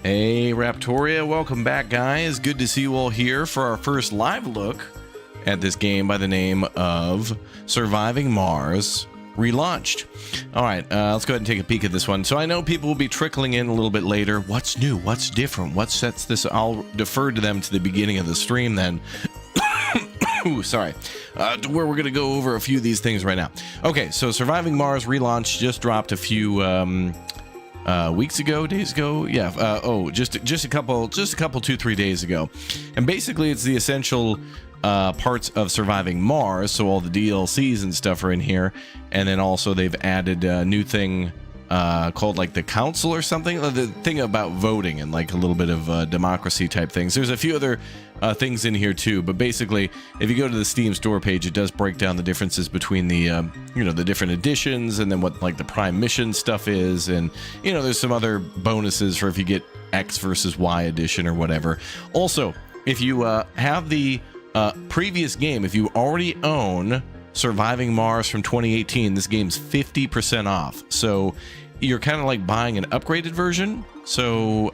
Hey Raptoria, welcome back guys. Good to see you all here for our first live look at this game by the name of Surviving Mars Relaunched. Alright, let's go ahead and take a peek at this one. So I know people will be trickling in a little bit later. What's new? What's different? What sets this? I'll defer to them to the beginning of the stream then. Ooh, sorry. To where we're going to go over a few of these things right now. Okay, so Surviving Mars Relaunched just dropped a few weeks ago, days ago, yeah. Just a couple 2-3 days ago, and basically it's the essential parts of Surviving Mars. So all the DLCs and stuff are in here, and then also they've added a new thing called like the council or something, the thing about voting and like a little bit of democracy type things. There's a few other things in here too, but basically if you go to the Steam store page, it does break down the differences between the the different editions, and then what like the prime mission stuff is, and there's some other bonuses for if you get X versus Y edition or whatever. Also, if you have the previous game, if you already own Surviving Mars from 2018, this game's 50% off. So you're kind of like buying an upgraded version. So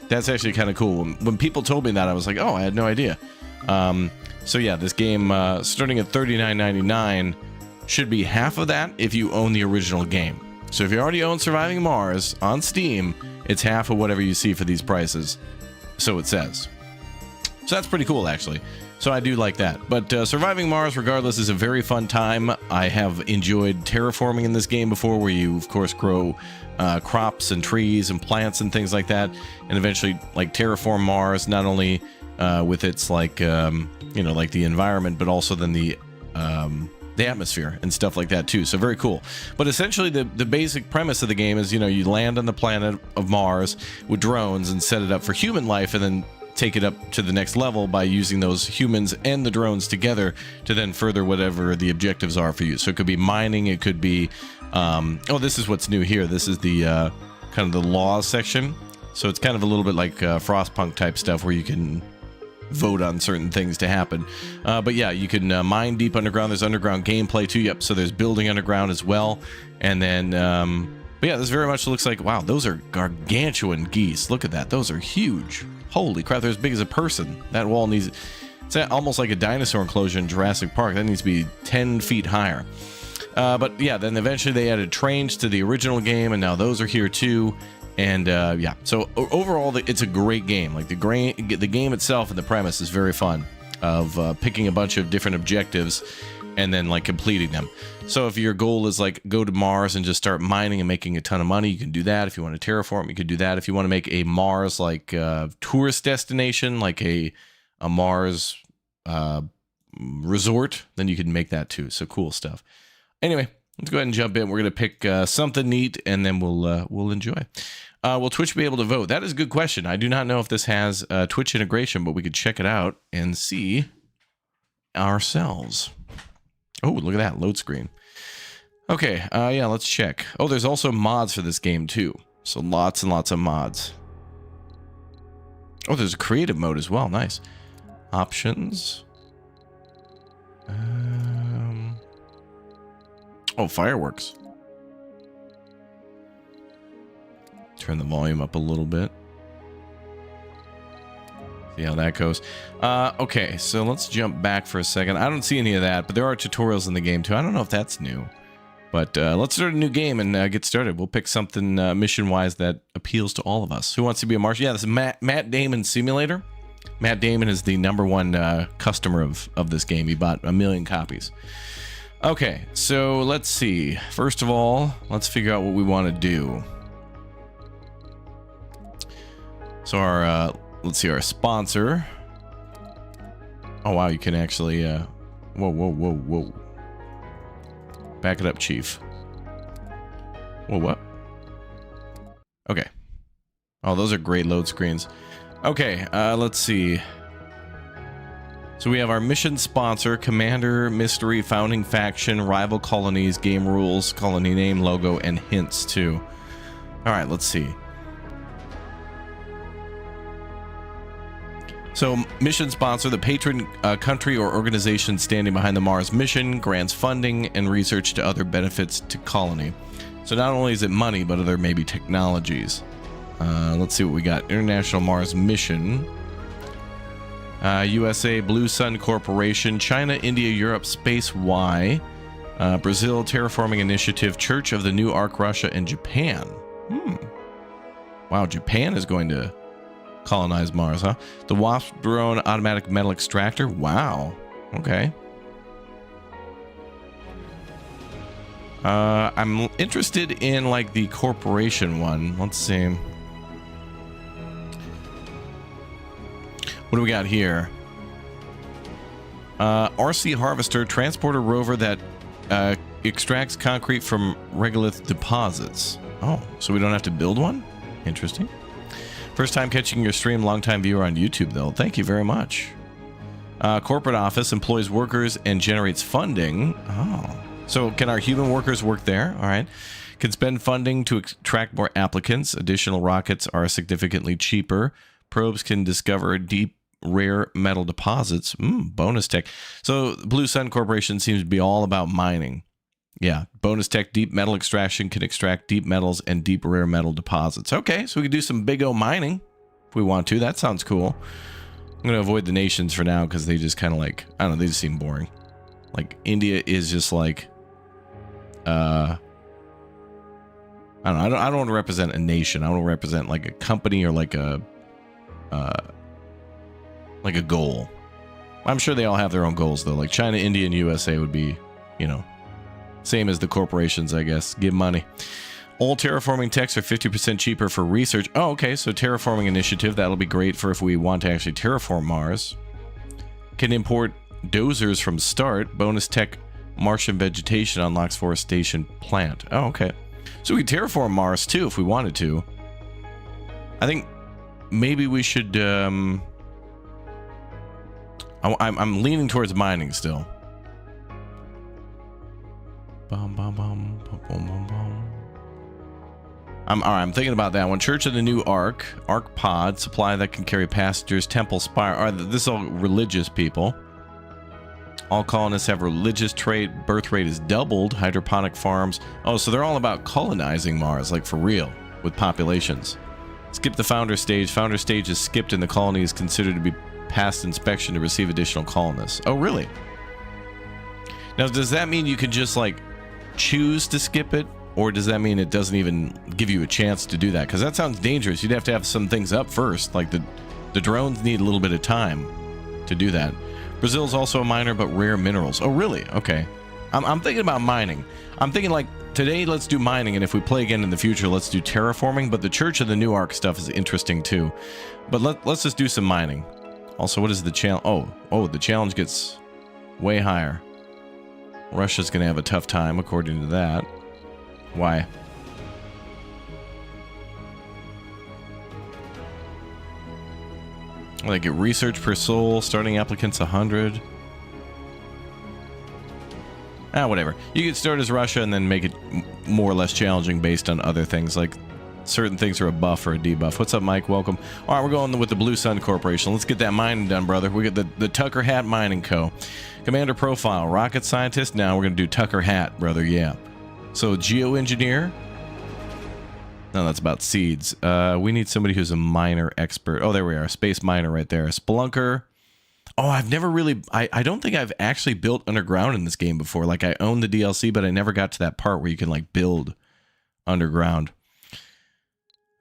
that's actually kind of cool. When people told me that, I was like, oh, I had no idea. So yeah, this game starting at $39.99 should be half of that if you own the original game. So if you already own Surviving Mars on Steam, it's half of whatever you see for these prices. So it says. So that's pretty cool, actually. So I do like that. But Surviving Mars, regardless, is a very fun time. I have enjoyed terraforming in this game before, where you, of course, grow crops and trees and plants and things like that, and eventually, like, terraform Mars, not only with its, like, like the environment, but also then the atmosphere and stuff like that, too. So very cool. But essentially, the basic premise of the game is, you land on the planet of Mars with drones and set it up for human life, and then take it up to the next level by using those humans and the drones together to then further whatever the objectives are for you. So it could be mining, it could be this is what's new here. This is the kind of the laws section. So it's kind of a little bit like Frostpunk type stuff, where you can vote on certain things to happen. But yeah, you can mine deep underground. There's underground gameplay too. Yep. So there's building underground as well. And then but yeah, this very much looks like, wow, those are gargantuan geese. Look at that. Those are huge. Holy crap, they're as big as a person. That wall needs, it's almost like a dinosaur enclosure in Jurassic Park. That needs to be 10 feet higher. But yeah, then eventually they added trains to the original game, and now those are here too. And yeah, so overall, it's a great game. Like the game itself and the premise is very fun, of picking a bunch of different objectives and then like completing them. So if your goal is like go to Mars and just start mining and making a ton of money, you can do that. If you want to terraform, you could do that. If you want to make a Mars like tourist destination, like a Mars resort, then you can make that too. So cool stuff. Anyway, let's go ahead and jump in. We're gonna pick something neat, and then we'll enjoy. Will Twitch be able to vote? That is a good question. I do not know if this has Twitch integration, but we could check it out and see ourselves. Oh, look at that load screen. Okay, yeah, let's check. Oh, there's also mods for this game too. So lots and lots of mods. Oh, there's a creative mode as well. Nice. Options. Oh, fireworks. Turn the volume up a little bit. See how that goes. Okay, so let's jump back for a second. I don't see any of that, but there are tutorials in the game too. I don't know if that's new. But let's start a new game and get started. We'll pick something mission-wise that appeals to all of us. Who wants to be a Martian? Yeah, this is Matt Damon Simulator. Matt Damon is the #1 customer of this game. He bought 1 million copies. Okay, so let's see. First of all, let's figure out what we want to do. So our let's see, our sponsor. Oh wow, you can actually whoa. Back it up, Chief. Whoa, what? Okay. Oh, those are great load screens. Okay, let's see. So we have our mission sponsor, Commander, Mystery, Founding Faction, Rival Colonies, Game Rules, Colony Name, Logo, and Hints too. Alright, let's see. So, mission sponsor, the patron country or organization standing behind the Mars mission, grants funding and research to other benefits to colony. So not only is it money, but other maybe technologies. Let's see what we got. International Mars Mission. USA, Blue Sun Corporation, China, India, Europe, Space Y, Brazil, Terraforming Initiative, Church of the New Ark, Russia, and Japan. Wow, Japan is going to colonize Mars, huh? The Wasp drone automatic metal extractor. Wow. Okay. I'm interested in like the corporation one. Let's see. What do we got here? RC Harvester, transporter rover that extracts concrete from regolith deposits. Oh, so we don't have to build one? Interesting. First time catching your stream, long time viewer on YouTube though. Thank you very much. Corporate office employs workers and generates funding. Oh, so can our human workers work there? All right. Can spend funding to attract more applicants. Additional rockets are significantly cheaper. Probes can discover deep rare metal deposits. Bonus tech. So Blue Sun Corporation seems to be all about mining. Yeah, bonus tech, deep metal extraction, can extract deep metals and deep rare metal deposits. Okay, so we can do some big O mining if we want to. That sounds cool. I'm going to avoid the nations for now because they just kind of like, I don't know, they just seem boring. Like India is just like, I don't know, I don't want to represent a nation. I want to represent like a company or like a goal. I'm sure they all have their own goals though. Like China, India, and USA would be, you know, same as the corporations, I guess. Give money. All terraforming techs are 50% cheaper for research. Oh, okay. So terraforming initiative, that'll be great for if we want to actually terraform Mars. Can import dozers from start. Bonus tech, Martian vegetation unlocks forestation plant. Oh, okay. So we can terraform Mars too if we wanted to. I think maybe we should... I'm leaning towards mining still. I'm thinking about that one. Church of the New Ark, Ark Pod, supply that can carry passengers, Temple Spire. All right, this is all religious people. All colonists have religious trait. Birth rate is doubled. Hydroponic farms. Oh, so they're all about colonizing Mars, like for real, with populations. Skip the founder stage. Founder stage is skipped and the colony is considered to be past inspection to receive additional colonists. Oh, really? Now, does that mean you can just like choose to skip it, or does that mean it doesn't even give you a chance to do that? Because that sounds dangerous. You'd have to have some things up first, like the drones need a little bit of time to do that. Brazil's also a miner, but rare minerals. Oh, really? Okay. I'm thinking about mining. I'm thinking like today, let's do mining, and if we play again in the future, let's do terraforming. But the Church of the New Ark stuff is interesting too. But let's just do some mining. Also, what is the challenge? Oh, the challenge gets way higher. Russia's going to have a tough time, according to that. Why? They get research per soul, starting applicants 100. Whatever. You can start as Russia and then make it more or less challenging based on other things, like certain things are a buff or a debuff. What's up, Mike? Welcome. All right, we're going with the Blue Sun Corporation. Let's get that mining done, brother. We got the Tucker Hat Mining Co. Commander profile, rocket scientist. Now we're going to do Tucker Hat, brother. Yeah. So geoengineer. No, that's about seeds. We need somebody who's a miner expert. Oh, there we are. Space miner right there. Spelunker. Oh, I've never really... I don't think I've actually built underground in this game before. Like, I own the DLC, but I never got to that part where you can, like, build underground.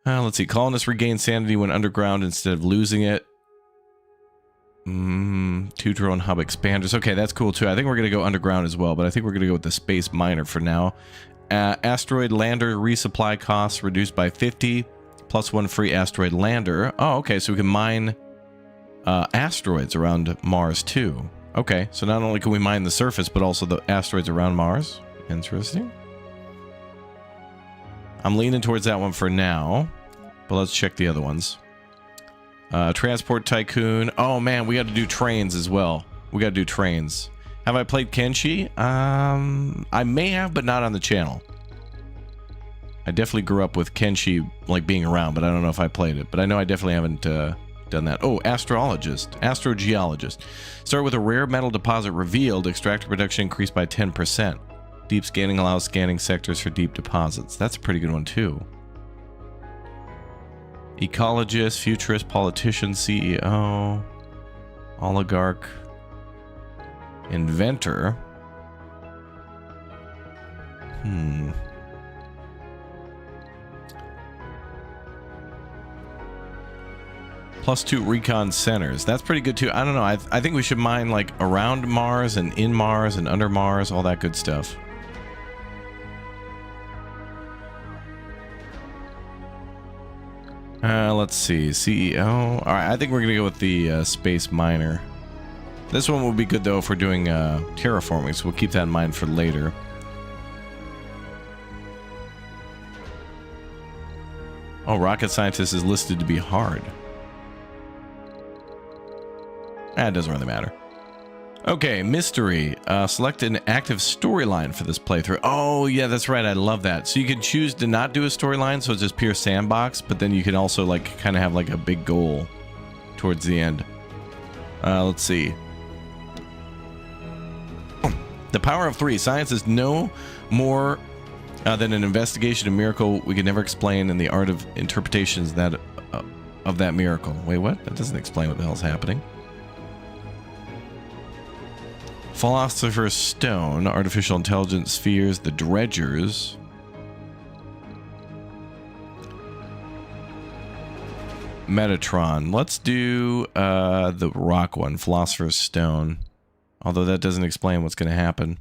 Let's see. Colonists regain sanity when underground instead of losing it. 2 drone hub expanders. Okay, that's cool too. I think we're going to go underground as well, but I think we're going to go with the space miner for now. Asteroid lander resupply costs reduced by 50, plus 1 free asteroid lander. Oh, okay, so we can mine asteroids around Mars too. Okay, so not only can we mine the surface, but also the asteroids around Mars. Interesting. I'm leaning towards that one for now, but let's check the other ones. Transport Tycoon. Oh man, we got to do trains as well. We got to do trains. Have I played Kenshi? I may have, but not on the channel. I definitely grew up with Kenshi, like being around, but I don't know if I played it. But I know I definitely haven't done that. Oh, astrogeologist. Start with a rare metal deposit revealed. Extractor production increased by 10%. Deep scanning allows scanning sectors for deep deposits. That's a pretty good one too. Ecologist, futurist, politician, CEO, oligarch, inventor. +2 recon centers. That's pretty good too. I don't know. I think we should mine like around Mars and in Mars and under Mars, all that good stuff. Let's see. CEO. All right, I think we're gonna go with the space miner. This one will be good though if we're doing terraforming, so we'll keep that in mind for later. Oh, rocket scientist is listed to be hard. It doesn't really matter. Okay, mystery. Select an active storyline for this playthrough. Oh, yeah, that's right. I love that. So you can choose to not do a storyline, so it's just pure sandbox, but then you can also like kind of have like a big goal towards the end. Let's see. The power of 3. Science is no more than an investigation, a miracle we can never explain, and the art of interpretation is that of that miracle. Wait, what? That doesn't explain what the hell's happening. Philosopher's Stone, artificial intelligence spheres, the dredgers. Metatron. Let's do the rock one, Philosopher's Stone. Although that doesn't explain what's going to happen.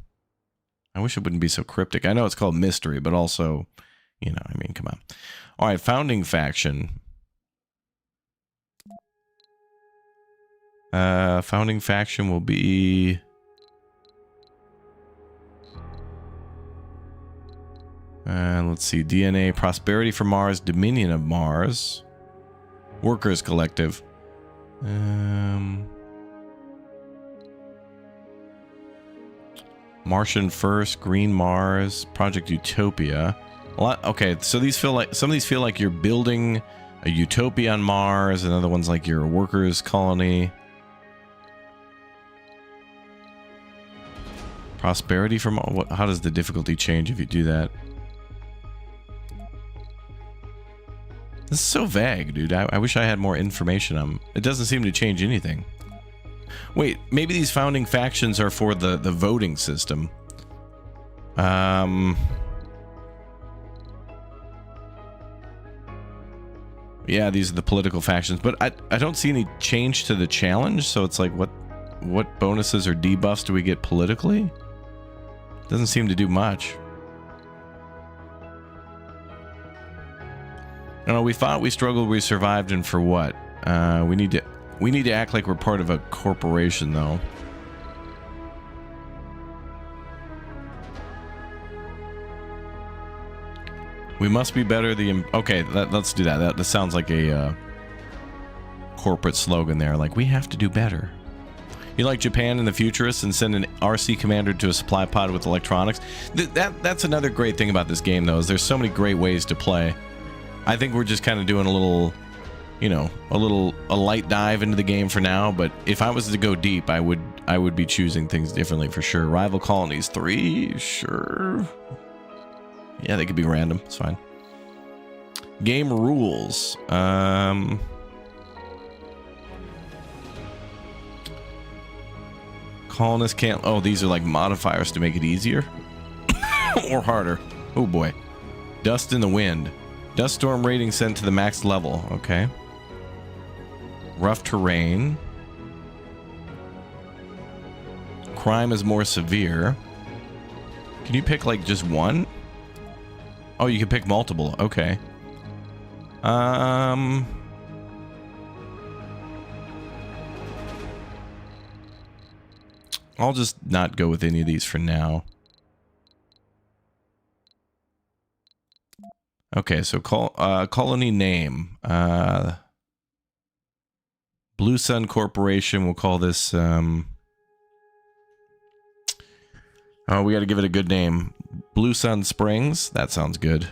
I wish it wouldn't be so cryptic. I know it's called mystery, but also, you know, I mean, come on. All right, founding faction. Founding faction will be... let's see, DNA, Prosperity for Mars, Dominion of Mars, Workers Collective. Martian First, Green Mars, Project Utopia. A lot, okay, so these feel like, some of these feel like you're building a utopia on Mars, and other ones like your workers colony. Prosperity from, how does the difficulty change if you do that? This is so vague, dude. I wish I had more information on. It doesn't seem to change anything. Wait, maybe these founding factions are for the voting system. Yeah, these are the political factions, but I don't see any change to the challenge, so it's like, what bonuses or debuffs do we get politically? Doesn't seem to do much. No, we fought, we struggled, we survived, and for what? We need to act like we're part of a corporation, though. We must be better. Okay, let's do that. That sounds like a corporate slogan there. Like, we have to do better. You like Japan and the futurists and send an RC commander to a supply pod with electronics? That's another great thing about this game, though, is there's so many great ways to play. I think we're just kind of doing a little, you know, a light dive into the game for now, but if I was to go deep, I would be choosing things differently for sure. Rival Colonies 3, sure. Yeah, they could be random. It's fine. Game rules. Colonists can't... Oh, these are like modifiers to make it easier? Or harder. Oh boy. Dust in the wind. Dust storm rating sent to the max level. Okay. Rough terrain. Crime is more severe. Can you pick like just one? Oh, you can pick multiple. Okay. I'll just not go with any of these for now. Okay, so colony name. Blue Sun Corporation. We'll call this... Oh, we got to give it a good name. Blue Sun Springs. That sounds good.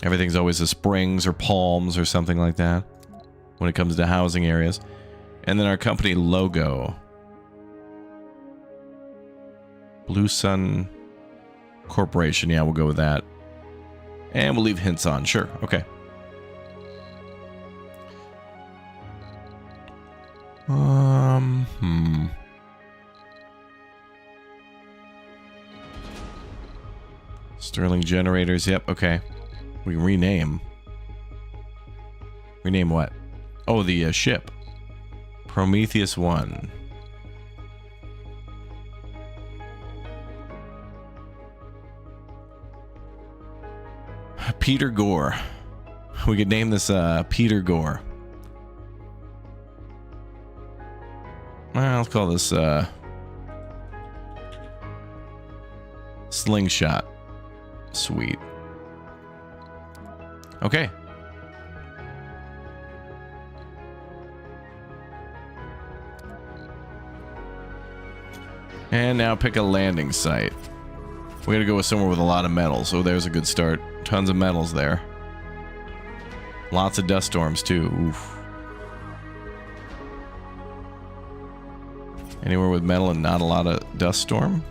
Everything's always a Springs or Palms or something like that when it comes to housing areas. And then our company logo. Blue Sun Corporation. Yeah, we'll go with that. And we'll leave hints on. Sure. Okay. Sterling generators. Yep. Okay. We can rename. Rename what? Oh, the ship. Prometheus 1. Peter Gore. We could name this Peter Gore. Well, let's call this Slingshot. Sweet. Okay. And now pick a landing site. We gotta go with somewhere with a lot of metals. Oh, there's a good start. Tons of metals there. Lots of dust storms too. Oof. Anywhere with metal and not a lot of dust storm?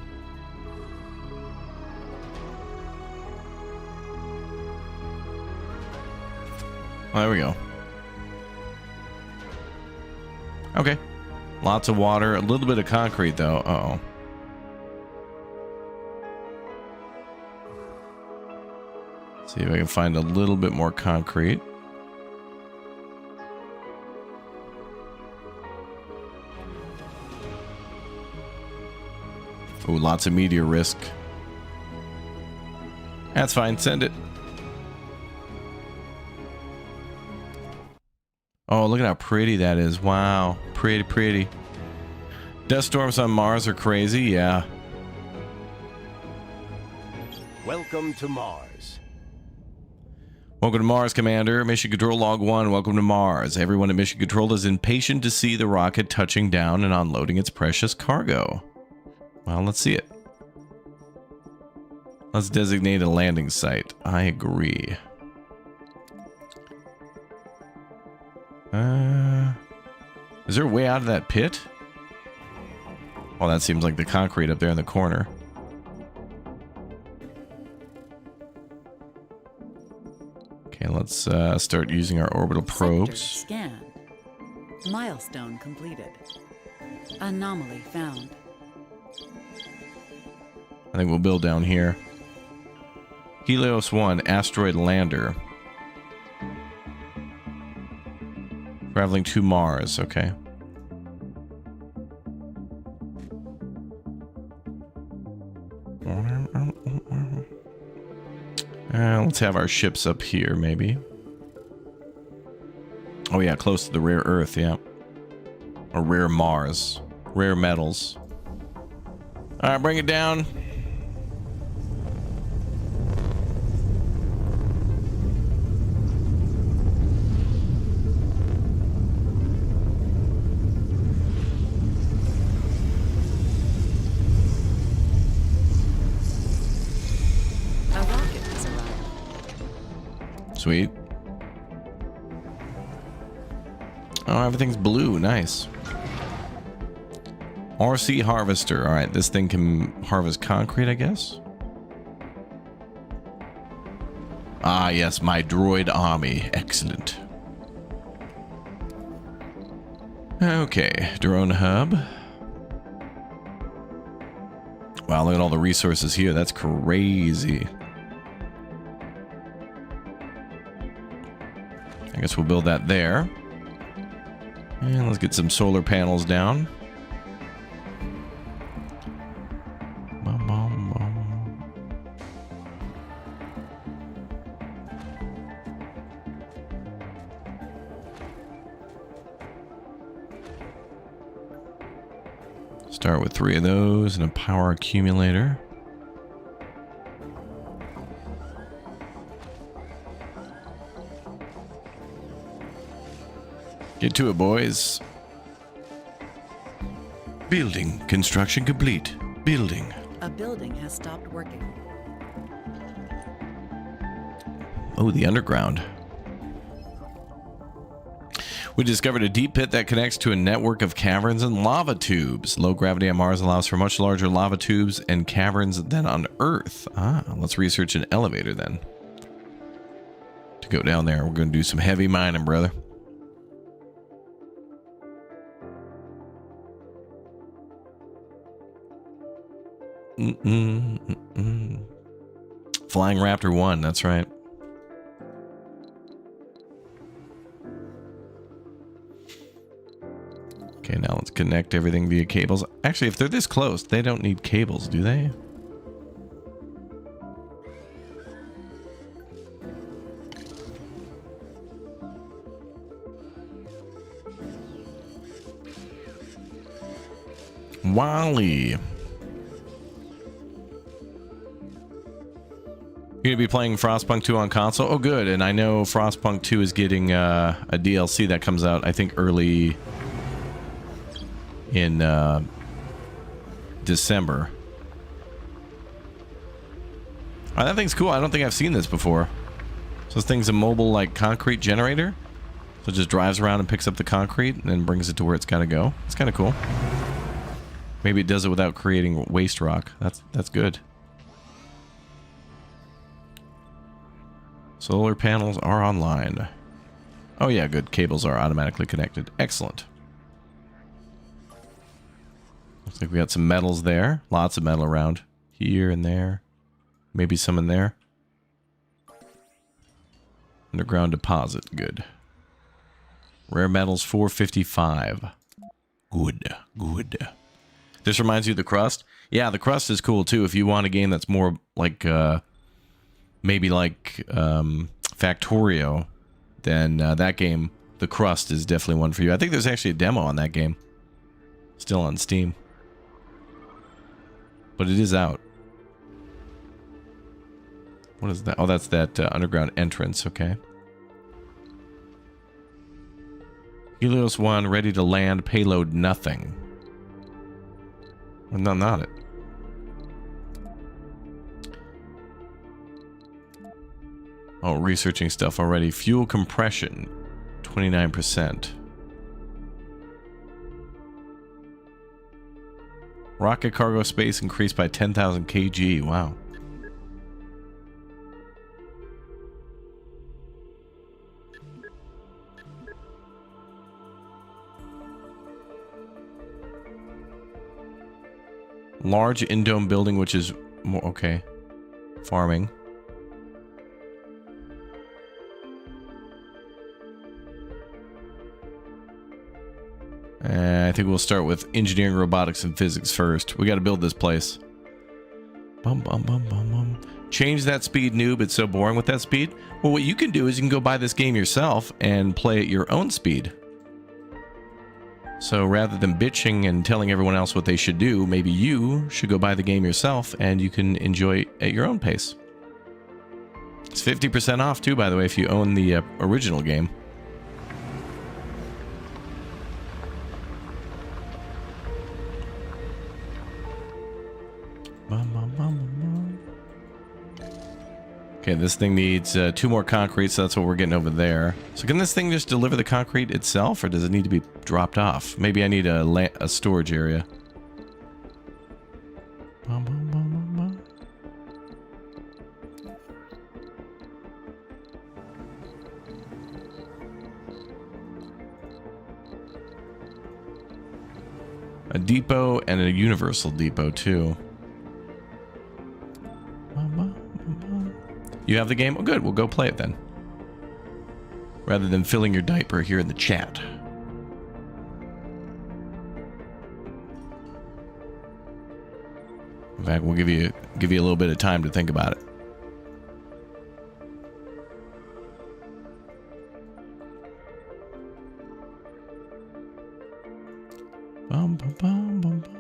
Oh, there we go. Okay. Lots of water. A little bit of concrete, though. Uh-oh. See if I can find a little bit more concrete. Ooh, lots of meteor risk. That's fine. Send it. Oh, look at how pretty that is. Wow. Pretty, pretty. Dust storms on Mars are crazy. Yeah. Welcome to Mars. Welcome to Mars, Commander. Mission Control Log 1. Welcome to Mars. Everyone at Mission Control is impatient to see the rocket touching down and unloading its precious cargo. Well, let's see it. Let's designate a landing site. I agree. Is there a way out of that pit? Oh, that seems like the concrete up there in the corner. Okay, let's start using our orbital probes. Sector scanned. Milestone completed. Anomaly found. I think we'll build down here. Helios 1, asteroid lander. Traveling to Mars, okay. Let's have our ships up here, maybe. Oh yeah, close to the rare Earth, yeah. Or rare Mars. Rare metals. Alright, bring it down. Sweet. Oh, everything's blue. Nice. RC harvester. All right, this thing can harvest concrete, I guess. Ah, yes, my droid army. Excellent. Okay, drone hub. Wow, look at all the resources here. That's crazy. I guess we'll build that there. And let's get some solar panels down. Start with 3 of those and a power accumulator. Get to it, boys. Building. Construction complete. Building. A building has stopped working. Oh, the underground. We discovered a deep pit that connects to a network of caverns and lava tubes. Low gravity on Mars allows for much larger lava tubes and caverns than on Earth. Ah, let's research an elevator then. To go down there, we're going to do some heavy mining, brother. Flying Raptor 1, that's right. Okay, now let's connect everything via cables. Actually, if they're this close, they don't need cables, do they? Wally. You're gonna be playing Frostpunk 2 on console? Oh, good. And I know Frostpunk 2 is getting a DLC that comes out, I think, early in December. Oh, that thing's cool. I don't think I've seen this before. So this thing's a mobile, like, concrete generator. So it just drives around and picks up the concrete and then brings it to where it's got to go. It's kind of cool. Maybe it does it without creating waste rock. That's good. Solar panels are online. Oh yeah, good. Cables are automatically connected. Excellent. Looks like we got some metals there. Lots of metal around. Here and there. Maybe some in there. Underground deposit. Good. Rare metals 455. Good. Good. This reminds you of the crust? Yeah, the crust is cool too. If you want a game that's more like maybe like Factorio, then that game, the crust, is definitely one for you. I think there's actually a demo on that game. Still on Steam. But it is out. What is that? Oh, that's that underground entrance. Okay. Helios 1, ready to land. Payload nothing. Well, no, not it. Oh, researching stuff already. Fuel compression, 29%. Rocket cargo space increased by 10,000 kg. Wow. Large in-dome building, which is more okay. Farming. I think we'll start with engineering, robotics, and physics first. We got to build this place. Bum, bum, bum, bum, bum. Change that speed, noob. It's so boring with that speed. Well, what you can do is you can go buy this game yourself and play at your own speed. So rather than bitching and telling everyone else what they should do, maybe you should go buy the game yourself and you can enjoy it at your own pace. It's 50% off too, by the way, if you own the original game. Okay, this thing needs 2 more concrete, so that's what we're getting over there. So can this thing just deliver the concrete itself, or does it need to be dropped off? Maybe I need a storage area. A depot and a universal depot, too. You have the game? Oh, good. We'll go play it then. Rather than filling your diaper here in the chat. In fact, we'll give you a little bit of time to think about it. Bum, bum, bum, bum, bum.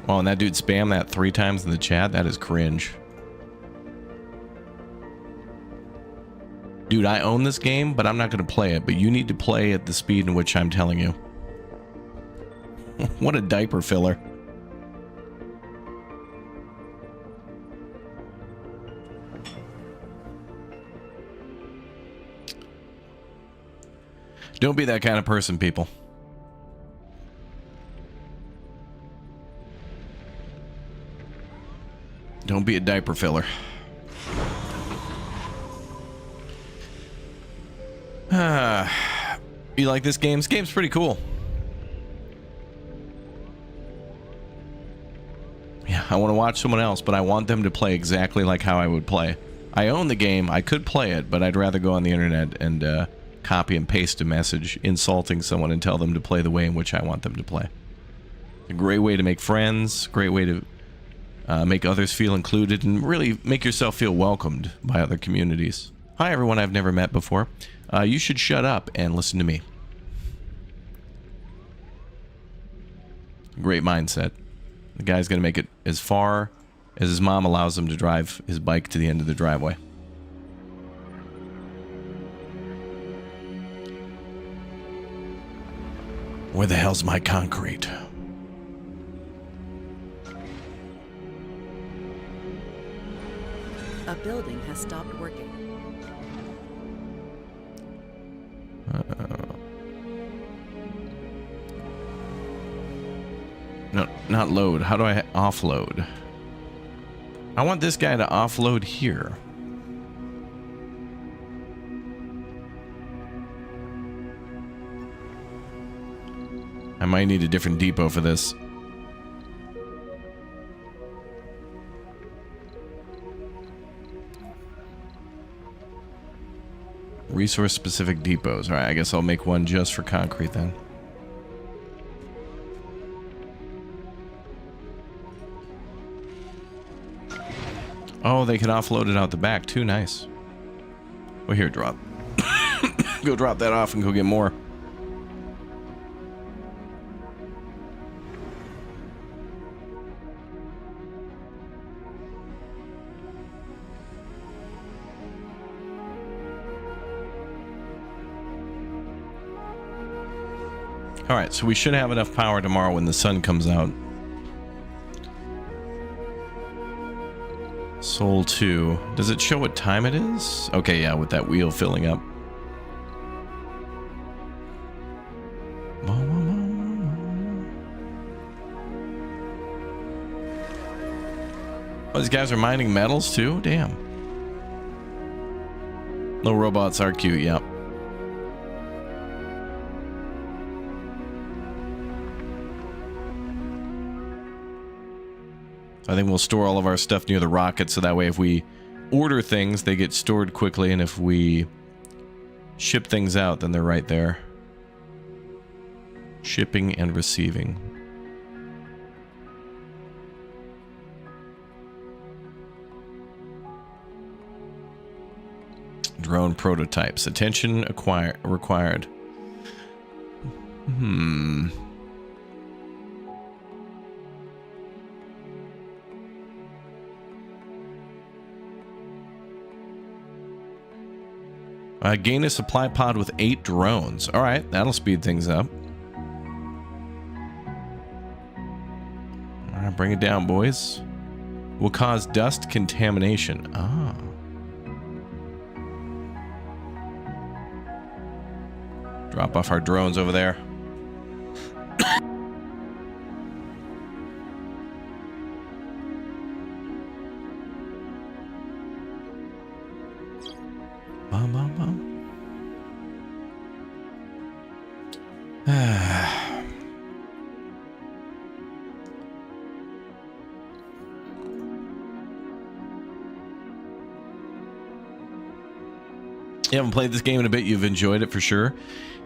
Oh, and that dude spammed that 3 times in the chat? That is cringe. Dude, I own this game, but I'm not going to play it. But you need to play at the speed in which I'm telling you. What a diaper filler. Don't be that kind of person, people. Don't be a diaper filler. You like this game? This game's pretty cool. Yeah, I want to watch someone else, but I want them to play exactly like how I would play. I own the game. I could play it, but I'd rather go on the internet and copy and paste a message insulting someone and tell them to play the way in which I want them to play. A great way to make friends, great way to make others feel included, and really make yourself feel welcomed by other communities. Hi, everyone I've never met before. You should shut up and listen to me. Great mindset. The guy's going to make it as far as his mom allows him to drive his bike to the end of the driveway. Where the hell's my concrete? A building has stopped working. No, not load. How do I offload? I want this guy to offload here. I might need a different depot for this. Resource-specific depots. Alright, I guess I'll make one just for concrete then. Oh, they can offload it out the back too. Nice. Well, here, drop. Go drop that off and go get more. Alright, so we should have enough power tomorrow when the sun comes out. Soul 2. Does it show what time it is? Okay, yeah, with that wheel filling up. Oh, these guys are mining metals too? Damn. Little robots are cute, yep. I think we'll store all of our stuff near the rocket so that way if we order things, they get stored quickly, and if we ship things out, then they're right there. Shipping and receiving. Drone prototypes. Attention required. Gain a supply pod with 8 drones. Alright, that'll speed things up. Alright, bring it down, boys. Will cause dust contamination. Ah. Drop off our drones over there. You haven't played this game in a bit, you've enjoyed it for sure.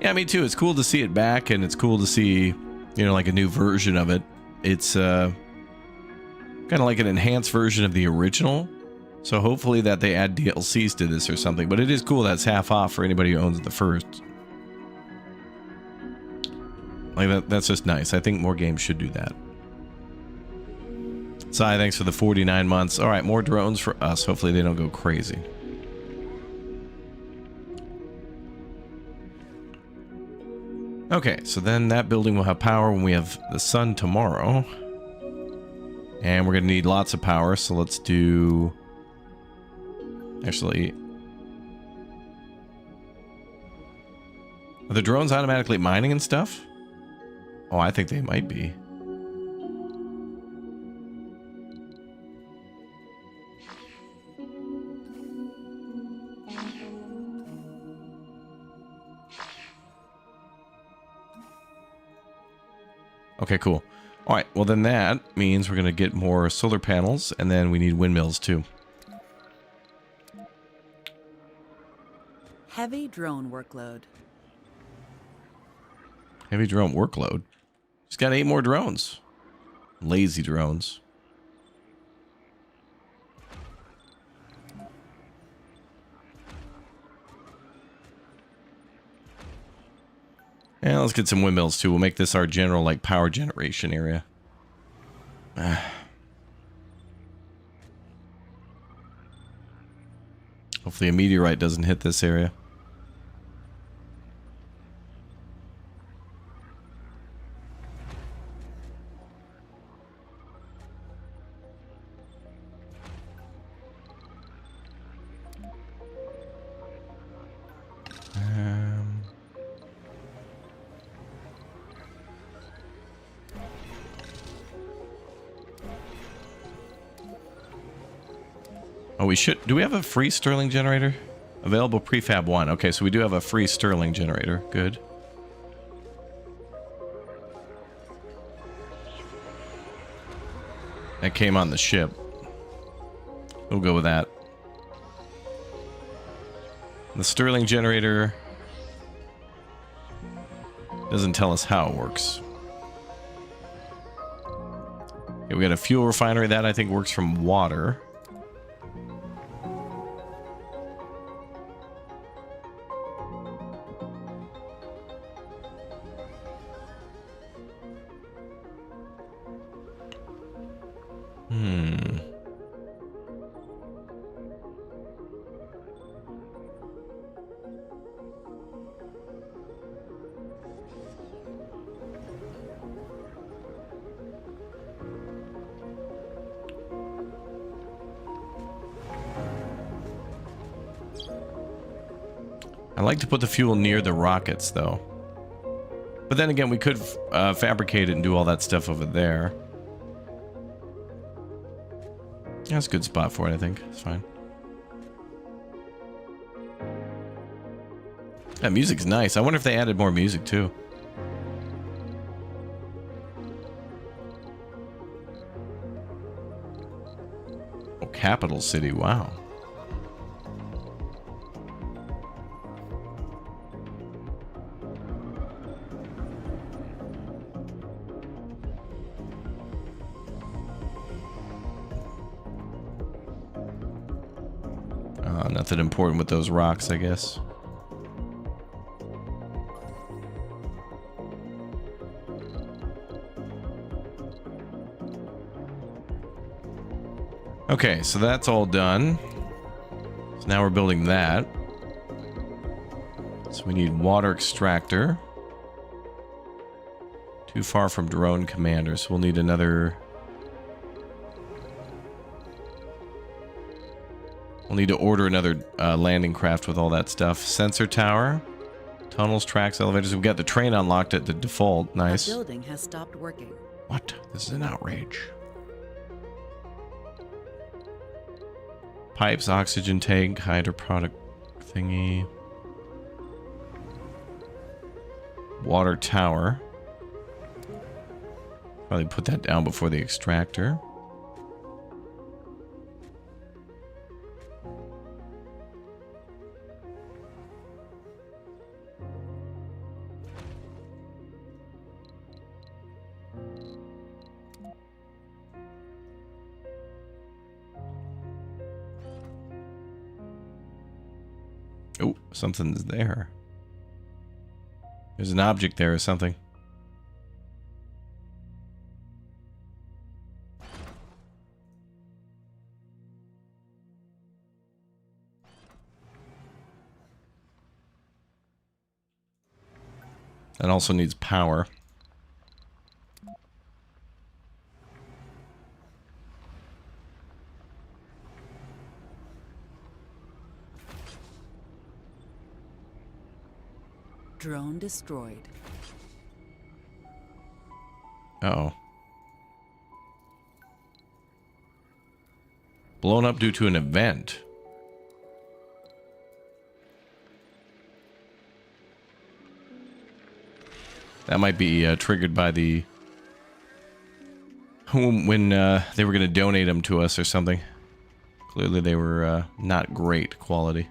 Yeah, me too. It's cool to see it back, and it's cool to see, you know, like a new version of it. It's kind of like an enhanced version of the original. So hopefully that they add DLCs to this or something. But it is cool that it's half off for anybody who owns the first. Like that's just nice. I think more games should do that. Sai, thanks for the 49 months. All right, more drones for us. Hopefully they don't go crazy. Okay, so then that building will have power when we have the sun tomorrow. And we're going to need lots of power, so let's do... Actually... Are the drones automatically mining and stuff? Oh, I think they might be. Okay, cool. All right, well then that means we're going to get more solar panels, and then we need windmills too. Heavy drone workload. Heavy drone workload. He's got 8 more drones. Lazy drones. Yeah, let's get some windmills too. We'll make this our general like power generation area. Hopefully a meteorite doesn't hit this area. Oh, we should. Do we have a free Stirling generator? Available prefab 1. Okay, so we do have a free Stirling generator. Good. That came on the ship. We'll go with that. The Stirling generator doesn't tell us how it works. Okay, we got a fuel refinery. That I think works from water. I like to put the fuel near the rockets, though. But then again, we could fabricate it and do all that stuff over there. That's a good spot for it, I think. It's fine. That music's nice. I wonder if they added more music, too. Oh, Capital City. Wow. Nothing important with those rocks, I guess. Okay, so that's all done. So now we're building that. So we need water extractor. Too far from drone commander, so we'll need another. We'll need to order another landing craft with all that stuff. Sensor tower, tunnels, tracks, elevators. We've got the train unlocked at the default. Nice. The building has stopped working. What? This is an outrage. Pipes, oxygen tank, hydroproduct thingy. Water tower. Probably put that down before the extractor. Oh, something's there. There's an object there or something. That also needs power. Drone destroyed. Uh-oh. Blown up due to an event. That might be triggered by the when they were going to donate them to us or something. Clearly they were not great quality.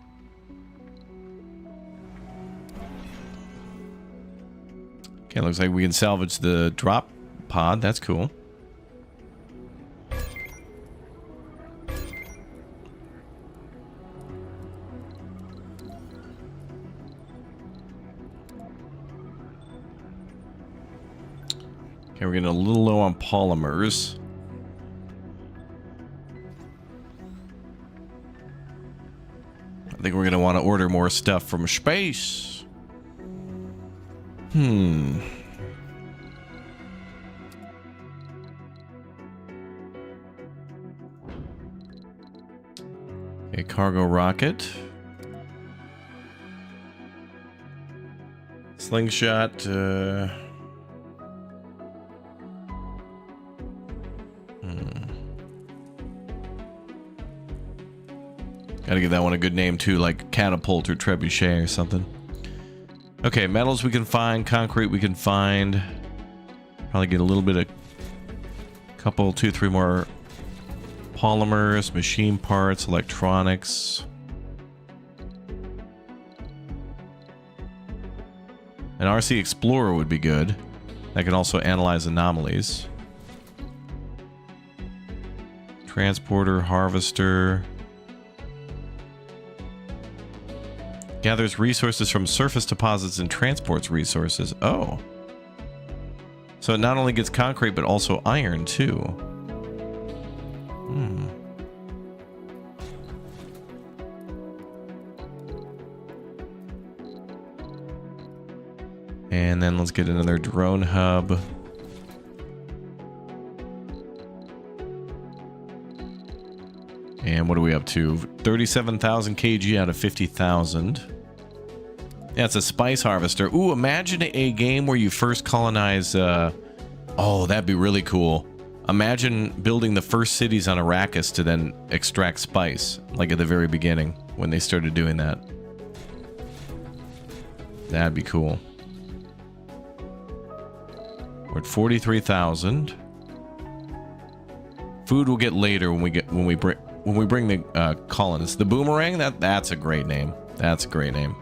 Okay, looks like we can salvage the drop pod. That's cool. Okay, we're getting a little low on polymers. I think we're going to want to order more stuff from space. Okay, cargo rocket. Slingshot. Gotta give that one a good name too, like catapult or trebuchet or something. Okay, metals we can find, concrete we can find. Probably get a little bit of couple, 2, 3 more polymers, machine parts, electronics. An RC Explorer would be good. That can also analyze anomalies. Transporter, harvester. Gathers resources from surface deposits and transports resources. Oh. So it not only gets concrete, but also iron, too. And then let's get another drone hub. And what are we up to? 37,000 kg out of 50,000. Yeah, it's a spice harvester. Ooh, imagine a game where you first colonize... oh, that'd be really cool. Imagine building the first cities on Arrakis to then extract spice. Like at the very beginning, when they started doing that. That'd be cool. We're at 43,000. Food we'll get later when we bring the colonists. The boomerang, that's a great name. That's a great name.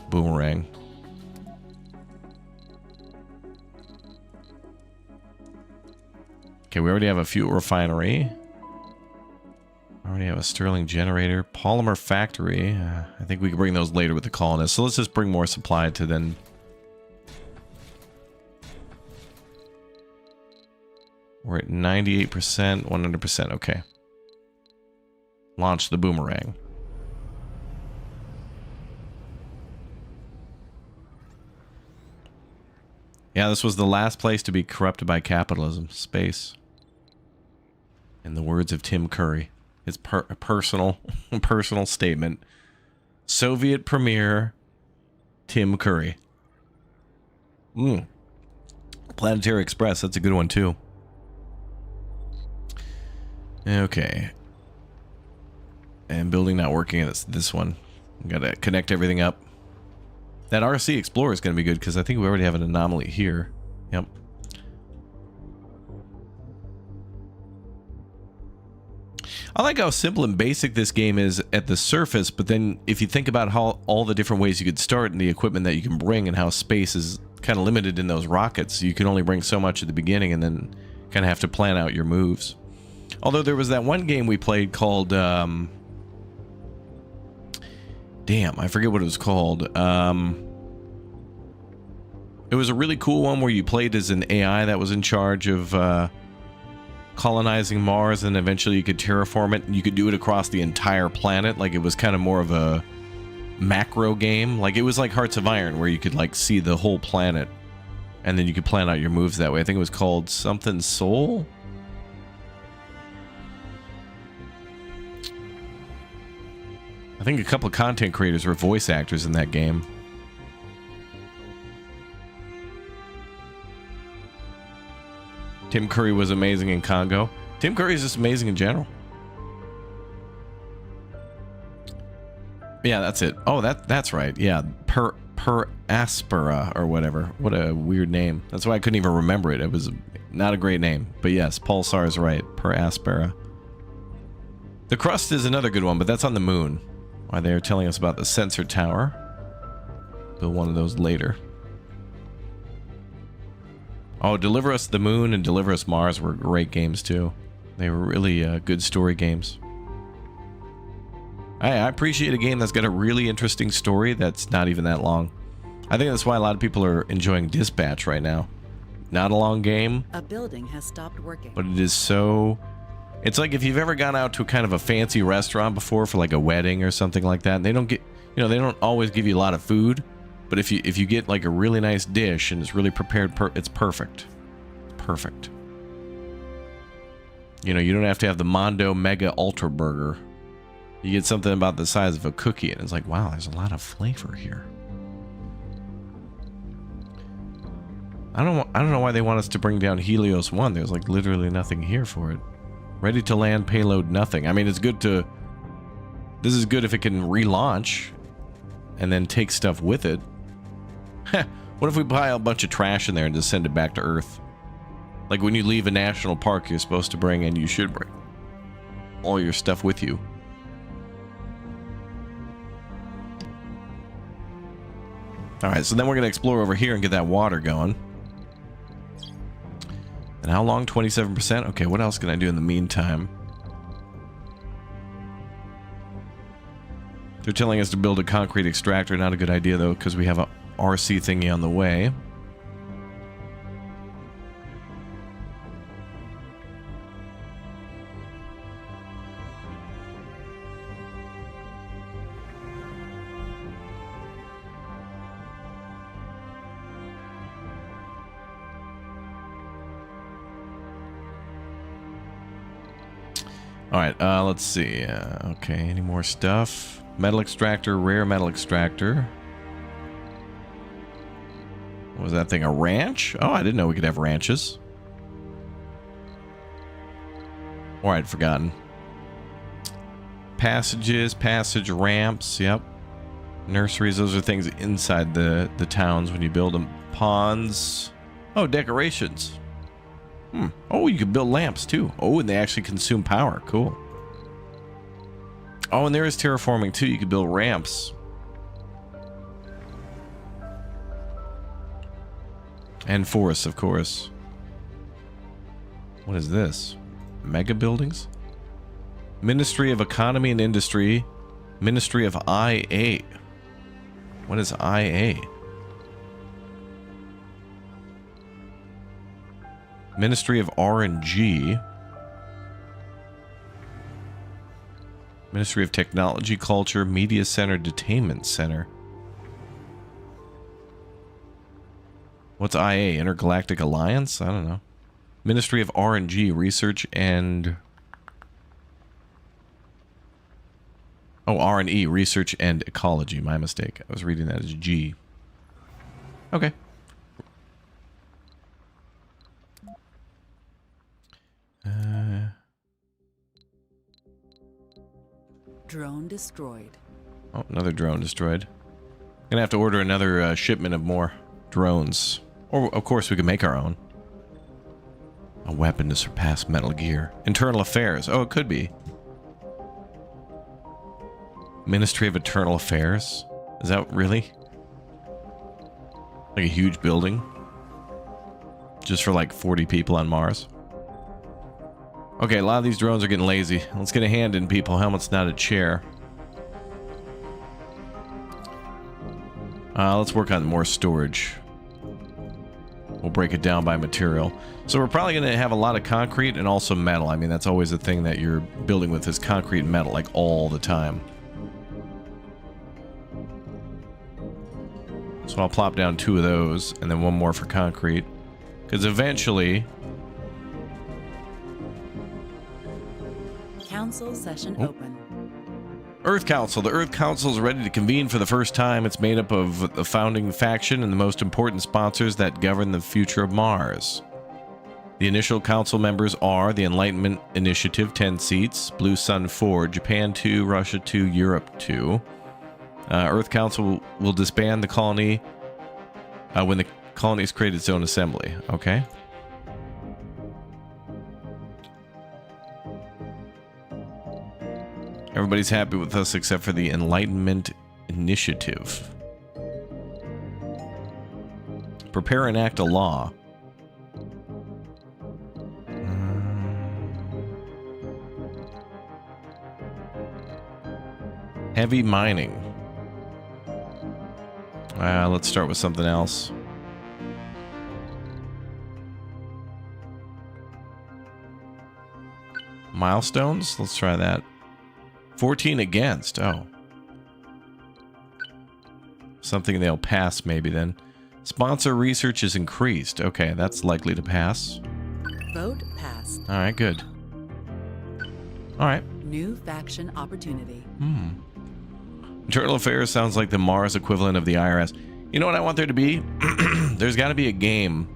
Boomerang. Okay, we already have a fuel refinery. Already have a Sterling generator. Polymer factory. I think we can bring those later with the colonists. So let's just bring more supply to then... We're at 98%, 100%. Okay. Launch the boomerang. Yeah, this was the last place to be corrupted by capitalism. Space. In the words of Tim Curry. His personal statement. Soviet Premier Tim Curry. Planetary Express. That's a good one, too. Okay. And building not working. It's this one. Gotta connect everything up. That RC Explorer is going to be good because I think we already have an anomaly here. Yep. I like how simple and basic this game is at the surface, but then if you think about how all the different ways you could start and the equipment that you can bring and how space is kind of limited in those rockets, you can only bring so much at the beginning and then kind of have to plan out your moves. Although there was that one game we played called, damn, I forget what it was called. It was a really cool one where you played as an AI that was in charge of colonizing Mars, and eventually you could terraform it, and you could do it across the entire planet. Like, it was kind of more of a macro game. Like, it was like Hearts of Iron, where you could, like, see the whole planet, and then you could plan out your moves that way. I think it was called something Soul? I think a couple of content creators were voice actors in that game. Tim Curry was amazing in Congo. Tim Curry is just amazing in general. Yeah, that's it. Oh, that's right. Yeah, per aspera or whatever. What a weird name. That's why I couldn't even remember it. It was not a great name. But yes, Pulsar is right. Per aspera. The crust is another good one, but that's on the moon. Why they're telling us about the sensor tower. Build one of those later. Oh, Deliver Us the Moon and Deliver Us Mars were great games too. They were really good story games. I appreciate a game that's got a really interesting story that's not even that long. I think that's why a lot of people are enjoying Dispatch right now. Not a long game. A building has stopped working. But it is so... It's like if you've ever gone out to kind of a fancy restaurant before for like a wedding or something like that. And they don't get... You know, they don't always give you a lot of food. But if you get like a really nice dish and it's really prepared, it's perfect. Perfect. You know, you don't have to have the Mondo Mega Ultra Burger. You get something about the size of a cookie, and it's like, wow, there's a lot of flavor here. I don't know why they want us to bring down Helios 1. There's like literally nothing here for it. Ready to land payload, nothing. I mean, it's good to... This is good if it can relaunch and then take stuff with it. What if we pile a bunch of trash in there and just send it back to Earth? Like when you leave a national park, you're supposed to bring, and you should bring, all your stuff with you. Alright, so then we're going to explore over here and get that water going. And how long? 27%? Okay, what else can I do in the meantime? They're telling us to build a concrete extractor. Not a good idea, though, because we have a RC thingy on the way. Alright, let's see. Okay, any more stuff? Metal extractor, rare metal extractor. What was that thing? A ranch? Oh, I didn't know we could have ranches. Or I'd forgotten. Passages, passage ramps, yep. Nurseries, those are things inside the towns when you build them. Ponds. Oh, decorations. Oh, you can build lamps too. Oh, and they actually consume power. Cool. Oh, and there is terraforming too. You can build ramps. And forests, of course. What is this? Mega buildings? Ministry of Economy and Industry. Ministry of IA. What is IA? Ministry of RNG. Ministry of Technology, Culture, Media Center, Detainment Center. What's IA? Intergalactic Alliance? I don't know. Ministry of RNG, Research and... Oh, R&E, Research and Ecology. My mistake. I was reading that as G. Okay. Drone destroyed. Oh, another drone destroyed. Gonna have to order another shipment of more drones. Or, of course, we can make our own. A weapon to surpass Metal Gear. Internal Affairs. Oh, it could be. Ministry of Internal Affairs. Is that really? Like a huge building? Just for like 40 people on Mars? Okay, a lot of these drones are getting lazy. Let's get a hand in, people. Helmet's not a chair. Let's work on more storage. We'll break it down by material. So we're probably going to have a lot of concrete and also metal. I mean, that's always the thing that you're building with is concrete and metal, like all the time. So I'll plop down 2 of those and then 1 more for concrete. Because eventually... Council session open. Earth Council. The Earth Council is ready to convene for the first time. It's made up of the founding faction and the most important sponsors that govern the future of Mars. The initial council members are the Enlightenment Initiative, 10 seats, Blue Sun 4, Japan 2, Russia 2, Europe 2. Earth Council will disband the colony when the colonies create its own assembly. Okay. Everybody's happy with us except for the Enlightenment Initiative. Prepare and act a law. Heavy mining. Let's start with something else. Milestones? Let's try that. 14 against. Oh. Something they'll pass maybe then. Sponsor research is increased. Okay, that's likely to pass. Vote passed. All right, good. All right. New faction opportunity. Internal Affairs sounds like the Mars equivalent of the IRS. You know what I want there to be? There's got to be a game.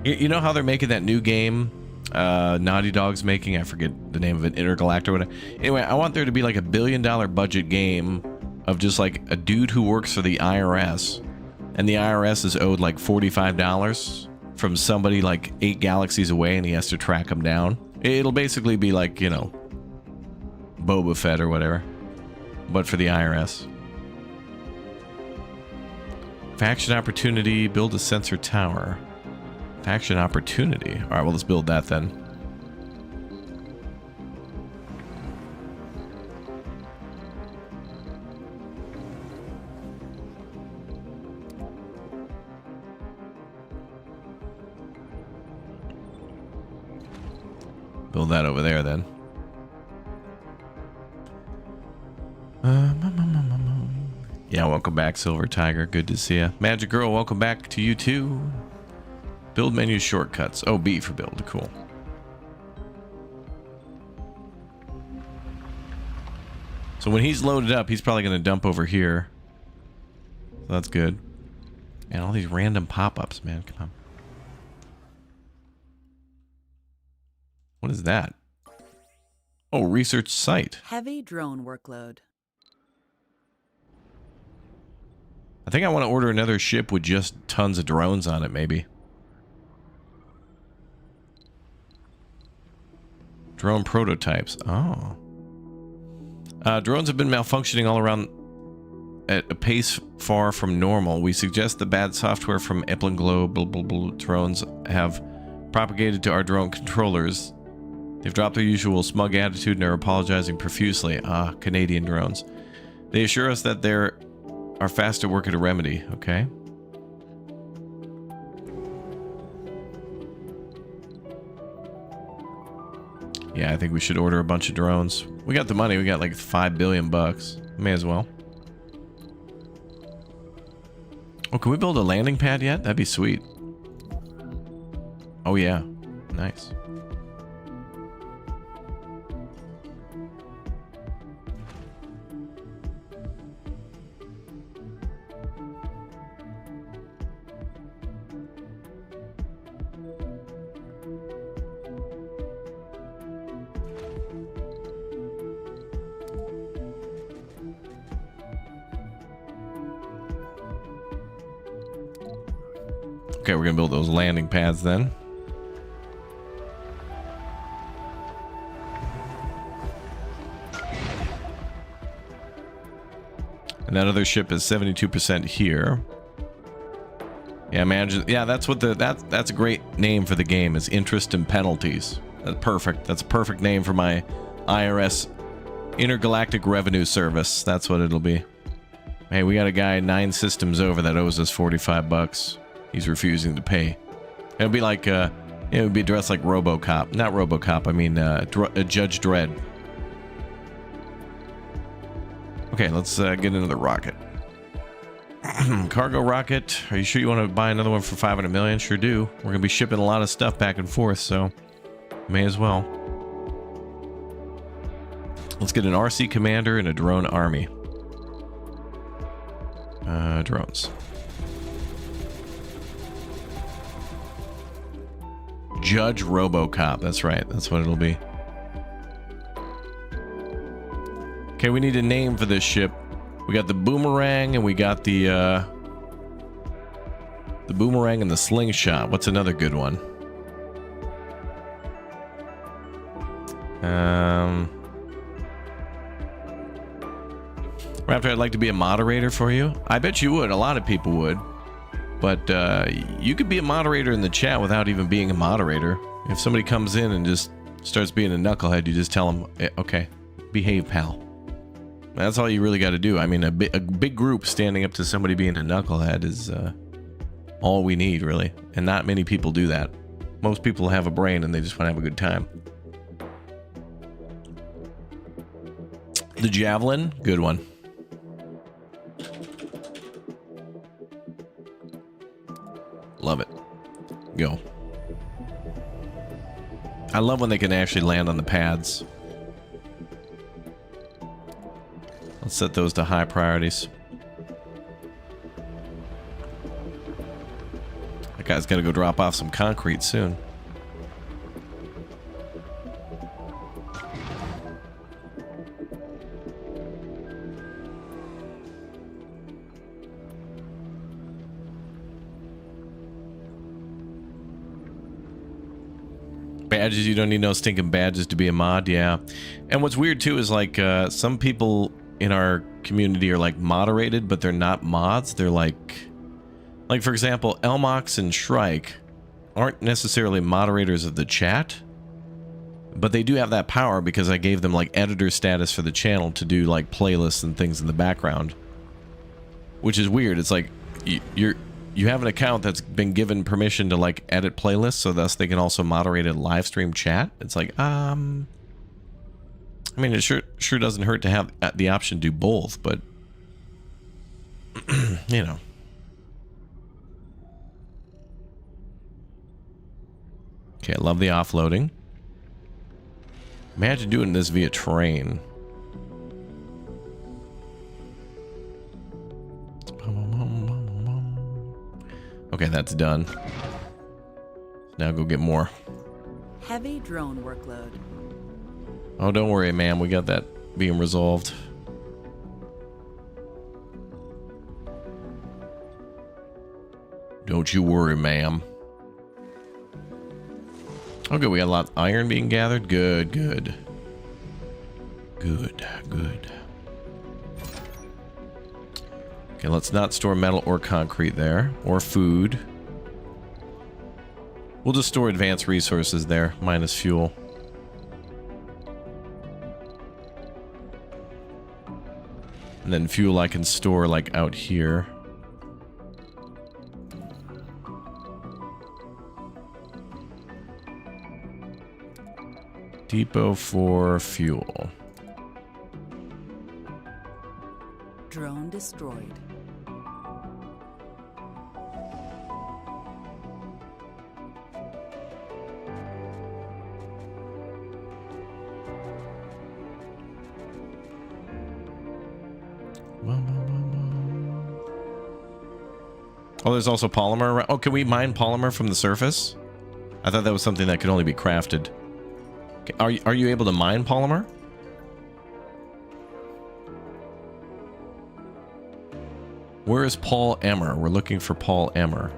You know how they're making that new game Naughty Dog's making? I forget the name of it. Intergalactic or whatever. Anyway, I want there to be like $1 billion budget game of just like a dude who works for the IRS. And the IRS is owed like $45 from somebody like 8 galaxies away, and he has to track him down. It'll basically be like, you know, Boba Fett or whatever, but for the IRS. Faction opportunity, build a sensor tower. Faction opportunity. All right, well, let's build that then. Build that over there then. Yeah, welcome back, Silver Tiger. Good to see you. Magic Girl, welcome back to you too. Build menu shortcuts. Oh, B for build. Cool. So when he's loaded up, he's probably going to dump over here. So that's good. And all these random pop-ups, man. Come on. What is that? Oh, research site. Heavy drone workload. I think I want to order another ship with just tons of drones on it, maybe. Drone prototypes. Oh. Drones have been malfunctioning all around at a pace far from normal. We suggest the bad software from Eplin Globe drones have propagated to our drone controllers. They've dropped their usual smug attitude and are apologizing profusely. Canadian drones. They assure us that they're fast at work at a remedy. Okay. Yeah, I think we should order a bunch of drones. We got the money. We got like $5 billion bucks. May as well. Oh, can we build a landing pad yet? That'd be sweet. Oh yeah. Nice. Okay, we're gonna build those landing pads then. And that other ship is 72% here. Yeah, imagine. Yeah, that's what that's a great name for the game, is interest and penalties. That's perfect. That's a perfect name for my IRS Intergalactic Revenue Service. That's what it'll be. Hey, we got a guy 9 systems over that owes us 45 bucks. He's refusing to pay. It'll be like, it would be dressed like RoboCop. Not RoboCop, I mean, Judge Dredd. Okay, let's get into the rocket. Cargo rocket. Are you sure you want to buy another one for 500 million? Sure do. We're going to be shipping a lot of stuff back and forth, so may as well. Let's get an RC commander and a drone army. Drones. Judge RoboCop. That's right. That's what it'll be. Okay, we need a name for this ship. We got the boomerang, and we got the boomerang and the slingshot. What's another good one? Raptor, I'd like to be a moderator for you. I bet you would. A lot of people would. But you could be a moderator in the chat without even being a moderator. If somebody comes in and just starts being a knucklehead, you just tell them, okay, behave, pal. That's all you really got to do. I mean, a big group standing up to somebody being a knucklehead is all we need, really. And not many people do that. Most people have a brain and they just want to have a good time. The javelin, good one. Love it. Go. I love when they can actually land on the pads. Let's set those to high priorities. That guy's got to go drop off some concrete soon. Badges, you don't need no stinking badges to be a mod. Yeah. And what's weird too is like some people in our community are like moderated, but they're not mods. They're like for example, Elmox and Shrike aren't necessarily moderators of the chat, but they do have that power because I gave them like editor status for the channel to do like playlists and things in the background, which is weird. It's like you have an account that's been given permission to like edit playlists, so thus they can also moderate a live stream chat. It's like, I mean, it sure doesn't hurt to have the option to do both, but you know. Okay, I love the offloading. Imagine doing this via train. Okay, that's done. Now go get more. Heavy drone workload. Oh, don't worry, ma'am. We got that being resolved. Don't you worry, ma'am. Okay, we got a lot of iron being gathered. Good, good. Good, good. Okay, let's not store metal or concrete there, or food. We'll just store advanced resources there, minus fuel. And then fuel I can store like out here. Depot for fuel. Drone destroyed. Oh, there's also polymer around. Oh, can we mine polymer from the surface? I thought that was something that could only be crafted. Okay, are you able to mine polymer? Where is Paul Emmer? We're looking for Paul Emmer.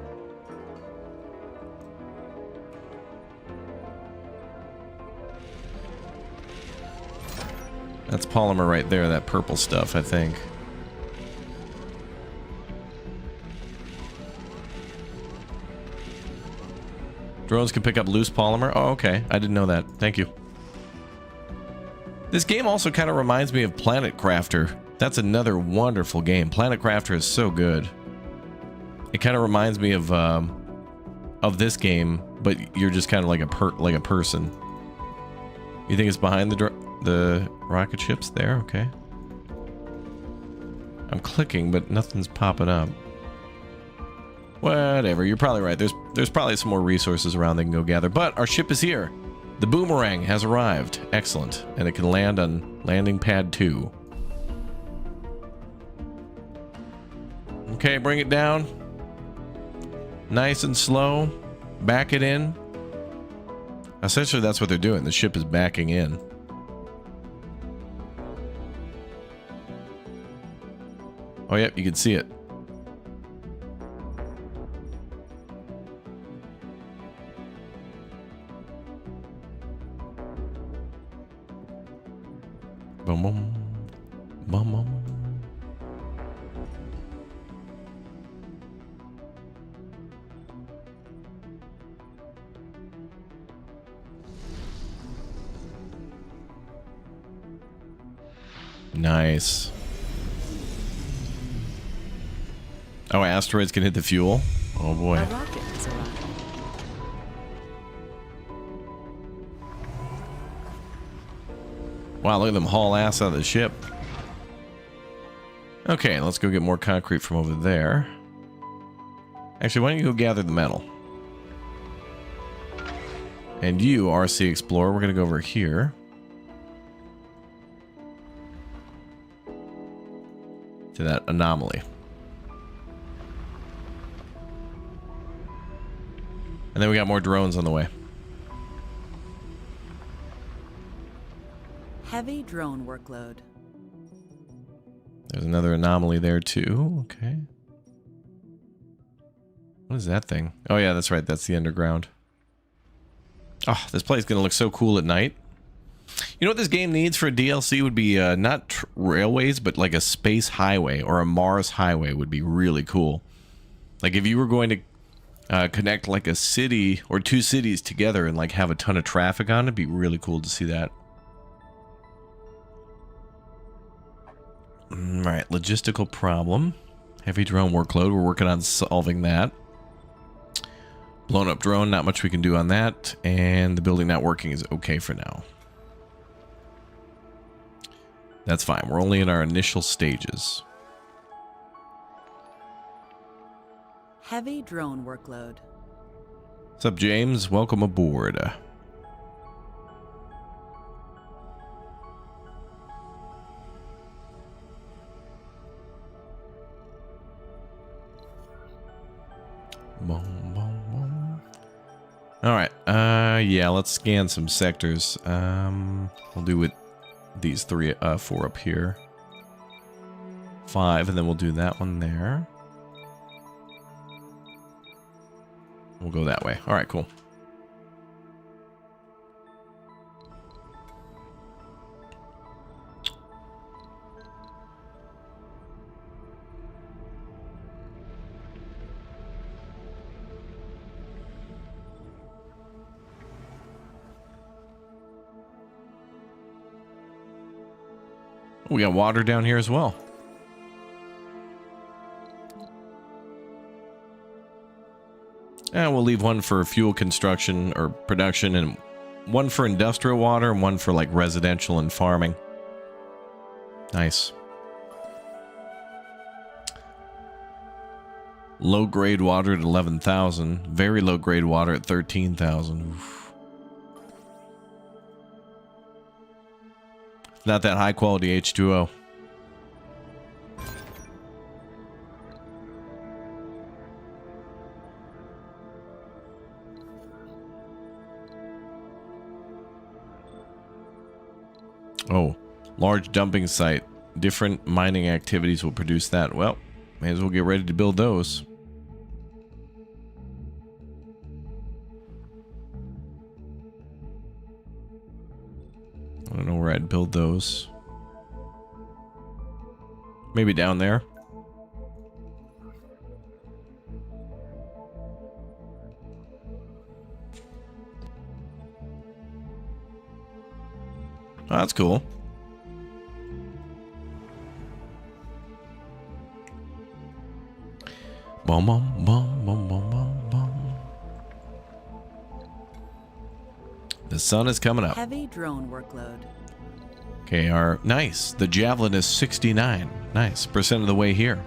That's polymer right there, that purple stuff, I think. Drones can pick up loose polymer. Oh, okay. I didn't know that. Thank you. This game also kind of reminds me of Planet Crafter. That's another wonderful game. Planet Crafter is so good. It kind of reminds me of this game, but you're just kind of like a person. You think it's behind the rocket ships there? Okay. I'm clicking, but nothing's popping up. Whatever, you're probably right. There's probably some more resources around they can go gather. But our ship is here. The boomerang has arrived. Excellent. And it can land on landing pad 2. Okay, bring it down. Nice and slow. Back it in. Essentially, that's what they're doing. The ship is backing in. Oh, yep, you can see it. Boom, boom, boom, boom. Nice. Oh, asteroids can hit the fuel? Oh boy. A rocket has arrived. Wow, look at them haul ass out of the ship. Okay, let's go get more concrete from over there. Actually, why don't you go gather the metal? And you, RC Explorer, we're going to go over here. To that anomaly. And then we got more drones on the way. Heavy drone workload. There's another anomaly there too. Okay. What is that thing? Oh yeah, that's right. That's the underground. Oh, this place is going to look so cool at night. You know what this game needs for a DLC would be not railways, but like a space highway or a Mars highway would be really cool. Like if you were going to connect like a city or two cities together and like have a ton of traffic on it, it'd be really cool to see that. All right, logistical problem. Heavy drone workload. We're working on solving that. Blown up drone, not much we can do on that. And the building not working is okay for now. That's fine. We're only in our initial stages. Heavy drone workload. What's up, James? Welcome aboard. Boom, boom, boom. All right. Yeah, let's scan some sectors. We'll do with these 4 up here. 5, and then we'll do that one there. We'll go that way. All right, cool. We got water down here as well. And we'll leave one for fuel construction or production, and one for industrial water, and one for like residential and farming. Nice. Low grade water at 11,000. Very low grade water at 13,000. Not that high quality H2O. Oh, large dumping site. Different mining activities will produce that. Well, may as well get ready to build those. I don't know where I'd build those. Maybe down there. Oh, that's cool. Boom, boom, boom, boom, boom, boom, boom. The sun is coming up. Heavy drone workload. Okay, nice. The Javelin is 69. Nice. % of the way here.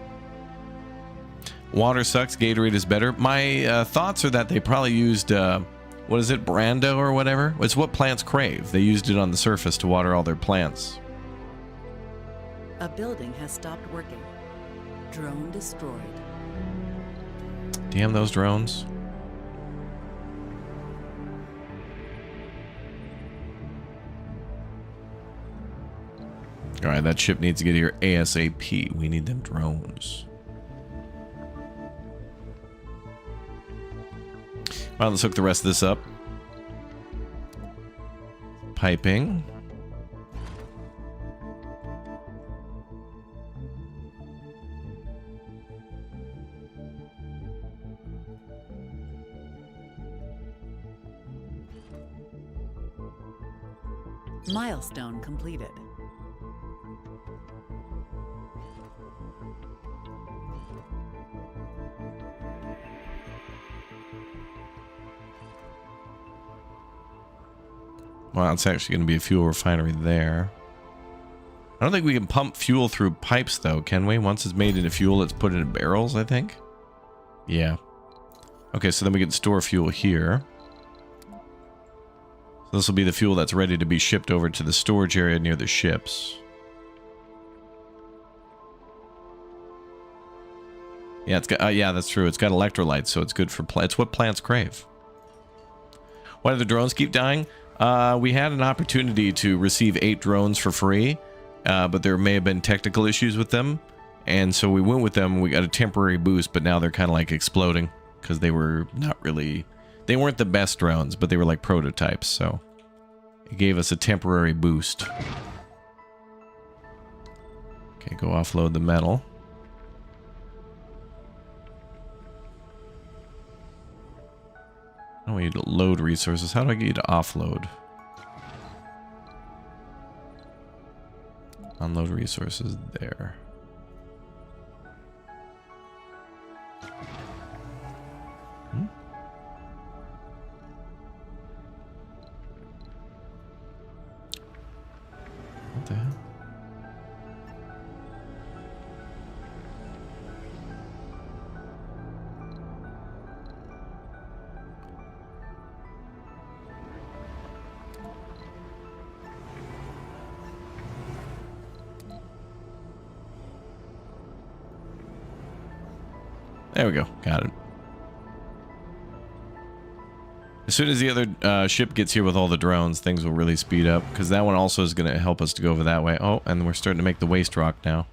Water sucks. Gatorade is better. My thoughts are that they probably used, what is it, Brando or whatever? It's what plants crave. They used it on the surface to water all their plants. A building has stopped working. Drone destroyed. Damn those drones. All right, that ship needs to get here ASAP. We need them drones. All right, let's hook the rest of this up. Piping. Milestone completed. Well, it's actually going to be a fuel refinery there. I don't think we can pump fuel through pipes, though, can we? Once it's made into fuel, it's put into barrels, I think. Yeah. Okay, so then we can store fuel here. So this will be the fuel that's ready to be shipped over to the storage area near the ships. Yeah, it's got. Yeah, that's true. It's got electrolytes, so it's good for plants. It's what plants crave. Why do the drones keep dying? We had an opportunity to receive 8 drones for free, but there may have been technical issues with them, and so we went with them. We got a temporary boost, but now they're kind of like exploding because they were not really. They weren't the best drones, but they were like prototypes, so it gave us a temporary boost. Okay, go offload the metal. I want you to load resources. How do I get you to offload? Unload resources there. What the hell? There we go. Got it. As soon as the other ship gets here with all the drones, things will really speed up, because that one also is going to help us to go over that way. Oh, and we're starting to make the waste rock now.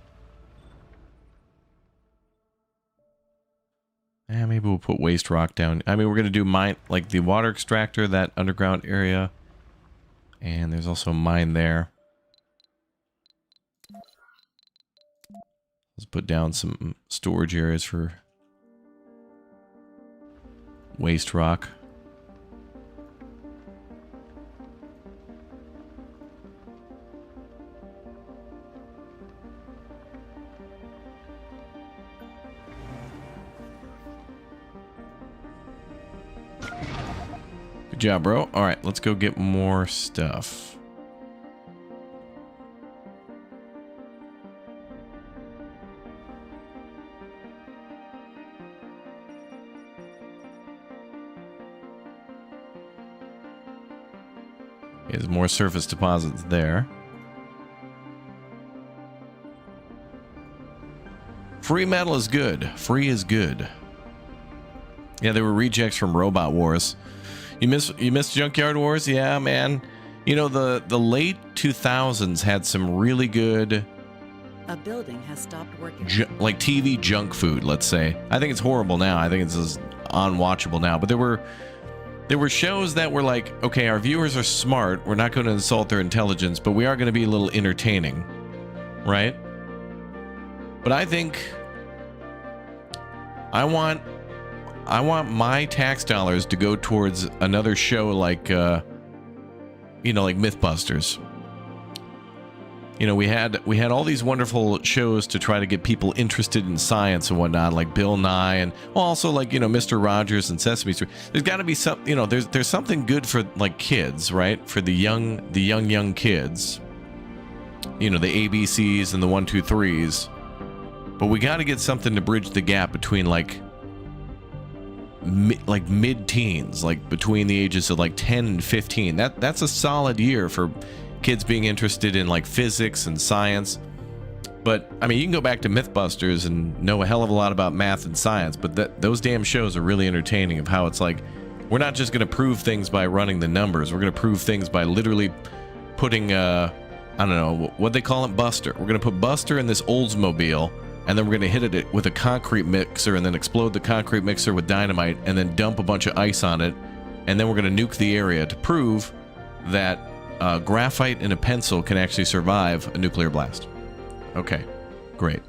Yeah, maybe we'll put waste rock down. I mean, we're going to do mine, like the water extractor, that underground area. And there's also a mine there. Let's put down some storage areas for waste rock. Good job, bro. All right, let's go get more stuff. There's more surface deposits there. Free metal is good. Free is good. Yeah, they were rejects from Robot Wars. You miss Junkyard Wars? Yeah, man. You know, the late 2000s had some really good... A building has stopped working. Like TV junk food, let's say. I think it's horrible now. I think it's just unwatchable now. But there were shows that were like, okay, our viewers are smart. We're not going to insult their intelligence, but we are going to be a little entertaining. Right? But I think... I want my tax dollars to go towards another show like, you know, like Mythbusters. You know, we had all these wonderful shows to try to get people interested in science and whatnot, like Bill Nye, and also like, you know, Mr. Rogers and Sesame Street. There's got to be some, you know, there's something good for like kids, right? For the young kids. You know, the ABCs and the 1, 2, 3s. But we got to get something to bridge the gap between like mid-teens, like between the ages of like 10 and 15. That's a solid year for kids being interested in like physics and science. But I mean, you can go back to Mythbusters and know a hell of a lot about math and science, but those damn shows are really entertaining, of how it's like, we're not just going to prove things by running the numbers. We're going to prove things by literally putting a I don't know what they call it, Buster. We're gonna put Buster in this Oldsmobile, and then we're gonna hit it with a concrete mixer, and then explode the concrete mixer with dynamite, and then dump a bunch of ice on it, and then we're gonna nuke the area to prove that graphite and a pencil can actually survive a nuclear blast. Okay, great.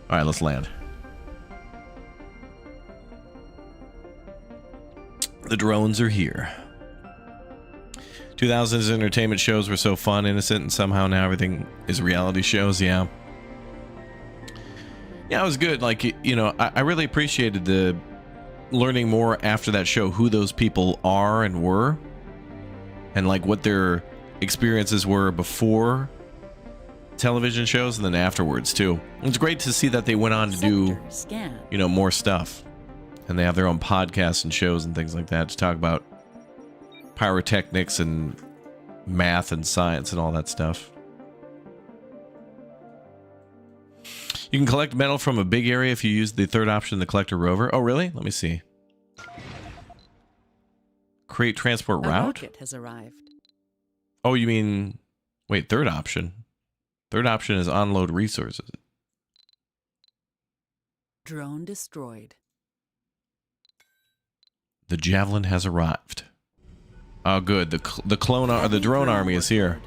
All right, let's land. The drones are here. 2000s entertainment shows were so fun, innocent, and somehow now everything is reality shows. Yeah. Yeah, it was good. Like, you know, I really appreciated the learning more after that show who those people are and were, and like what their experiences were before television shows and then afterwards too. It's great to see that they went on to do, you know, more stuff, and they have their own podcasts and shows and things like that to talk about pyrotechnics and math and science and all that stuff. You can collect metal from a big area if you use the third option, the collector rover. Oh, really? Let me see. Create transport route? A rocket has arrived. Oh, you mean... Wait, third option. Third option is unload resources. Drone destroyed. The javelin has arrived. Oh, good. The clone or the drone army is here.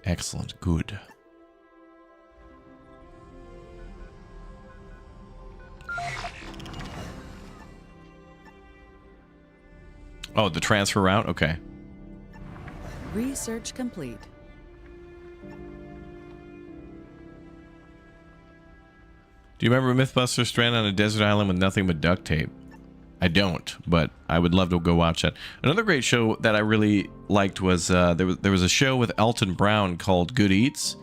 Excellent. Good. Oh, the transfer route? Okay. Research complete. Do you remember Mythbusters stranded on a desert island with nothing but duct tape? I don't, but I would love to go watch that. Another great show that I really liked was there was a show with Elton Brown called Good Eats,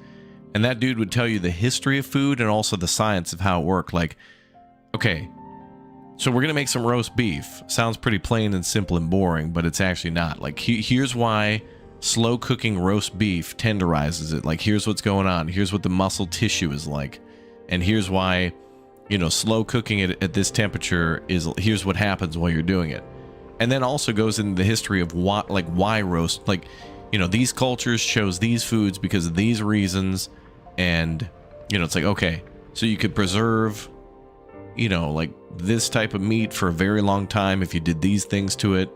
and that dude would tell you the history of food and also the science of how it worked. Like, okay, so we're gonna make some roast beef. Sounds pretty plain and simple and boring, but it's actually not. Like, here's why slow cooking roast beef tenderizes it. Like, here's what's going on. Here's what the muscle tissue is like. And here's why, you know, slow cooking it at this temperature is, here's what happens while you're doing it. And then also goes into the history of why roast, like, you know, these cultures chose these foods because of these reasons. And, you know, it's like, okay, so you could preserve, you know, like this type of meat for a very long time if you did these things to it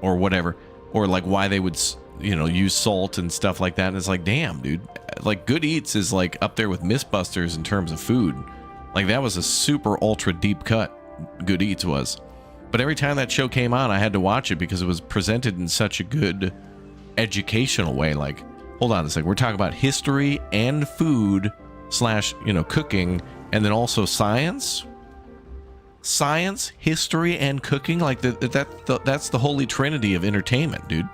or whatever. Or like why they would, you know, use salt and stuff like that. And it's like, damn, dude, like Good Eats is like up there with Mythbusters in terms of food. Like, that was a super ultra deep cut, Good Eats was. But every time that show came on, I had to watch it because it was presented in such a good educational way. Like, hold on a second, we're talking about history and food slash, you know, cooking, and then also science, history, and cooking. Like, that's the holy trinity of entertainment, dude.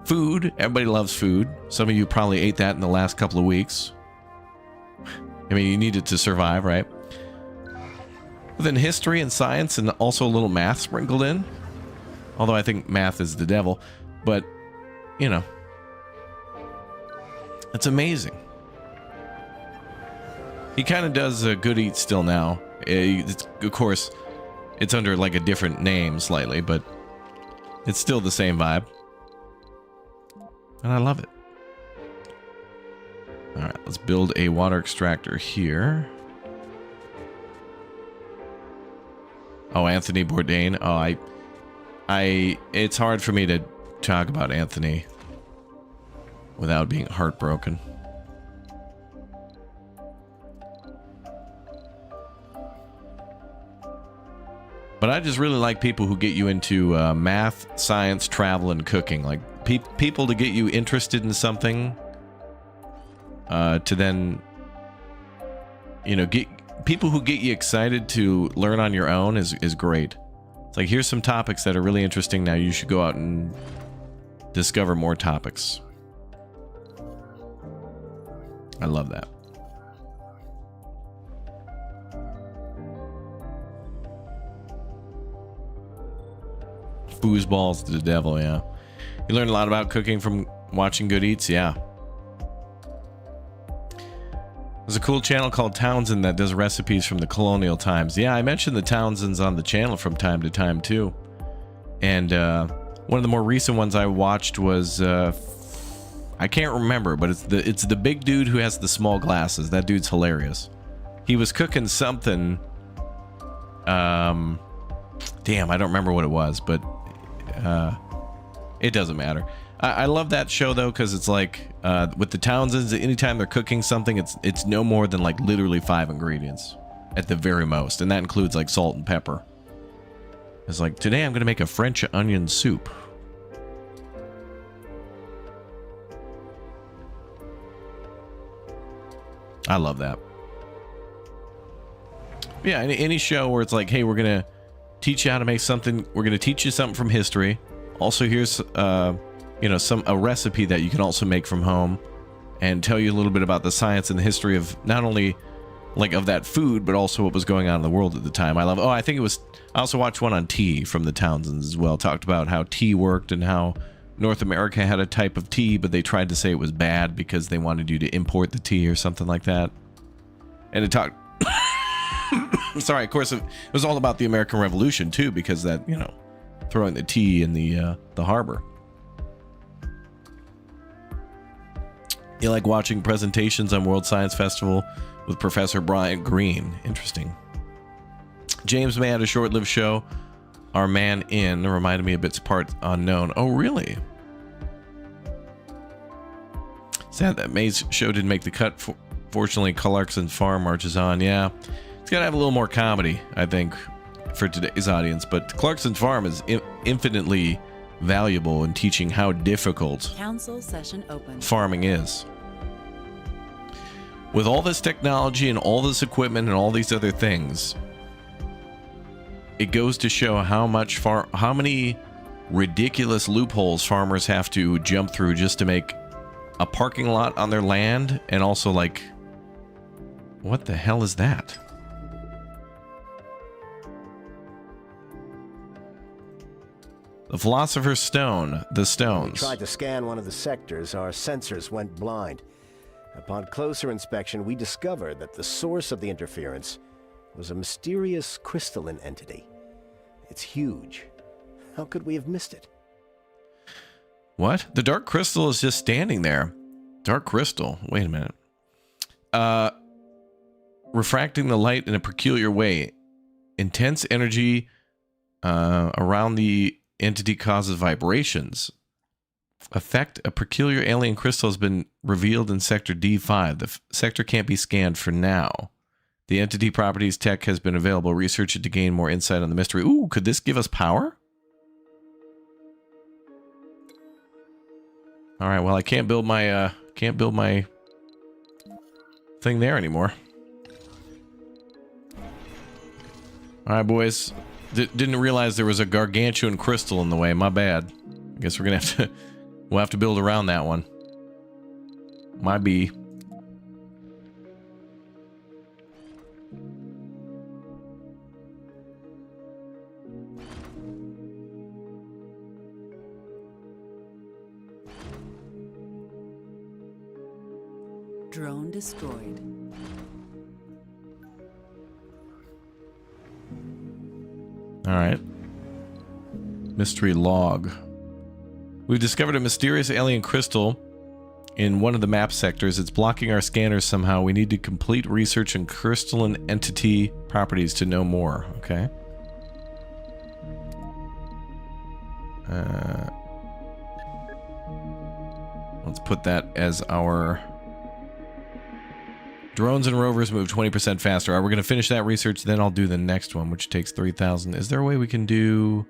Food, everybody loves food. Some of you probably ate that in the last couple of weeks. I mean, you need it to survive, right? But then history and science and also a little math sprinkled in. Although I think math is the devil. But, you know, it's amazing. He kind of does Good Eats still now. Of course, it's under like a different name slightly, but it's still the same vibe. And I love it. All right, let's build a water extractor here. Oh, Anthony Bourdain. Oh, it's hard for me to talk about Anthony without being heartbroken. But I just really like people who get you into math, science, travel, and cooking. Like people to get you interested in something, to then, you know, get people who get you excited to learn on your own is great. It's like, here's some topics that are really interesting. Now you should go out and discover more topics. I love that. Foosballs to the devil, yeah. You learn a lot about cooking from watching Good Eats, yeah. There's a cool channel called Townsend that does recipes from the colonial times. Yeah, I mentioned the Townsends on the channel from time to time too. And One of the more recent ones I watched was I can't remember, but it's the big dude who has the small glasses. That dude's hilarious. He was cooking something. Damn, I don't remember what it was, but it doesn't matter. I love that show though, because it's like with the Townsends, anytime they're cooking something, it's no more than like literally 5 ingredients at the very most, and that includes like salt and pepper. It's like, today I'm gonna make a French onion soup. I love that. Yeah, any show where it's like, hey, we're gonna teach you how to make something. We're gonna teach you something from history. Also, here's you know, a recipe that you can also make from home, and tell you a little bit about the science and the history of not only like of that food, but also what was going on in the world at the time. I love. Oh, I think it was. I also watched one on tea from the Townsends as well. Talked about how tea worked and how North America had a type of tea, but they tried to say it was bad because they wanted you to import the tea or something like that. And it talked. Sorry, of course, it was all about the American Revolution too, because that, you know, throwing the tea in the harbor. You like watching presentations on World Science Festival with Professor Brian Greene? Interesting. James May had a short-lived show. Our Man In reminded me of its part unknown. Oh, really? Sad that May's show didn't make the cut. Fortunately, Clarkson Farm marches on. Yeah, it's got to have a little more comedy, I think, for today's audience. But Clarkson Farm is infinitely valuable in teaching how difficult Council session open. Farming is. With all this technology and all this equipment and all these other things, it goes to show how many ridiculous loopholes farmers have to jump through just to make a parking lot on their land. And also, like, what the hell is that? The Philosopher's Stone, the stones. We tried to scan one of the sectors. Our sensors went blind. Upon closer inspection, we discovered that the source of the interference was a mysterious crystalline entity. It's huge. How could we have missed it? What? The dark crystal is just standing there. Dark crystal. Wait a minute. Refracting the light in a peculiar way. Intense energy around the entity causes vibrations. Effect: a peculiar alien crystal has been revealed in Sector D5. The sector can't be scanned for now. The entity properties tech has been available. Research it to gain more insight on the mystery. Ooh, could this give us power? All right. Well, I can't build my thing there anymore. All right, boys. Didn't realize there was a gargantuan crystal in the way. My bad. I guess we're gonna have to. We'll have to build around that one. My B. Drone destroyed. All right. Mystery log. We've discovered a mysterious alien crystal in one of the map sectors. It's blocking our scanners somehow. We need to complete research on crystalline entity properties to know more. Okay. Let's put that as our... Drones and rovers move 20% faster. All right, we're going to finish that research, then I'll do the next one, which takes 3,000. Is there a way we can do...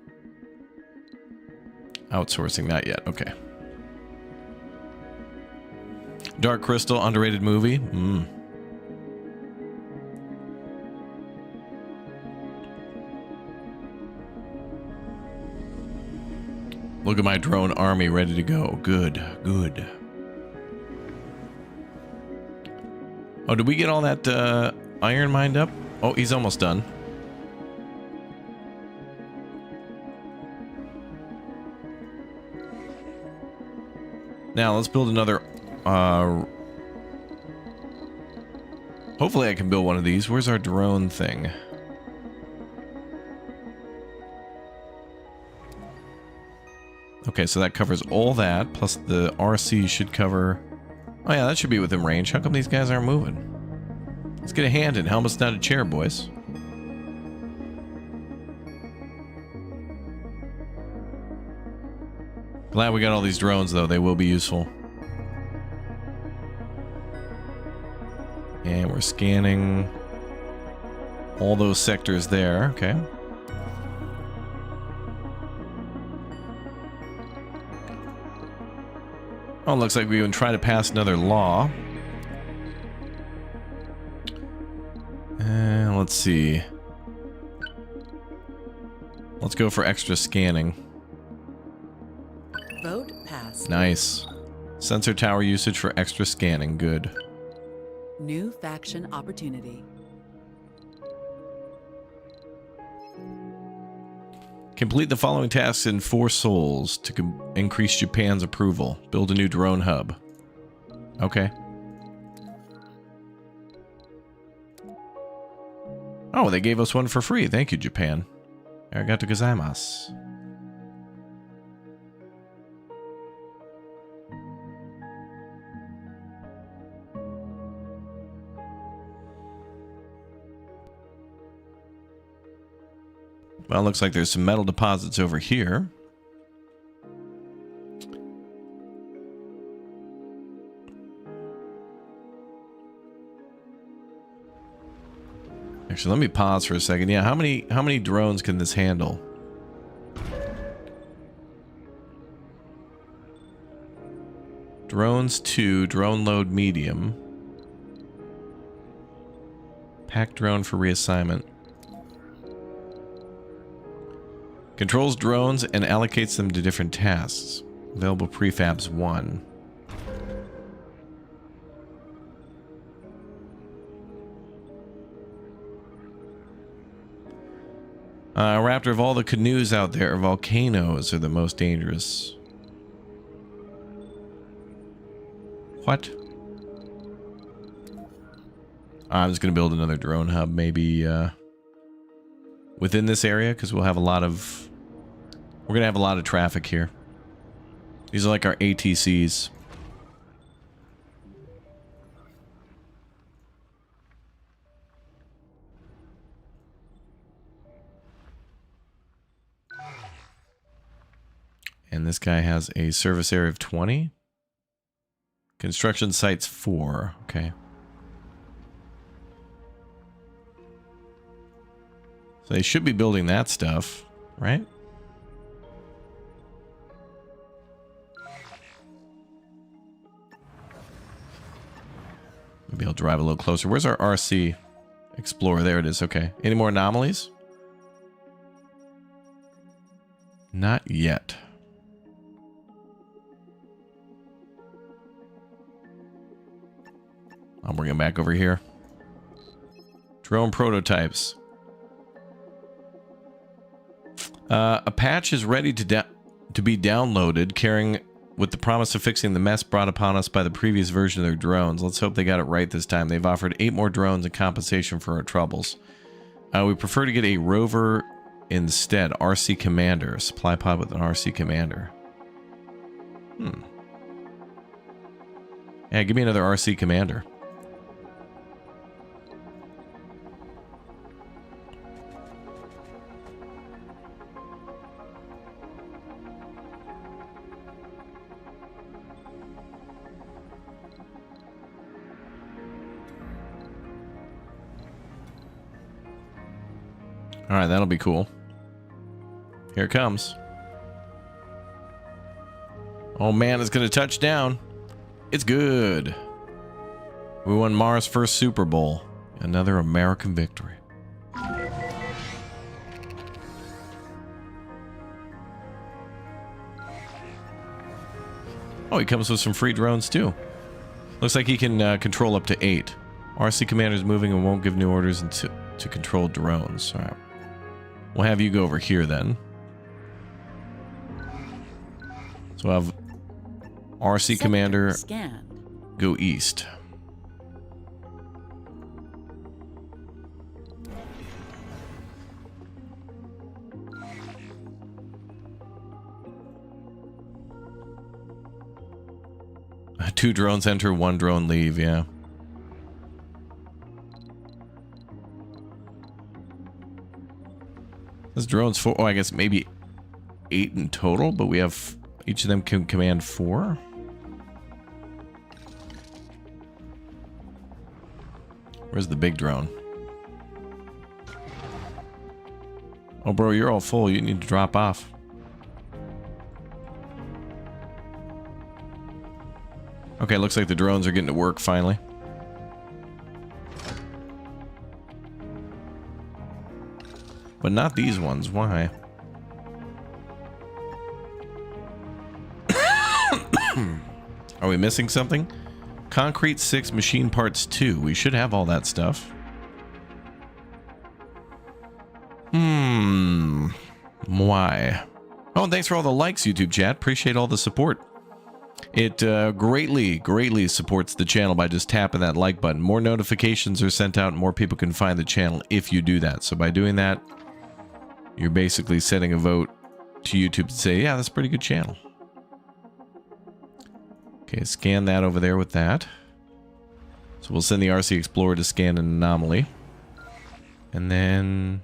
outsourcing? Not yet. Okay. Dark Crystal, underrated movie. Look at my drone army ready to go. Good, good. Oh, did we get all that iron mined up? Oh, he's almost done. Now, let's build another... hopefully I can build one of these. Where's our drone thing? Okay, so that covers all that, plus the RC should cover... Oh yeah, that should be within range. How come these guys aren't moving? Let's get a hand in. Helmets, not a chair, boys. Glad we got all these drones, though. They will be useful. And we're scanning all those sectors there. Okay. Oh, looks like we even try to pass another law. Let's see. Let's go for extra scanning. Vote passed. Nice. Sensor tower usage for extra scanning. Good. New faction opportunity. Complete the following tasks in 4 souls to increase Japan's approval. Build a new drone hub. Okay. Oh, they gave us one for free. Thank you, Japan. Arigato gozaimasu. Well, it looks like there's some metal deposits over here. Actually, let me pause for a second. Yeah, how many drones can this handle? Drones 2, drone load medium. Pack drone for reassignment. Controls drones and allocates them to different tasks. Available prefabs 1. Raptor, of all the canoes out there, volcanoes are the most dangerous. What? I'm just going to build another drone hub, maybe within this area, because we'll have a lot of... We're going to have a lot of traffic here. These are like our ATCs. And this guy has a service area of 20. Construction sites 4. Okay. So they should be building that stuff, right? Maybe I'll drive a little closer. Where's our RC Explorer? There it is. Okay. Any more anomalies? Not yet. I'll bring him back over here. Drone prototypes. A patch is ready to be downloaded, carrying with the promise of fixing the mess brought upon us by the previous version of their drones. Let's hope they got it right this time. They've offered 8 more drones in compensation for our troubles. We prefer to get a rover instead. RC Commander. A supply pod with an RC Commander. Yeah, give me another RC Commander. All right, that'll be cool. Here it comes. Oh man, it's gonna touch down. It's good. We won Mars' first Super Bowl. Another American victory. Oh, he comes with some free drones too. Looks like he can control up to 8. RC Commander's moving and won't give new orders to control drones. All right. We'll have you go over here then. So we'll have RC Commander go east. 2 drones enter, 1 drone leave, yeah. This drone's 4, oh, I guess maybe 8 in total, but we have, each of them can command 4. Where's the big drone? Oh, bro, you're all full. You need to drop off. Okay, looks like the drones are getting to work finally. But not these ones. Why? Are we missing something? Concrete 6, machine parts 2. We should have all that stuff. Why? Oh, and thanks for all the likes, YouTube chat. Appreciate all the support. It greatly supports the channel by just tapping that like button. More notifications are sent out and more people can find the channel if you do that. So by doing that, you're basically setting a vote to YouTube to say, yeah, that's a pretty good channel. Okay, scan that over there with that. So we'll send the RC Explorer to scan an anomaly. And then...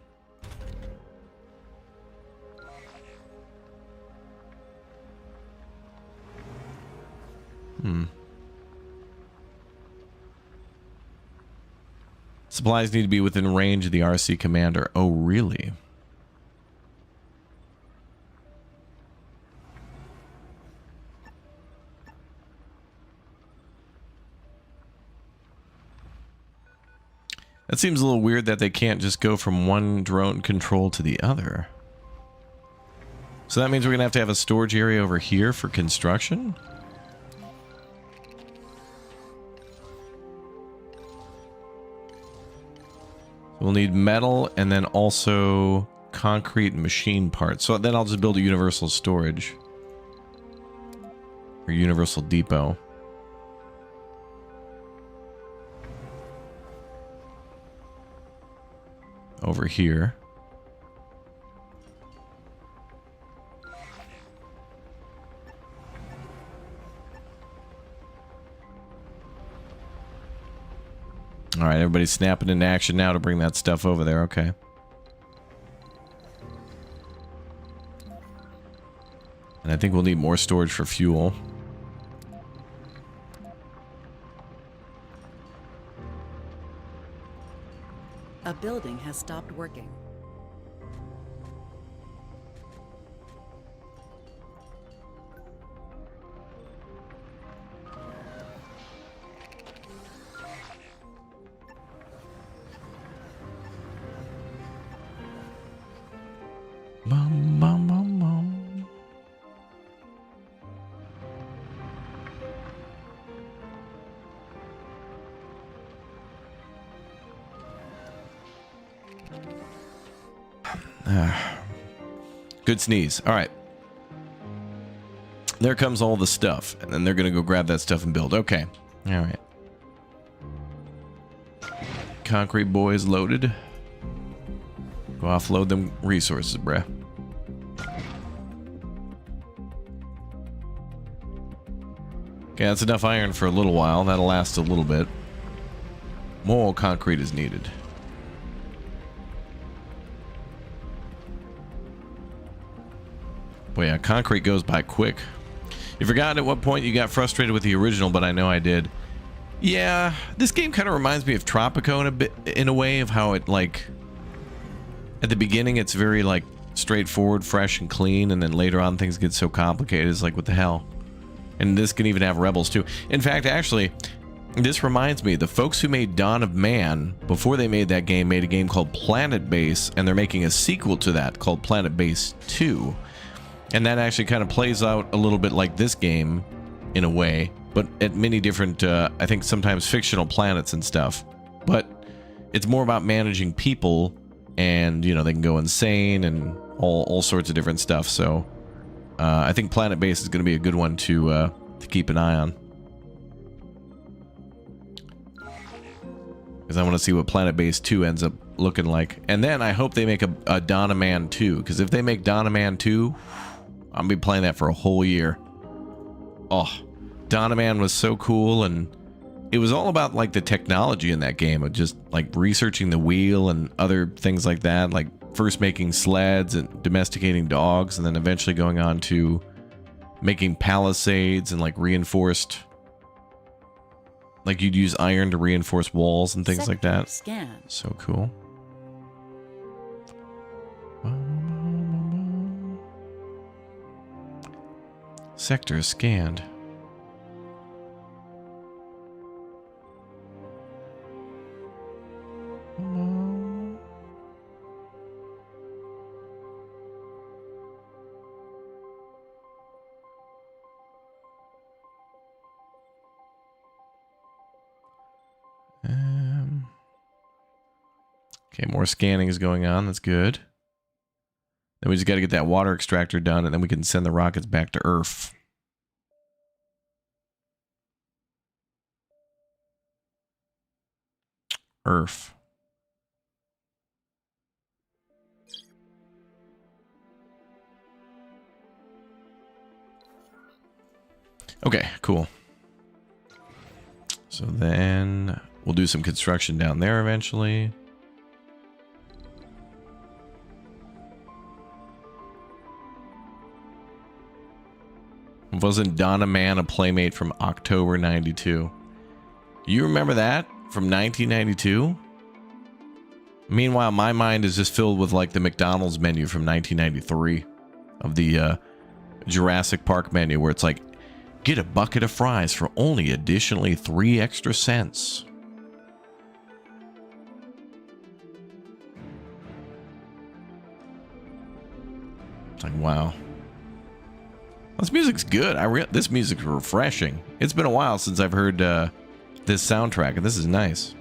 Supplies need to be within range of the RC commander. Oh, really? That seems a little weird that they can't just go from one drone control to the other. So that means we're going to have a storage area over here for construction? We'll need metal and then also concrete and machine parts. So then I'll just build a universal storage. Or universal depot. Over here. All right, everybody's snapping into action now to bring that stuff over there. Okay. And I think we'll need more storage for fuel. A building has stopped working. Bum, bum, bum, bum. Good sneeze. All right. There comes all the stuff, and then they're going to go grab that stuff and build. Okay. All right. Concrete boys loaded. Go offload them resources, bruh. Okay, that's enough iron for a little while. That'll last a little bit. More concrete is needed. Boy, yeah, concrete goes by quick. You forgot at what point you got frustrated with the original, but I know I did. Yeah, this game kind of reminds me of Tropico in a way of how it, like, at the beginning it's very, like, straightforward, fresh, and clean, and then later on things get so complicated. It's like, what the hell? And this can even have rebels too. In fact, actually, this reminds me, the folks who made Dawn of Man, before they made that game, made a game called Planet Base, and they're making a sequel to that called Planet Base 2. And that actually kind of plays out a little bit like this game, in a way, but at many different, I think sometimes fictional planets and stuff. But it's more about managing people, and, you know, they can go insane and all sorts of different stuff, so... I think Planet Base is going to be a good one to keep an eye on. Because I want to see what Planet Base 2 ends up looking like. And then I hope they make a Dawn of Man 2. Because if they make Dawn of Man 2, I'm going to be playing that for a whole year. Oh, Donovan was so cool, and it was all about like the technology in that game of just like researching the wheel and other things like that, like first making sleds and domesticating dogs, and then eventually going on to making palisades and like reinforced, like you'd use iron to reinforce walls and things like that. Scan. So cool. Sector scanned. Okay, more scanning is going on. That's good. Then we just got to get that water extractor done, and then we can send the rockets back to Earth. Earth. Okay, cool. So then we'll do some construction down there eventually. Wasn't Donna Man a playmate from October 92? You remember that from 1992? Meanwhile, my mind is just filled with like the McDonald's menu from 1993 of the Jurassic Park menu, where it's like, get a bucket of fries for only additionally 3 extra cents. It's like, wow. This music's good. This music's refreshing. It's been a while since I've heard this soundtrack, and this is nice.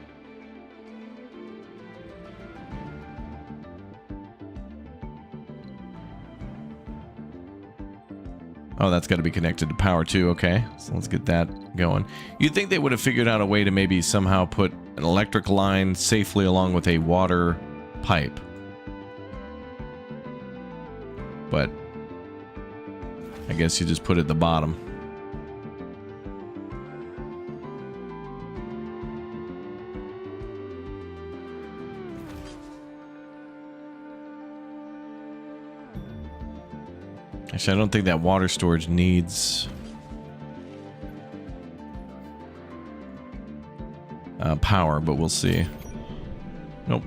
Oh, that's got to be connected to power too. Okay, so let's get that going. You'd think they would have figured out a way to maybe somehow put an electric line safely along with a water pipe. But I guess you just put it at the bottom. Actually, I don't think that water storage needs power, but we'll see. Nope.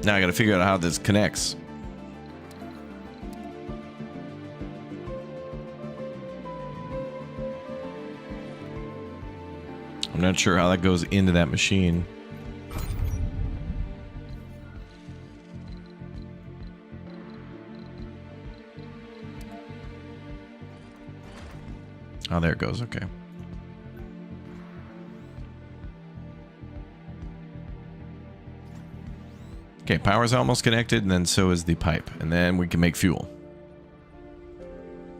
Now I gotta figure out how this connects. I'm not sure how that goes into that machine. Oh, there it goes. Okay. Okay, power's almost connected, and then so is the pipe. And then we can make fuel.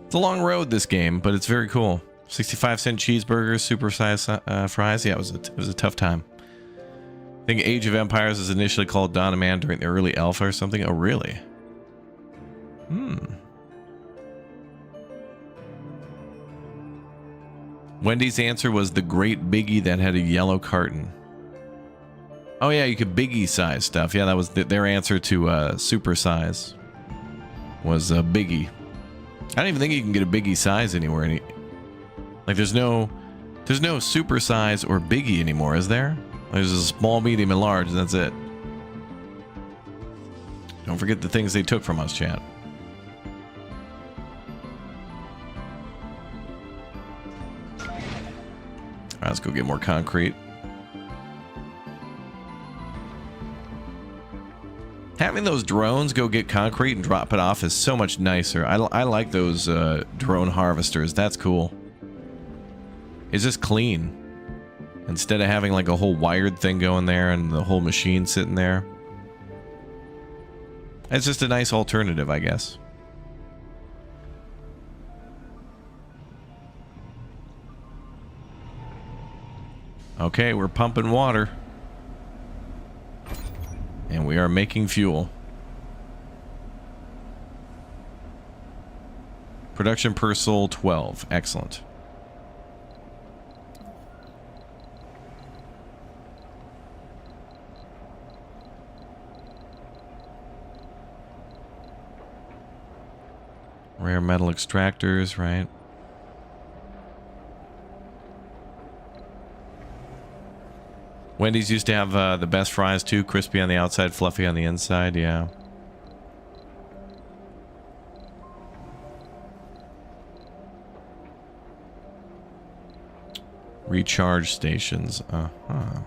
It's a long road, this game, but it's very cool. 65-cent cheeseburgers, super-sized fries. Yeah, it was a tough time. I think Age of Empires was initially called Dawn of Man during the early alpha or something. Oh, really? Wendy's answer was the great biggie that had a yellow carton. Oh yeah, you could biggie size stuff. Yeah, that was their answer to super size. Was a biggie. I don't even think you can get a biggie size anywhere. Like there's no super size or biggie anymore, is there? There's a small, medium, and large, and that's it. Don't forget the things they took from us, chat. All right, let's go get more concrete. Having those drones go get concrete and drop it off is so much nicer. I like those drone harvesters. That's cool. It's just clean. Instead of having like a whole wired thing going there and the whole machine sitting there. It's just a nice alternative, I guess. Okay, we're pumping water. And we are making fuel. Production per soul 12. Excellent. Rare metal extractors, right? Wendy's used to have the best fries too. Crispy on the outside, fluffy on the inside. Yeah. Recharge stations. Uh-huh.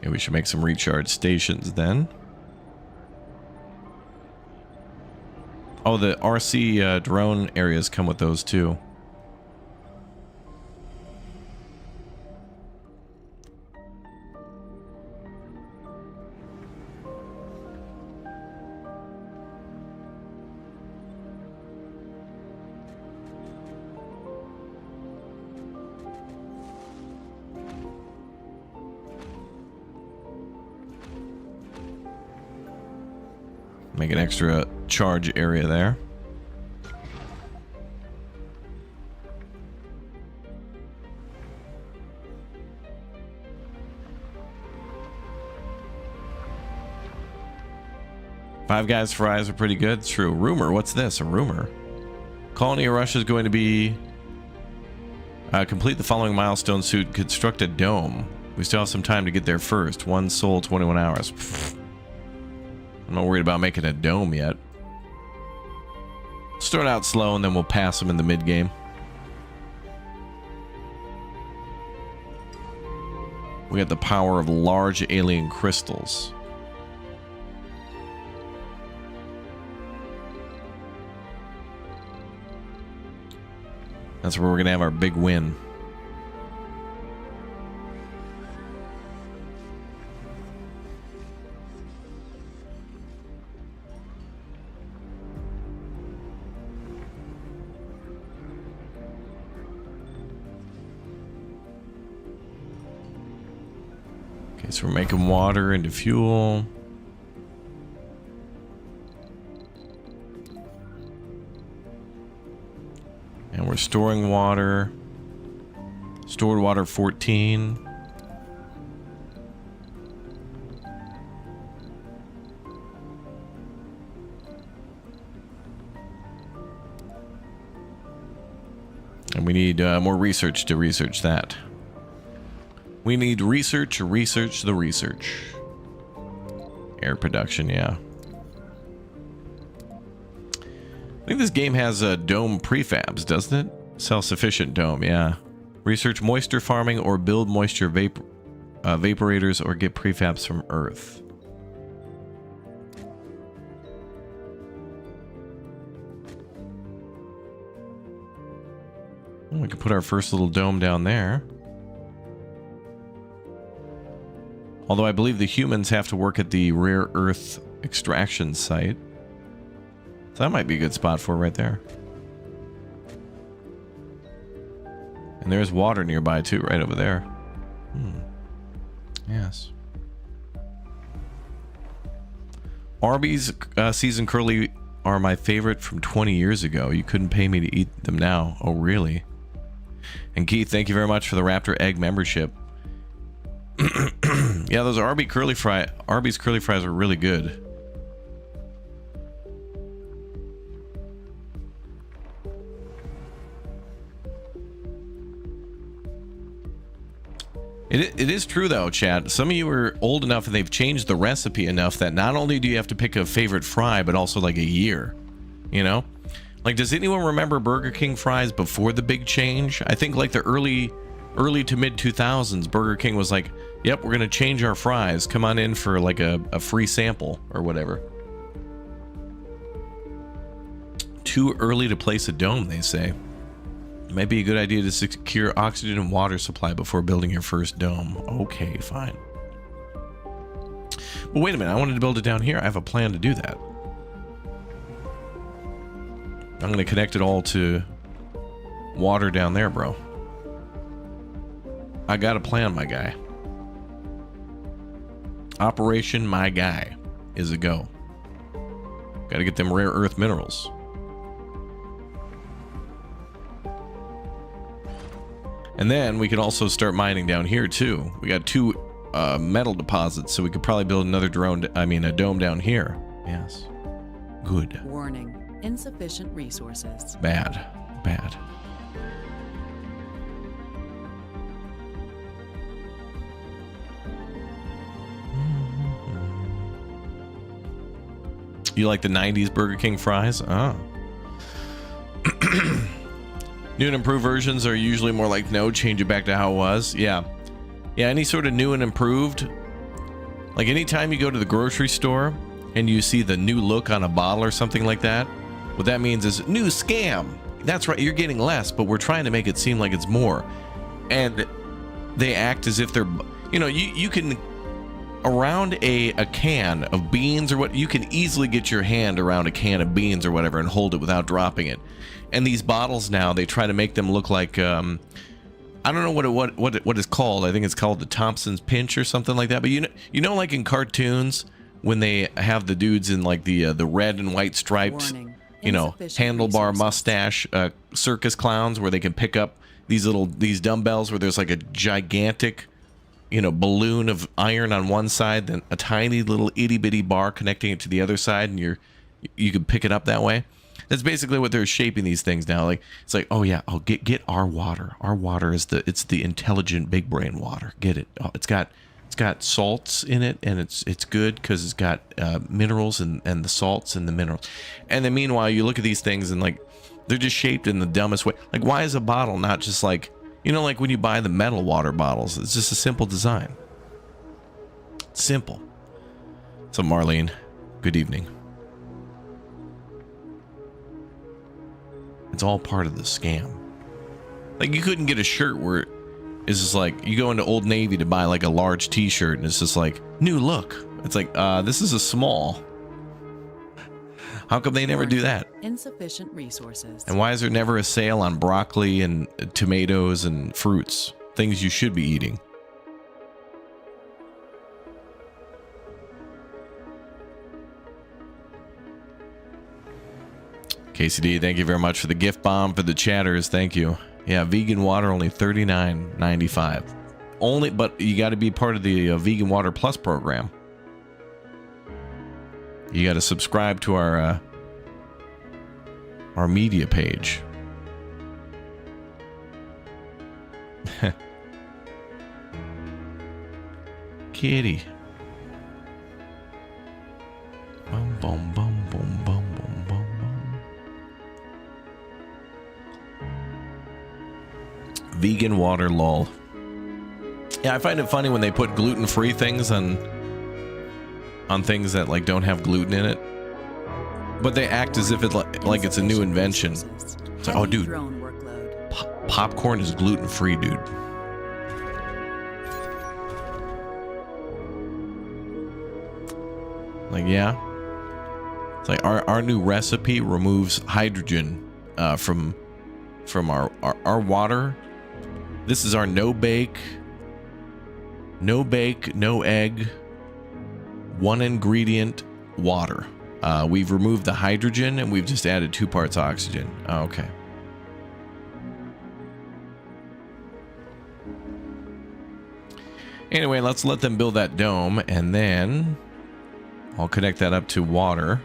Yeah, we should make some recharge stations then. Oh, the RC drone areas come with those too. Make an extra charge area there. Five Guys fries are pretty good. It's true. Rumor. What's this? A rumor. Colony of Russia is going to be complete the following milestone suit. Construct a dome. We still have some time to get there first. 1 soul, 21 hours. Pfft. I'm not worried about making a dome yet. Start out slow and then we'll pass them in the mid game. We got the power of large alien crystals. That's where we're gonna have our big win. So we're making water into fuel. And we're storing water. Stored water 14. And we need more research to research that. We need research to research the research. Air production, yeah. I think this game has dome prefabs, doesn't it? Self-sufficient dome, yeah. Research moisture farming or build moisture vaporators or get prefabs from Earth. Oh, we could put our first little dome down there. Although I believe the humans have to work at the rare earth extraction site. So that might be a good spot for it right there. And there's water nearby too, right over there. Yes. Arby's seasoned curly are my favorite from 20 years ago. You couldn't pay me to eat them now. Oh, really? And Keith, thank you very much for the Raptor Egg membership. Yeah, those Arby's curly fries are really good. It is true though, Chad. Some of you are old enough and they've changed the recipe enough that not only do you have to pick a favorite fry, but also like a year. You know? Like, does anyone remember Burger King fries before the big change? I think like the early to mid 2000s, Burger King was like, yep, we're gonna change our fries. Come on in for like a free sample or whatever. Too early to place a dome, they say. It might be a good idea to secure oxygen and water supply before building your first dome. Okay, fine. But wait a minute, I wanted to build it down here. I have a plan to do that. I'm gonna connect it all to water down there, bro. I got a plan, my guy. Operation My Guy is a go. Got to get them rare earth minerals. And then we can also start mining down here too. We got 2 metal deposits, so we could probably build another drone. A dome down here. Yes. Good. Warning. Insufficient resources. Bad. Bad. You like the 90s Burger King fries? Oh. New and improved versions are usually more like, no, change it back to how it was. Yeah. Yeah, any sort of new and improved. Like anytime you go to the grocery store and you see the new look on a bottle or something like that, what that means is new scam. That's right, you're getting less, but we're trying to make it seem like it's more. And they act as if they're, you can, around a can of beans or what, you can easily get your hand around a can of beans or whatever and hold it without dropping it. And these bottles now, they try to make them look like, I don't know what it's called. I think it's called the Thompson's Pinch or something like that. But you know, like in cartoons when they have the dudes in like the red and white stripes, Warning. Handlebar mustache circus clowns, where they can pick up these dumbbells where there's like a gigantic, balloon of iron on one side, then a tiny little itty bitty bar connecting it to the other side, and you can pick it up that way. That's basically what they're shaping these things now. Like it's like, oh yeah, get our water. Our water is the intelligent big brain water. Get it? Oh, it's got salts in it, and it's good because it's got minerals and the salts and the minerals. And then meanwhile, you look at these things and like they're just shaped in the dumbest way. Like why is a bottle not just like, like when you buy the metal water bottles? It's just a simple design. Simple. So Marlene, good evening. It's all part of the scam. Like you couldn't get a shirt where it's just like you go into Old Navy to buy like a large t-shirt and it's just like new look. It's like this is a small. How come they never do that? Insufficient resources. And why is there never a sale on broccoli and tomatoes and fruits, things you should be eating? KCD, thank you very much for the gift bomb for the chatters. Thank you. Yeah, vegan water only $39.95. Only, but you got to be part of the Vegan Water Plus program. You got to subscribe to our media page. Kitty. Bum bum bum bum bum bum bum bum. Vegan water, lol. Yeah, I find it funny when they put gluten-free things on things that like don't have gluten in it, but they act as if it like it's a new invention. It's like, oh, dude, popcorn is gluten-free, dude. Like, yeah, it's like our new recipe removes hydrogen from our water. This is our no bake, no egg, one ingredient water. We've removed the hydrogen and we've just added 2 parts oxygen. Oh, okay. Anyway, let's let them build that dome and then I'll connect that up to water.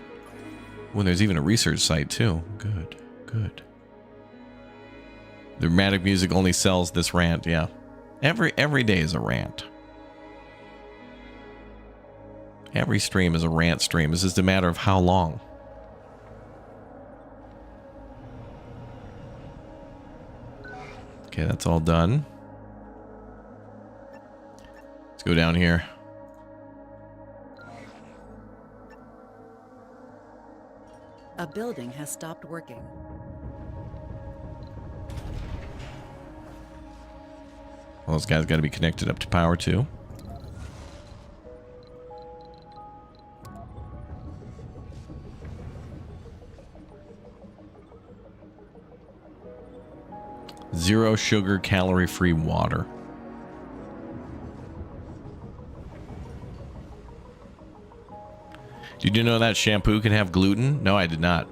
When there's even a research site too. Good, good. The dramatic music only sells this rant, yeah. Every day is a rant. Every stream is a rant stream. It's just a matter of how long. Okay, that's all done. Let's go down here. A building has stopped working. Well, those guys got to be connected up to power too. Zero sugar, calorie-free water. Did you know that shampoo can have gluten? No, I did not.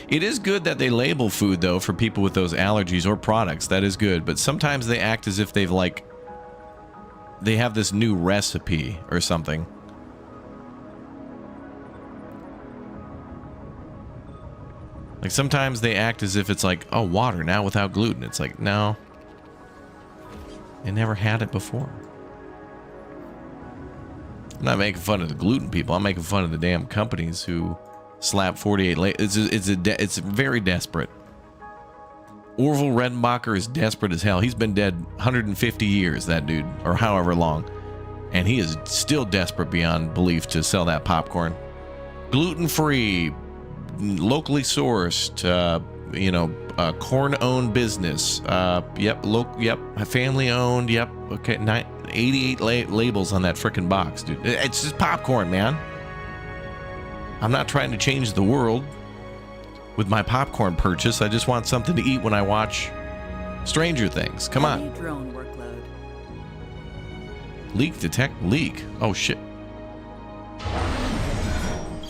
It is good that they label food, though, for people with those allergies or products. That is good. But sometimes they act as if they've, like, they have this new recipe or something. Like, sometimes they act as if it's like, oh, water now without gluten. It's like, no. I never had it before. I'm not making fun of the gluten people. I'm making fun of the damn companies who slap 48 it's very desperate. Orville Redenbacher is desperate as hell. He's been dead 150 years, that dude, or however long. And he is still desperate beyond belief to sell that popcorn. Gluten-free, locally sourced, corn-owned business. Yep, family-owned, yep. Okay, 88 labels on that frickin' box, dude. It's just popcorn, man. I'm not trying to change the world with my popcorn purchase. I just want something to eat when I watch Stranger Things. Come on. Drone workload. Leak detect leak. Oh shit.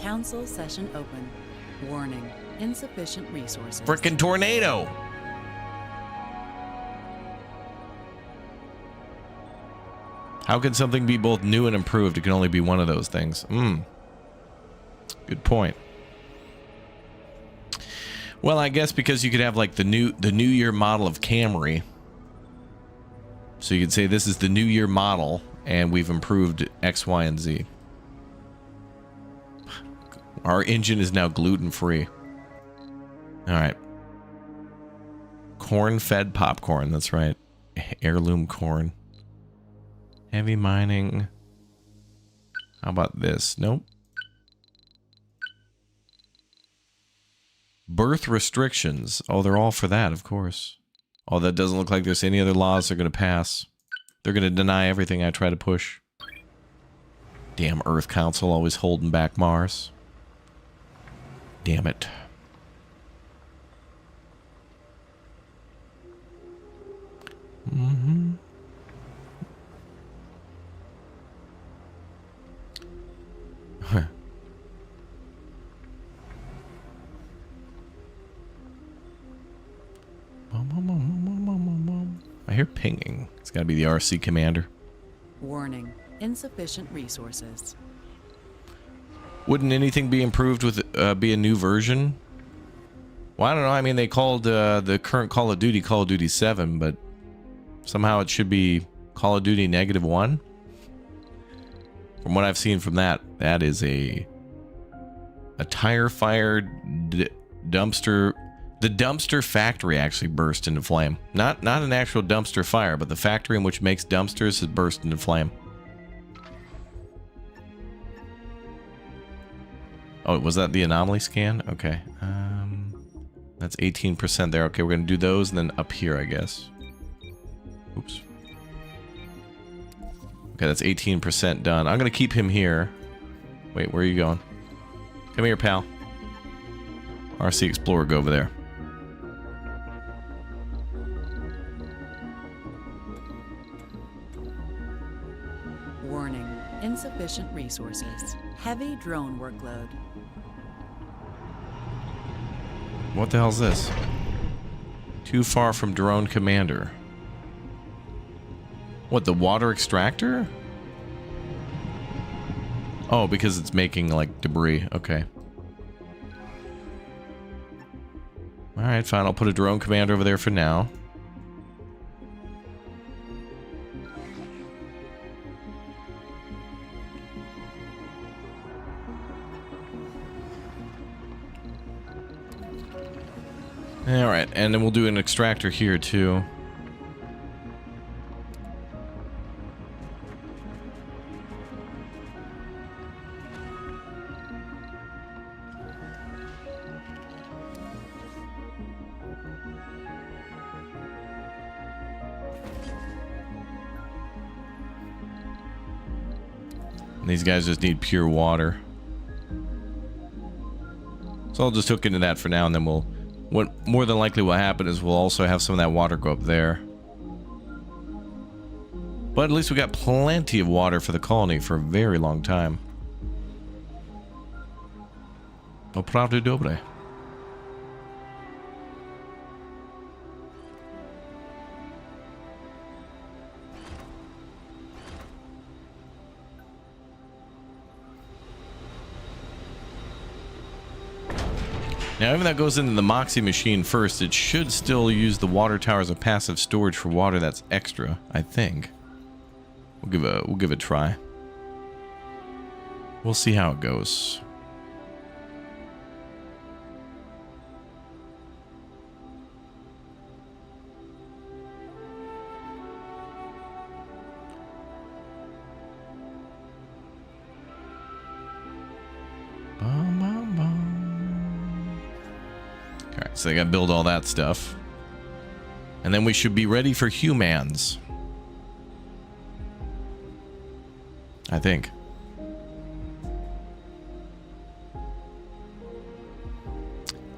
Council session open. Warning. Insufficient resources. Frickin' tornado. How can something be both new and improved? It can only be one of those things. Good point. Well, I guess because you could have like the new year model of Camry. So you could say this is the new year model and we've improved X, Y, and Z. Our engine is now gluten-free. All right. Corn-fed popcorn. That's right. Heirloom corn. Heavy mining. How about this? Nope. Birth restrictions. Oh, they're all for that, of course. Oh, that doesn't look like there's any other laws they're going to pass. They're going to deny everything I try to push. Damn Earth Council always holding back Mars. Damn it. Mm-hmm. Huh. I hear pinging. It's got to be the RC commander. Warning. Insufficient resources. Wouldn't anything be improved with be a new version? Well, I don't know. I mean, they called the current Call of Duty 7, but somehow it should be Call of Duty -1. From what I've seen from that is a tire-fired dumpster. The dumpster factory actually burst into flame. Not an actual dumpster fire, but the factory in which makes dumpsters has burst into flame. Oh, was that the anomaly scan? Okay. That's 18% there. Okay, we're going to do those and then up here, I guess. Oops. Okay, that's 18% done. I'm going to keep him here. Wait, where are you going? Come here, pal. RC Explorer, go over there. Warning. Insufficient resources. Heavy drone workload. What the hell's this? Too far from drone commander. What, the water extractor? Oh, because it's making, like, debris. Okay. Alright, fine. I'll put a drone commander over there for now. Alright, and then we'll do an extractor here, too. These guys just need pure water. So I'll just hook into that for now, and then we'll... What more than likely will happen is we'll also have some of that water go up there. But at least we got plenty of water for the colony for a very long time. Opravdu dobre. Now, even that goes into the Moxie machine first, it should still use the water tower as a passive storage for water that's extra, I think. We'll give it a try. We'll see how it goes. Alright, so they gotta build all that stuff. And then we should be ready for humans. I think.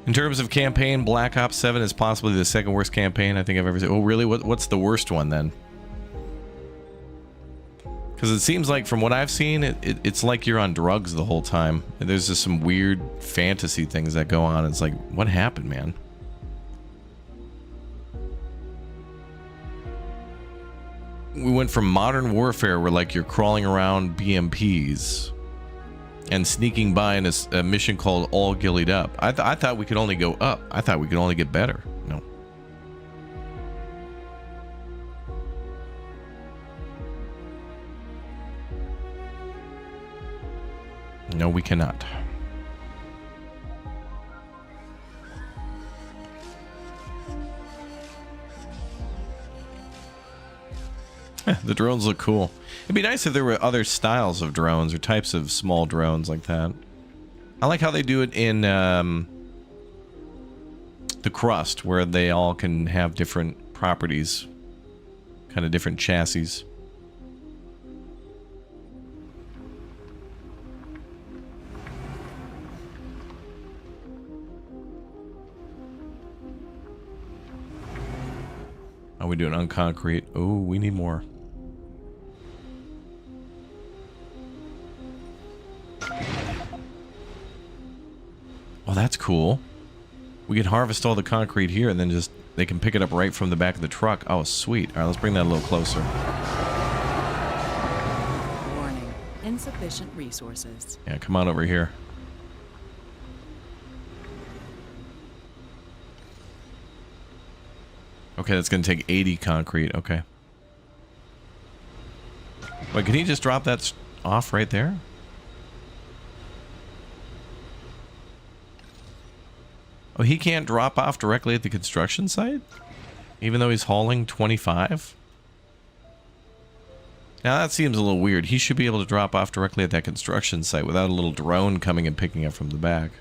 In terms of campaign, Black Ops 7 is possibly the second worst campaign I think I've ever seen. Oh, really? What's the worst one then? Because it seems like from what I've seen, it's like you're on drugs the whole time. And there's just some weird fantasy things that go on. It's like, what happened, man? We went from Modern Warfare where like you're crawling around BMPs and sneaking by in a mission called All Gillied Up. I thought we could only go up. I thought we could only get better. No. No, we cannot. The drones look cool. It'd be nice if there were other styles of drones or types of small drones like that. I like how they do it in the Crust, where they all can have different properties, kind of different chassis. Are we doing unconcrete? Oh, we need more. Oh, that's cool. We can harvest all the concrete here and then just, they can pick it up right from the back of the truck. Oh, sweet. All right, let's bring that a little closer. Warning. Insufficient resources. Yeah, come on over here. Okay, that's going to take 80 concrete. Okay. Wait, can he just drop that off right there? Oh, he can't drop off directly at the construction site? Even though he's hauling 25? Now that seems a little weird. He should be able to drop off directly at that construction site without a little drone coming and picking up from the back.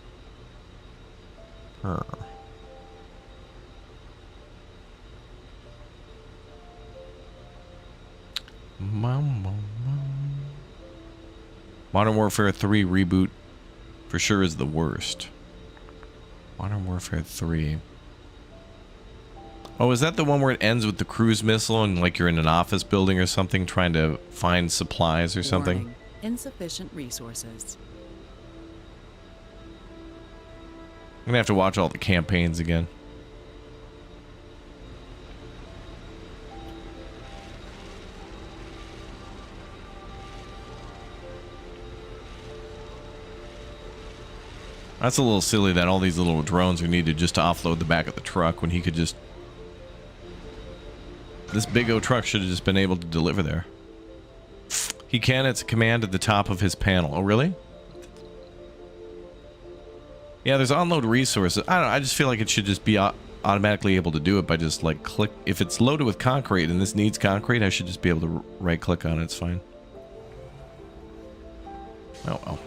Modern Warfare 3 reboot for sure is the worst. Modern Warfare 3. Oh, is that the one where it ends with the cruise missile and like you're in an office building or something trying to find supplies or something? Warning. Insufficient resources. I'm gonna have to watch all the campaigns again. That's a little silly that all these little drones are needed just to offload the back of the truck when he could just... This big O truck should have just been able to deliver there. He can, it's a command at the top of his panel. Oh, really? Yeah, there's onload resources. I don't know, I just feel like it should just be automatically able to do it by just like click. If it's loaded with concrete and this needs concrete, I should just be able to right click on it. It's fine. Oh, well.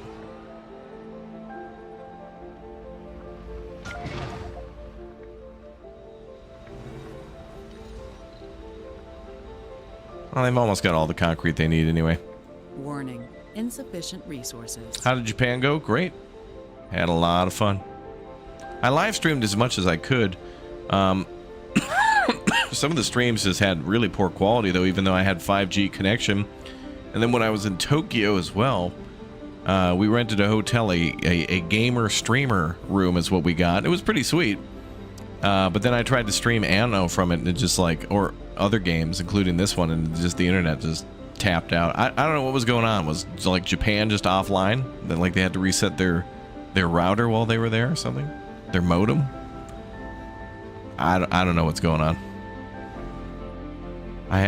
Well, they've almost got all the concrete they need anyway. Warning. Insufficient resources. How did Japan go? Great. Had a lot of fun. I live streamed as much as I could. Some of the streams just had really poor quality though, even though I had 5G connection. And then when I was in Tokyo as well, We rented a hotel, a gamer streamer room is what we got. It was pretty sweet. But then I tried to stream Anno from it, and it just like, or other games, including this one, and just the internet just tapped out. I don't know what was going on. Was like Japan just offline? Then like they had to reset their router while they were there or something? Their modem? I don't know what's going on. I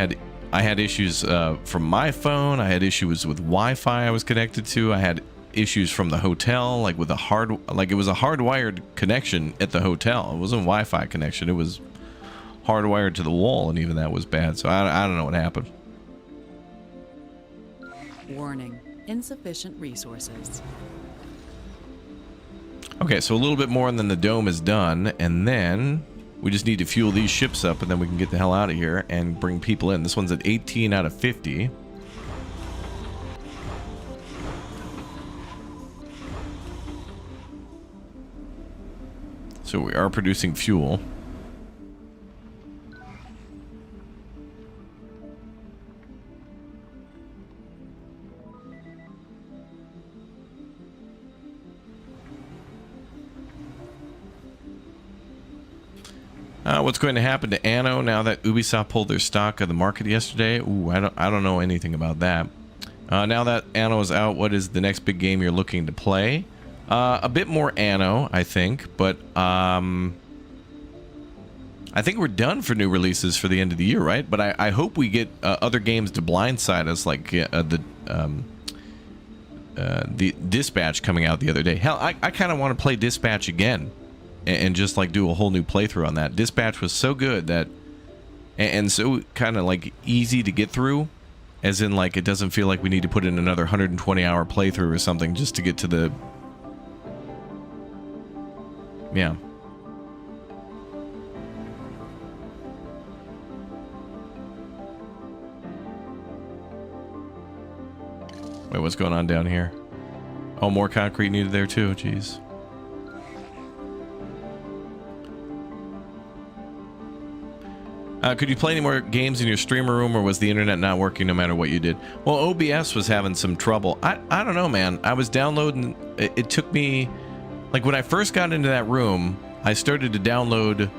had issues from my phone. I had issues with Wi-Fi I was connected to. I had issues from the hotel, like with it was a hardwired connection at the hotel. It wasn't a Wi-Fi connection. It was hardwired to the wall, and even that was bad. So I don't know what happened. Warning, insufficient resources. Okay, so a little bit more, and then the dome is done, and then we just need to fuel these ships up, and then we can get the hell out of here and bring people in. This one's at 18 out of 50. So we are producing fuel. What's going to happen to Anno now that Ubisoft pulled their stock of the market yesterday? Ooh, I don't know anything about that. Now that Anno is out, what is the next big game you're looking to play? A bit more Anno, I think, but I think we're done for new releases for the end of the year, right? But I hope we get other games to blindside us, like the Dispatch coming out the other day. Hell, I kind of want to play Dispatch again and just like do a whole new playthrough on that. Dispatch was so good that and so kind of like easy to get through, as in like it doesn't feel like we need to put in another 120-hour playthrough or something just to get to the yeah. Wait, what's going on down here? Oh, more concrete needed there too. Jeez. Could you play any more games in your streamer room, or was the internet not working no matter what you did? Well, OBS was having some trouble. I don't know, man. I was downloading. It took me, like when I first got into that room, I started to download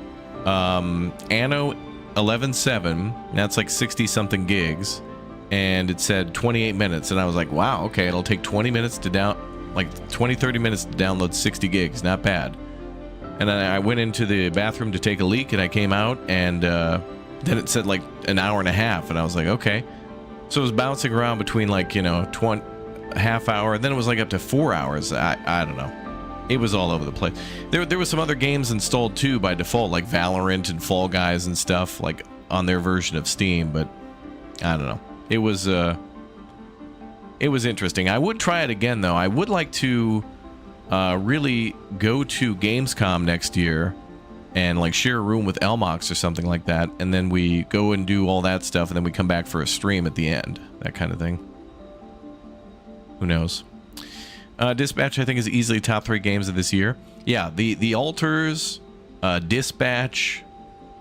Anno 11.7. That's like 60-something gigs, and it said 28 minutes, and I was like, wow, okay, it'll take 20 minutes to 30 minutes to download 60 gigs. Not bad. And then I went into the bathroom to take a leak, and I came out, and then it said like an hour and a half, and I was like, okay. So it was bouncing around between like, you know, half hour, and then it was like up to 4 hours. I don't know. It was all over the place. There was some other games installed too by default, like Valorant and Fall Guys and stuff, like on their version of Steam, but I don't know. It was interesting. I would try it again though. I would like to really go to Gamescom next year and like share a room with Elmox or something like that, and then we go and do all that stuff, and then we come back for a stream at the end, that kind of thing. Who knows? Dispatch, I think, is easily top 3 games of this year. Yeah, the Alters, Dispatch.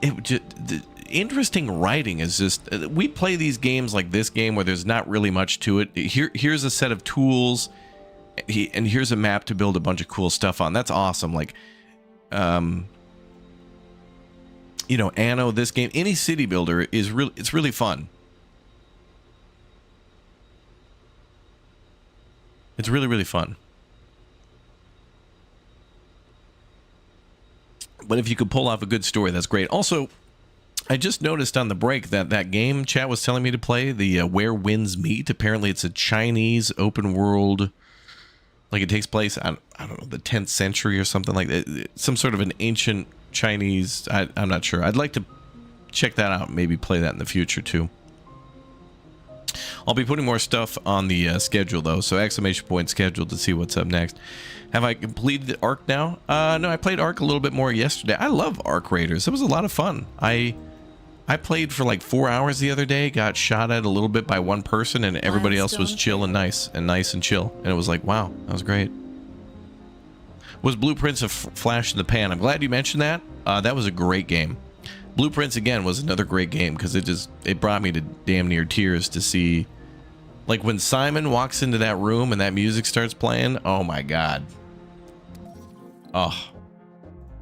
The interesting writing is just, we play these games like this game where there's not really much to it. Here's a set of tools, and here's a map to build a bunch of cool stuff on. That's awesome. Like, you know, Anno, this game, any city builder is it's really fun. It's really, really fun. But if you could pull off a good story, that's great. Also, I just noticed on the break that game chat was telling me to play, the Where Winds Meet. Apparently it's a Chinese open world, like it takes place, I don't know, the 10th century or something like that. Some sort of an ancient Chinese, I'm not sure. I'd like to check that out, maybe play that in the future too. I'll be putting more stuff on the schedule though, so exclamation point schedule to see what's up next. Have I completed Ark now? No, I played Ark a little bit more yesterday. I love Ark Raiders. It was a lot of fun. I played for like 4 hours the other day, got shot at a little bit by one person, and everybody else was chill and nice and chill. And it was like, wow, that was great. Was Blueprints a flash in the pan? I'm glad you mentioned that. That was a great game. Blueprints again was another great game because it brought me to damn near tears to see Like when Simon walks into that room and that music starts playing, oh my god. Oh.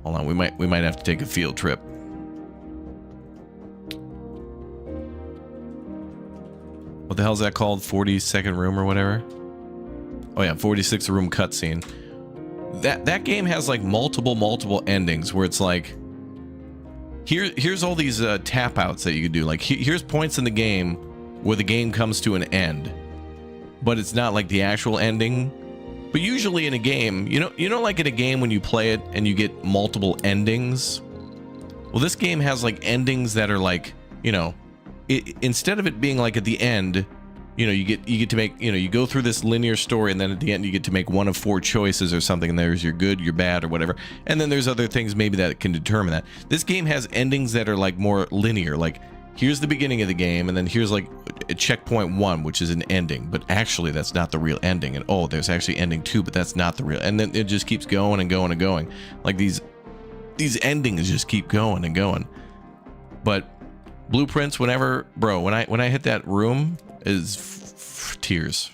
Hold on, we might have to take a field trip. What the hell is that called? 42nd room or whatever? Oh yeah, 46th room cutscene. That game has like multiple endings where it's like here's all these tap outs that you could do. Like here's points in the game where the game comes to an end, but it's not like the actual ending. But usually in a game, you know like in a game when you play it and you get multiple endings. Well, this game has like endings that are like, you know, instead of it being like at the end, you know, you get to make, you know, you go through this linear story and then at the end you get to make one of 4 choices or something, and there's your good, your bad, or whatever, and then there's other things maybe that can determine that. This game has endings that are like more linear, like here's the beginning of the game and then here's like a checkpoint 1, which is an ending, but actually that's not the real ending, and oh, there's actually ending 2, but that's not the real, and then it just keeps going and going and going. Like these endings just keep going and going. But blueprints, whenever, bro, when I hit that room, is tears,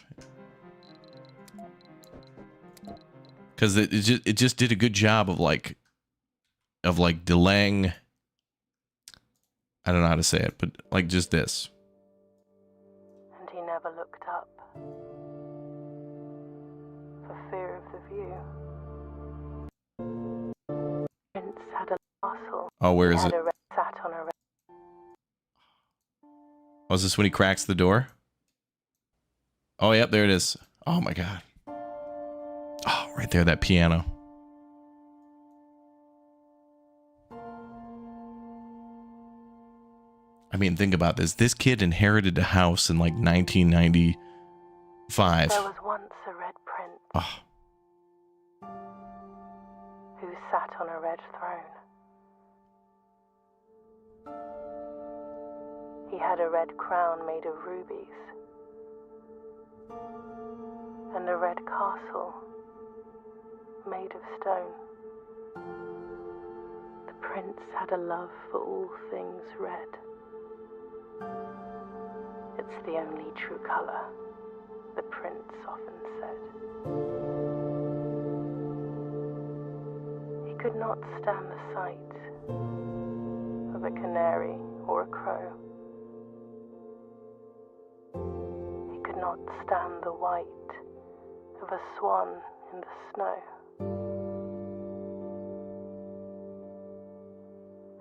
because it just did a good job of like delaying. I don't know how to say it, but like just this. And he never looked up for fear of the view. Prince had a castle. Oh, where is it? Sat on a red. Was this when he cracks the door? Oh, yep, there it is. Oh my god. Oh, right there, that piano. I mean, think about this. This kid inherited a house in like 1995. There was once a red prince who sat on a red throne. He had a red crown made of rubies and a red castle made of stone. The prince had a love for all things red. It's the only true color, the prince often said. He could not stand the sight of a canary or a crow. He could not stand the white of a swan in the snow.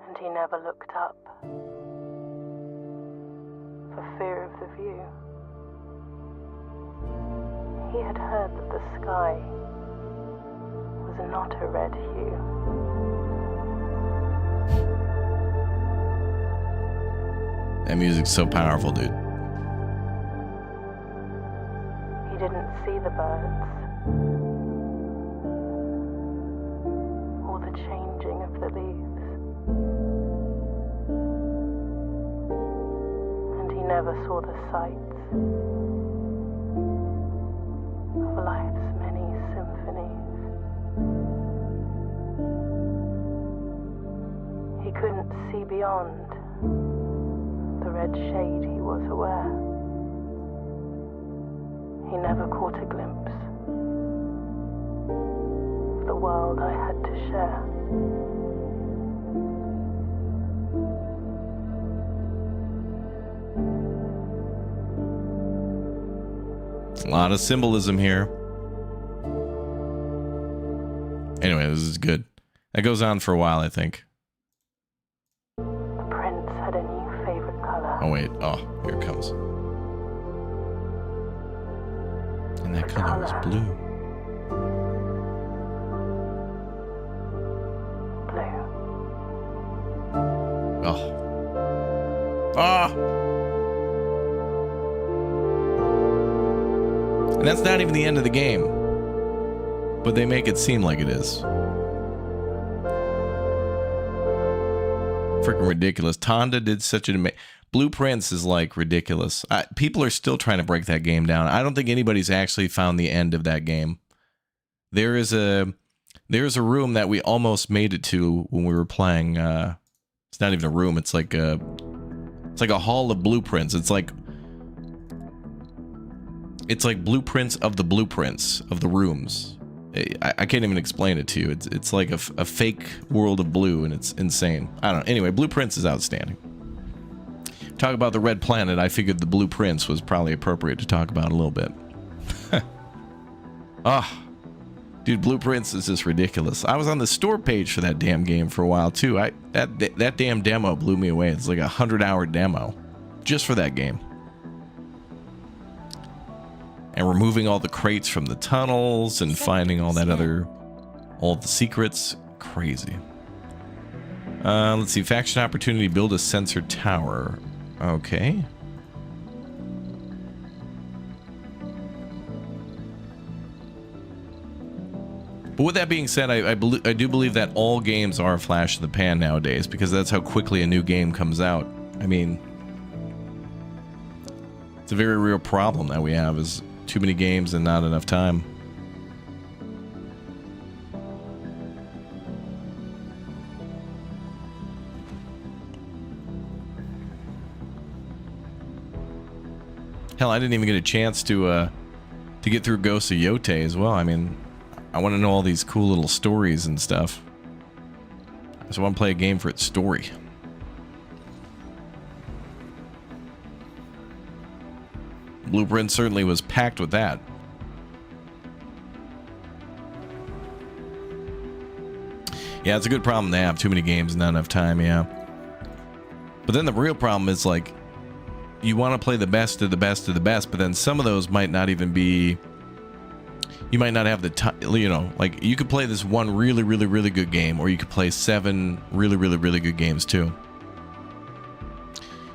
And he never looked up for fear of the view. He had heard that the sky was not a red hue. That music's so powerful, dude. He didn't see the birds or the changing of the leaves. And he never saw the sights of life's many symphonies. He couldn't see beyond the red shade he was aware. He never caught a glimpse of the world I had to share. A lot of symbolism here. Anyway, this is good. That goes on for a while, I think. The prince had a new favorite color. Oh, wait. Oh, here it comes. And that color was blue. Blue. Oh. Ah! And that's not even the end of the game. But they make it seem like it is. Freaking ridiculous. Tonda did such an amazing... Blueprints is like ridiculous. People are still trying to break that game down. I don't think anybody's actually found the end of that game. There is a room that we almost made it to when we were playing. It's not even a room. It's like a hall of blueprints. It's like It's like blueprints of the blueprints of the rooms. I can't even explain it to you. It's like a fake world of blue, and it's insane. I don't know. Anyway, Blueprints is outstanding. Talk about the Red Planet. I figured the Blueprints was probably appropriate to talk about a little bit. Ah, dude, Blueprints is just ridiculous. I was on the store page for that damn game for a while too. That damn demo blew me away. It's like a 100-hour demo just for that game. And removing all the crates from the tunnels and finding all that all the secrets. Crazy. Let's see. Faction opportunity, build a sensor tower. Okay. But with that being said, I do believe that all games are a flash in the pan nowadays, because that's how quickly a new game comes out. I mean, it's a very real problem that we have, is too many games and not enough time. Hell, I didn't even get a chance to get through Ghosts of Yote as well. I mean, I want to know all these cool little stories and stuff. I just want to play a game for its story. Blueprint certainly was packed with that. Yeah, it's a good problem to have. Too many games, not enough time, yeah. But then the real problem is, like, you want to play the best of the best of the best, but then some of those might not even be... You might not have the time, you know, like, you could play this one really, really, really good game, or you could play 7 really, really, really good games, too.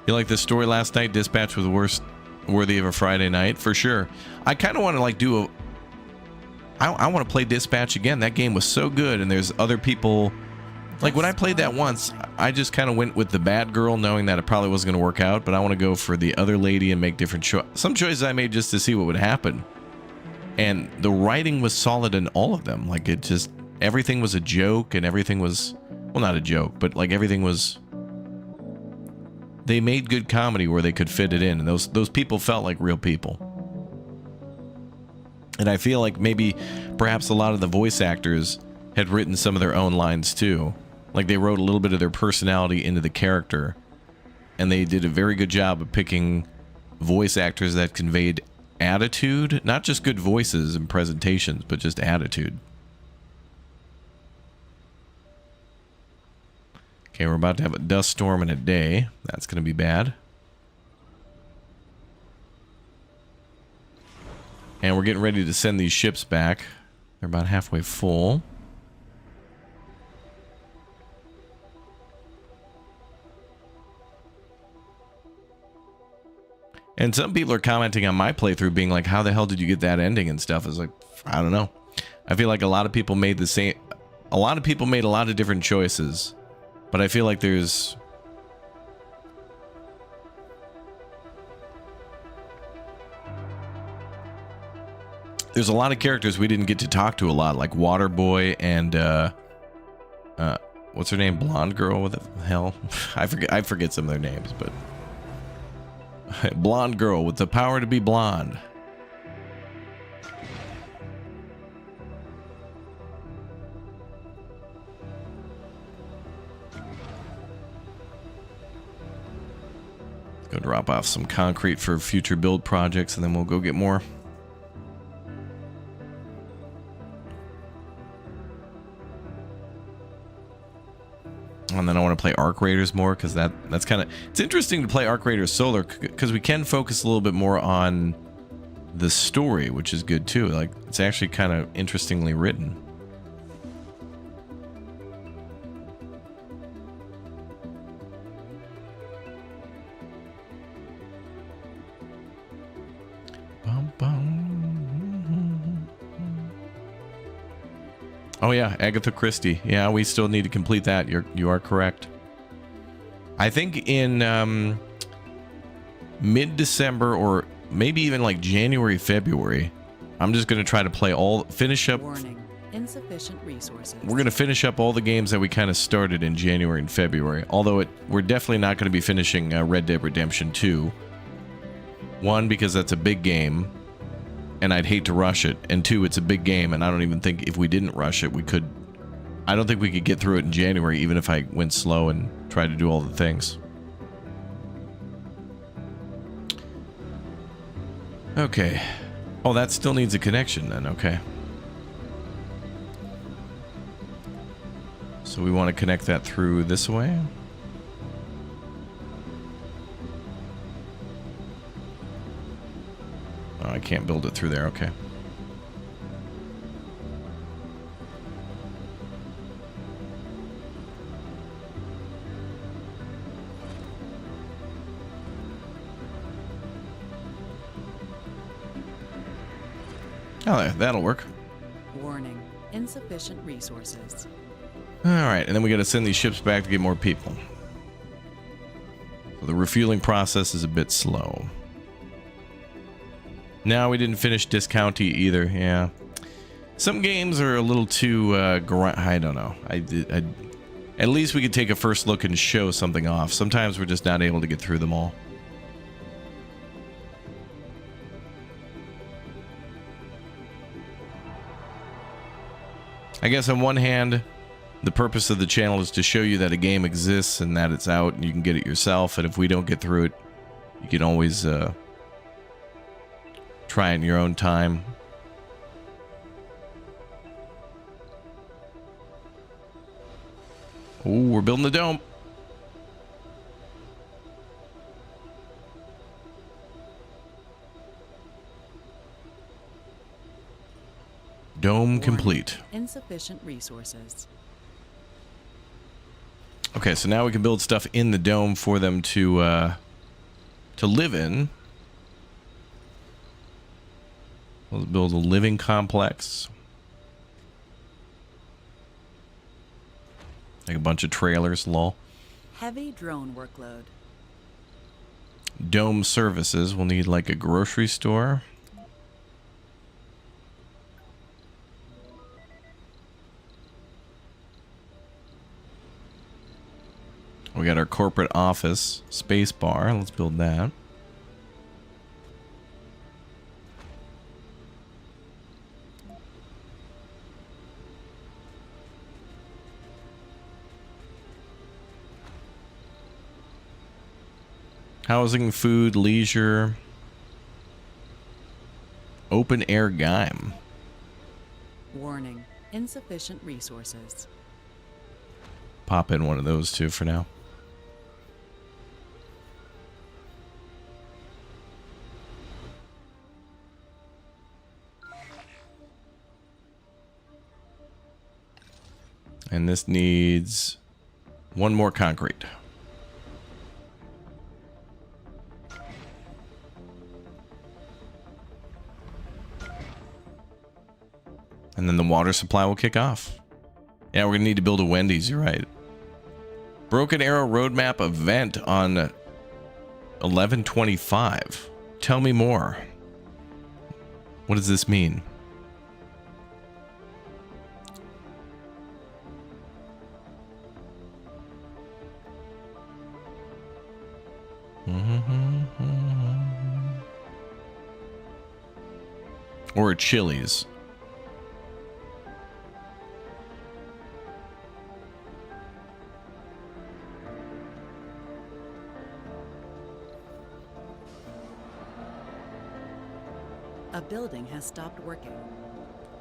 You like this story last night? Dispatch was worthy of a Friday night, for sure. I kind of want to, like, do a... I want to play Dispatch again. That game was so good, and there's other people... Like, when I played that once, I just kind of went with the bad girl, knowing that it probably wasn't going to work out, but I want to go for the other lady and make different choices. Some choices I made just to see what would happen. And the writing was solid in all of them. Like, it just... Everything was a joke, and everything was... Well, not a joke, but, like, everything was... They made good comedy where they could fit it in, and those people felt like real people. And I feel like maybe, perhaps a lot of the voice actors had written some of their own lines too. Like, they wrote a little bit of their personality into the character, and they did a very good job of picking voice actors that conveyed attitude, not just good voices and presentations, but just attitude. Okay, we're about to have a dust storm in a day. That's going to be bad. And we're getting ready to send these ships back. They're about halfway full. And some people are commenting on my playthrough, being like, how the hell did you get that ending and stuff? It's like, I don't know. I feel like a lot of people made the same... A lot of people made a lot of different choices. But I feel like there's... There's a lot of characters we didn't get to talk to a lot, like Waterboy and, what's her name? Blonde girl? What the hell? I forget some of their names, but... Blonde girl with the power to be blonde. Go drop off some concrete for future build projects, and then we'll go get more. And then I want to play Arc Raiders more, because that's kind of... It's interesting to play Arc Raiders solo, because we can focus a little bit more on the story, which is good too. Like, it's actually kind of interestingly written. Oh yeah, Agatha Christie. Yeah, we still need to complete that. You are correct. I think in mid-December, or maybe even like January, February, I'm just gonna try to play finish up. Warning, insufficient resources. We're gonna finish up all the games that we kind of started in January and February. Although we're definitely not gonna be finishing Red Dead Redemption 2. One, because that's a big game. and I'd hate to rush it. And 2, it's a big game, and I don't even think if we didn't rush it, we could... I don't think we could get through it in January, even if I went slow and tried to do all the things. Okay. Oh, that still needs a connection then, okay. So we want to connect that through this way. Oh, I can't build it through there, okay. Oh, that'll work. Warning. Insufficient resources. Alright, and then we gotta send these ships back to get more people. So the refueling process is a bit slow. No, we didn't finish Discounty either, yeah. Some games are a little too, I don't know. At least we could take a first look and show something off. Sometimes we're just not able to get through them all. I guess on one hand, the purpose of the channel is to show you that a game exists and that it's out and you can get it yourself. And if we don't get through it, you can always try it in your own time. Oh, we're building the dome. Dome complete. Insufficient resources. Okay, so now we can build stuff in the dome for them to live in. We'll build a living complex. Like a bunch of trailers, lol. Heavy drone workload. Dome services. We'll need like a grocery store. We got our corporate office, space bar. Let's build that. Housing, food, leisure. Open air game. Warning. Insufficient resources. Pop in one of those two for now. And this needs one more concrete. And then the water supply will kick off. Yeah, we're going to need to build a Wendy's, you're right. Broken Arrow Roadmap event on 11/25. Tell me more. What does this mean? Or a Chili's. A building has stopped working.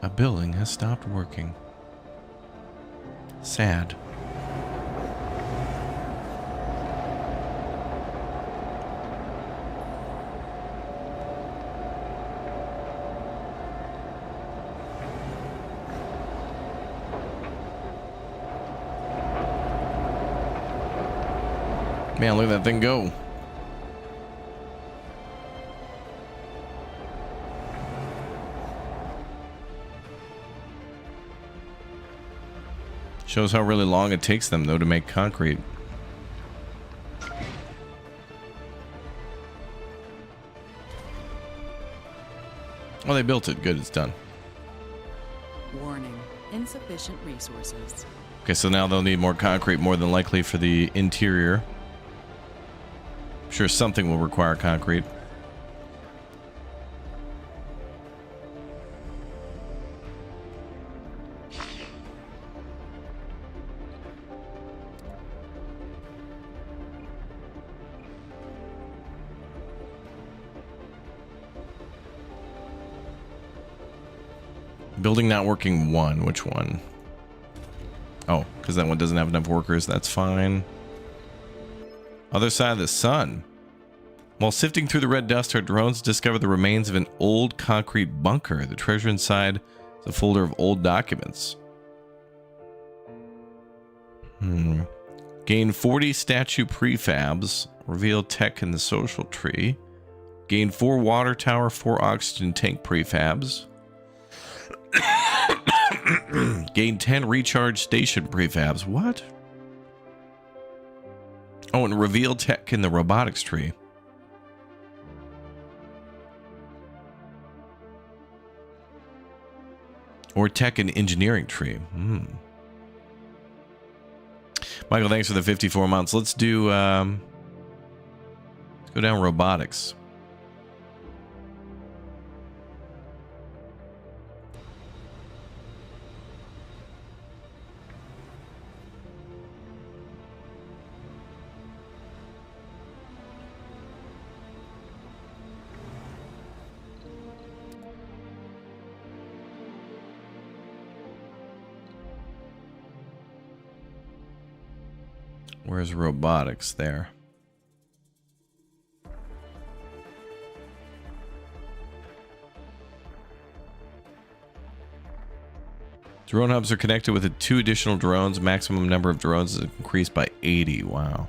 A building has stopped working. Sad. Man, look at that thing go. Shows how really long it takes them, though, to make concrete. Oh, they built it. Good, it's done. Warning. Insufficient resources. Okay, so now they'll need more concrete, more than likely, for the interior. I'm sure something will require concrete. Building not working 1. Which one? Oh, because that one doesn't have enough workers. That's fine. Other side of the sun. While sifting through the red dust, our drones discover the remains of an old concrete bunker. The treasure inside is a folder of old documents. Gain 40 statue prefabs. Reveal tech in the social tree. Gain 4 water tower, 4 oxygen tank prefabs. Gain 10 recharge station prefabs. What? Oh, and reveal tech in the robotics tree. Or tech and engineering tree. Michael, thanks for the 54 months. Let's do, let's go down robotics. Where's robotics there? Drone hubs are connected with the 2 additional drones. Maximum number of drones is increased by 80. Wow.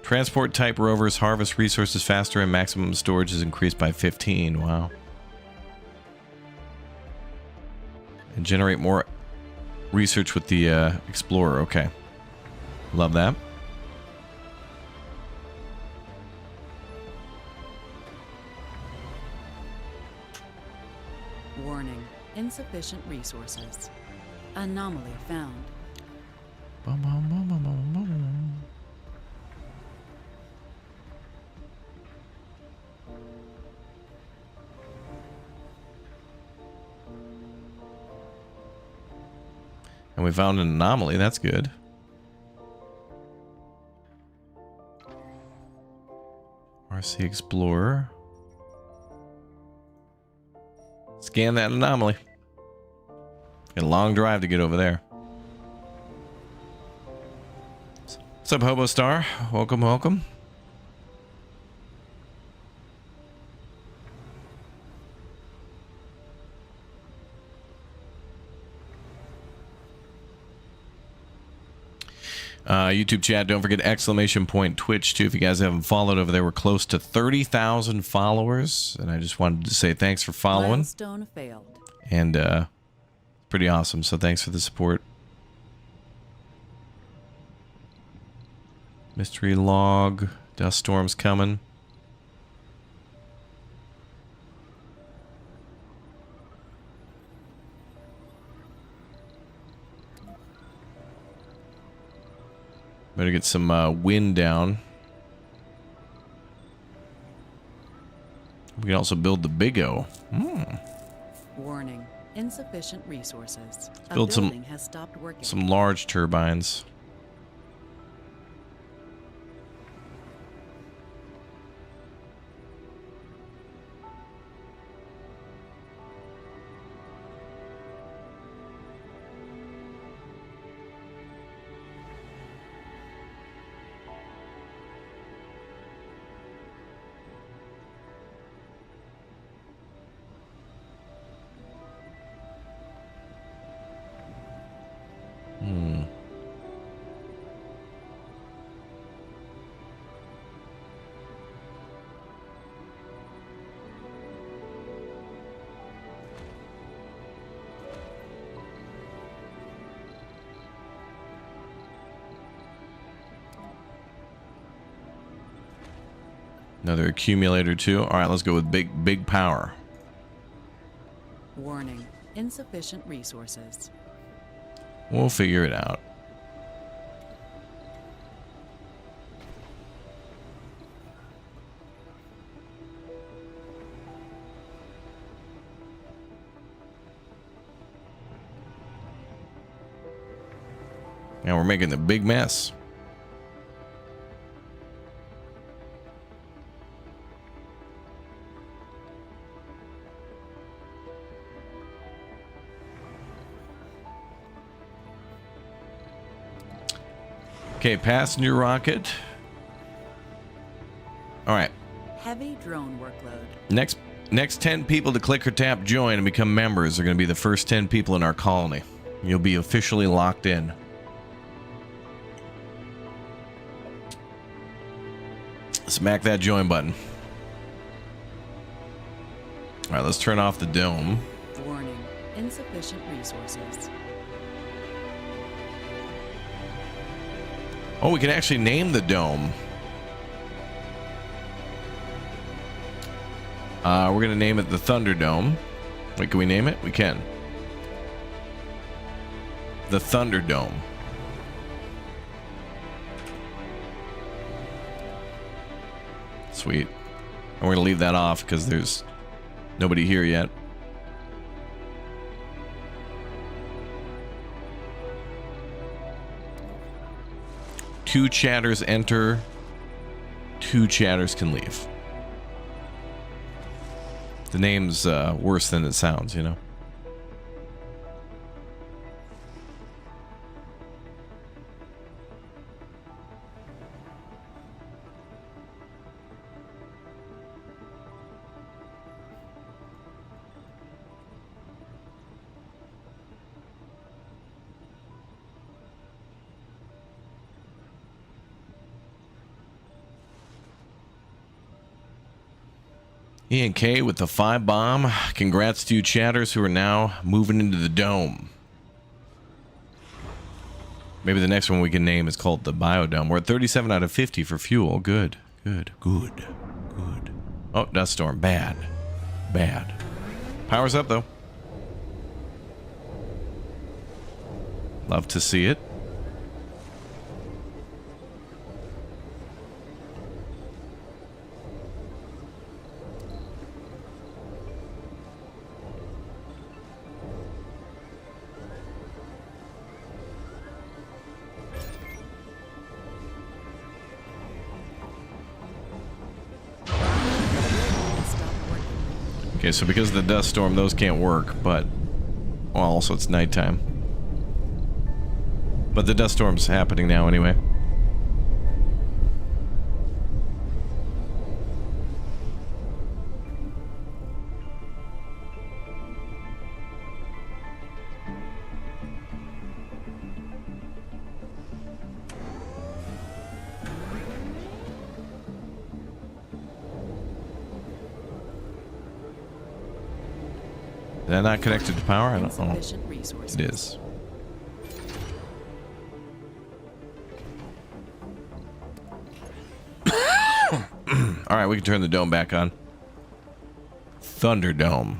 Transport type rovers harvest resources faster and maximum storage is increased by 15. Wow. And generate more research with the Explorer. Okay. Love that. Warning. Insufficient resources. Anomaly found. Bum, bum, bum, bum, bum, bum. And we found an anomaly. That's good. RC Explorer. Scan that anomaly. Got a long drive to get over there. What's up, Hobo Star? Welcome, welcome. YouTube chat, don't forget exclamation point Twitch too. If you guys haven't followed over there, we're close to 30,000 followers, and I just wanted to say thanks for following. Milestone failed. And pretty awesome. So thanks for the support. Mystery log, dust storms coming. Better get some wind down. We can also build the Big O. Warning. Insufficient resources. Build A building has stopped working. some large turbines. Another accumulator too. All right, let's go with big power. Warning. Insufficient resources. We'll figure it out. Now we're making the big mess. Okay, passenger rocket. All right. Heavy drone workload. Next 10 people to click or tap join and become members are going to be the first 10 people in our colony. You'll be officially locked in. Smack that join button. All right, let's turn off the dome. Warning. Insufficient resources. Oh, we can actually name the dome. We're going to name it the Thunderdome. Wait, can we name it? We can. The Thunderdome. Sweet. And we're going to leave that off because there's nobody here yet. Two chatters enter. Two chatters can leave. The name's worse than it sounds, you know. Ian K with the 5 bomb. Congrats to you chatters who are now moving into the dome. Maybe the next one we can name is called the Biodome. We're at 37 out of 50 for fuel. Good. Oh, dust storm. Bad. Power's up though. Love to see it. Okay, so because of the dust storm, those can't work, but... Well, also it's nighttime. But the dust storm's happening now anyway. Is that not connected to power? I don't know. It is. Alright, we can turn the dome back on. Thunderdome.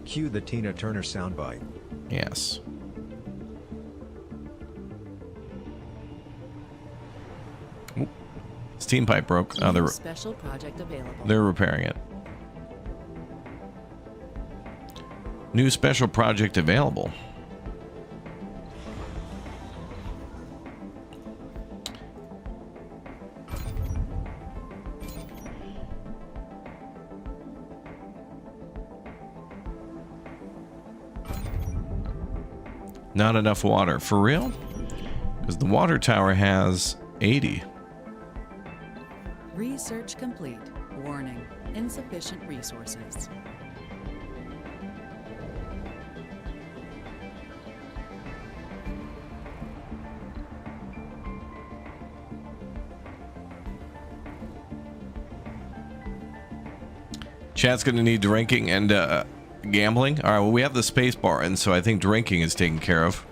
Cue the Tina Turner soundbite. Yes. Steam pipe broke. Oh, they're Special project available. They're repairing it. New special project available. Not enough water. For real? Because the water tower has 80. Research complete. Warning. Insufficient resources. Chat's going to need drinking and gambling. All right, well, we have the space bar, and so I think drinking is taken care of.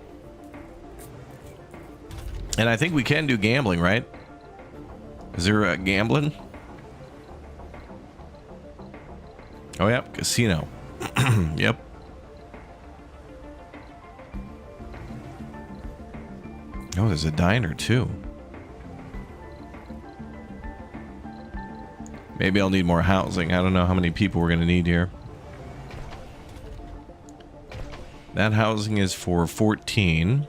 And I think we can do gambling, right? Is there gambling? Oh, yeah, casino. Yep. Oh, there's a diner, too. Maybe I'll need more housing. I don't know how many people we're going to need here. That housing is for 14.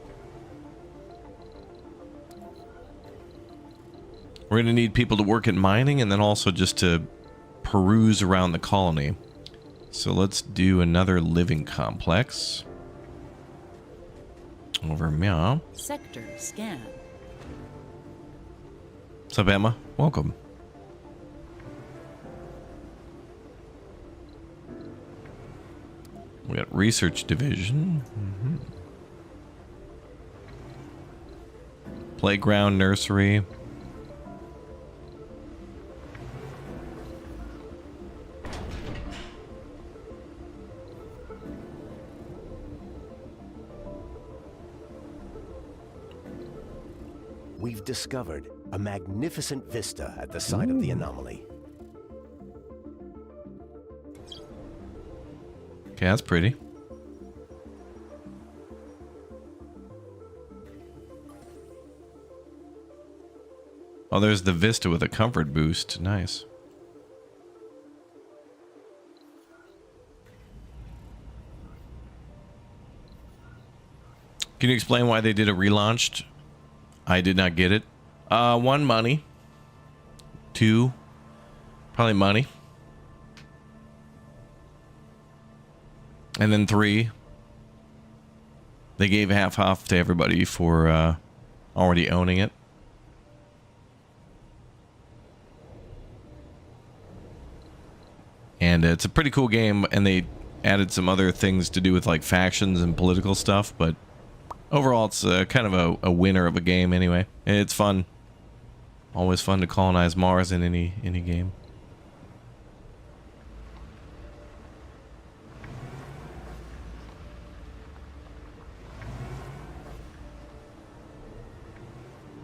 We're going to need people to work at mining and then also just to peruse around the colony. So let's do another living complex. Over meow. Sector scan. What's up, Emma? Welcome. We got research division. Playground, nursery. We've discovered a magnificent vista at the site of the anomaly. Okay, that's pretty. Oh, there's the vista with a comfort boost. Nice. Can you explain why they did a relaunched? I did not get it. One, money. Two, probably money. And then three, they gave half off to everybody for already owning it. And it's a pretty cool game, and they added some other things to do with like factions and political stuff, but overall it's kind of a winner of a game anyway. It's fun. Always fun to colonize Mars in any game.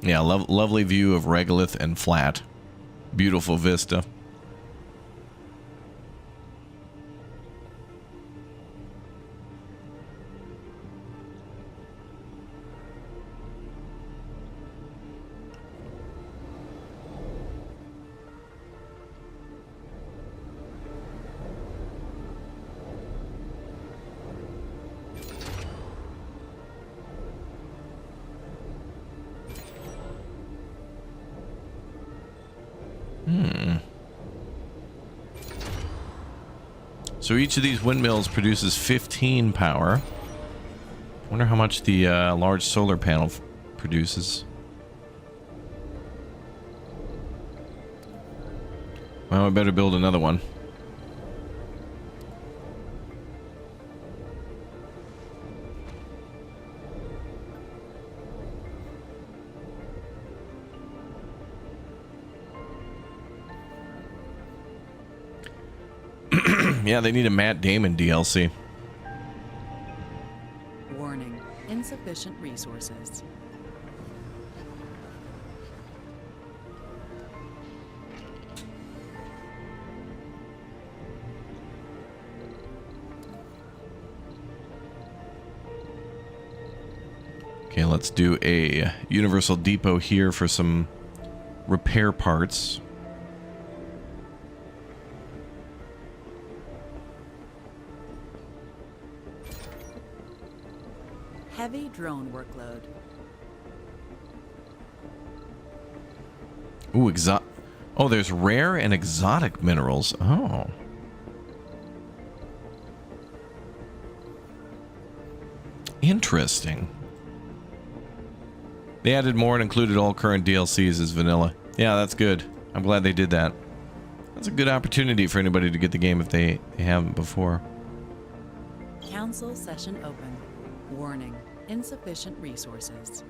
Yeah, lovely view of regolith and flat. Beautiful vista. So each of these windmills produces 15 power. Wonder how much the large solar panel produces. Well, I better build another one. Yeah, they need a Matt Damon DLC. Warning. Insufficient resources. Okay, let's do a Universal Depot here for some repair parts. Heavy drone workload. Ooh, oh, there's rare and exotic minerals. Oh. Interesting. They added more and included all current DLCs as vanilla. Yeah, that's good. I'm glad they did that. That's a good opportunity for anybody to get the game if they haven't before. Council session open. Warning. Insufficient resources.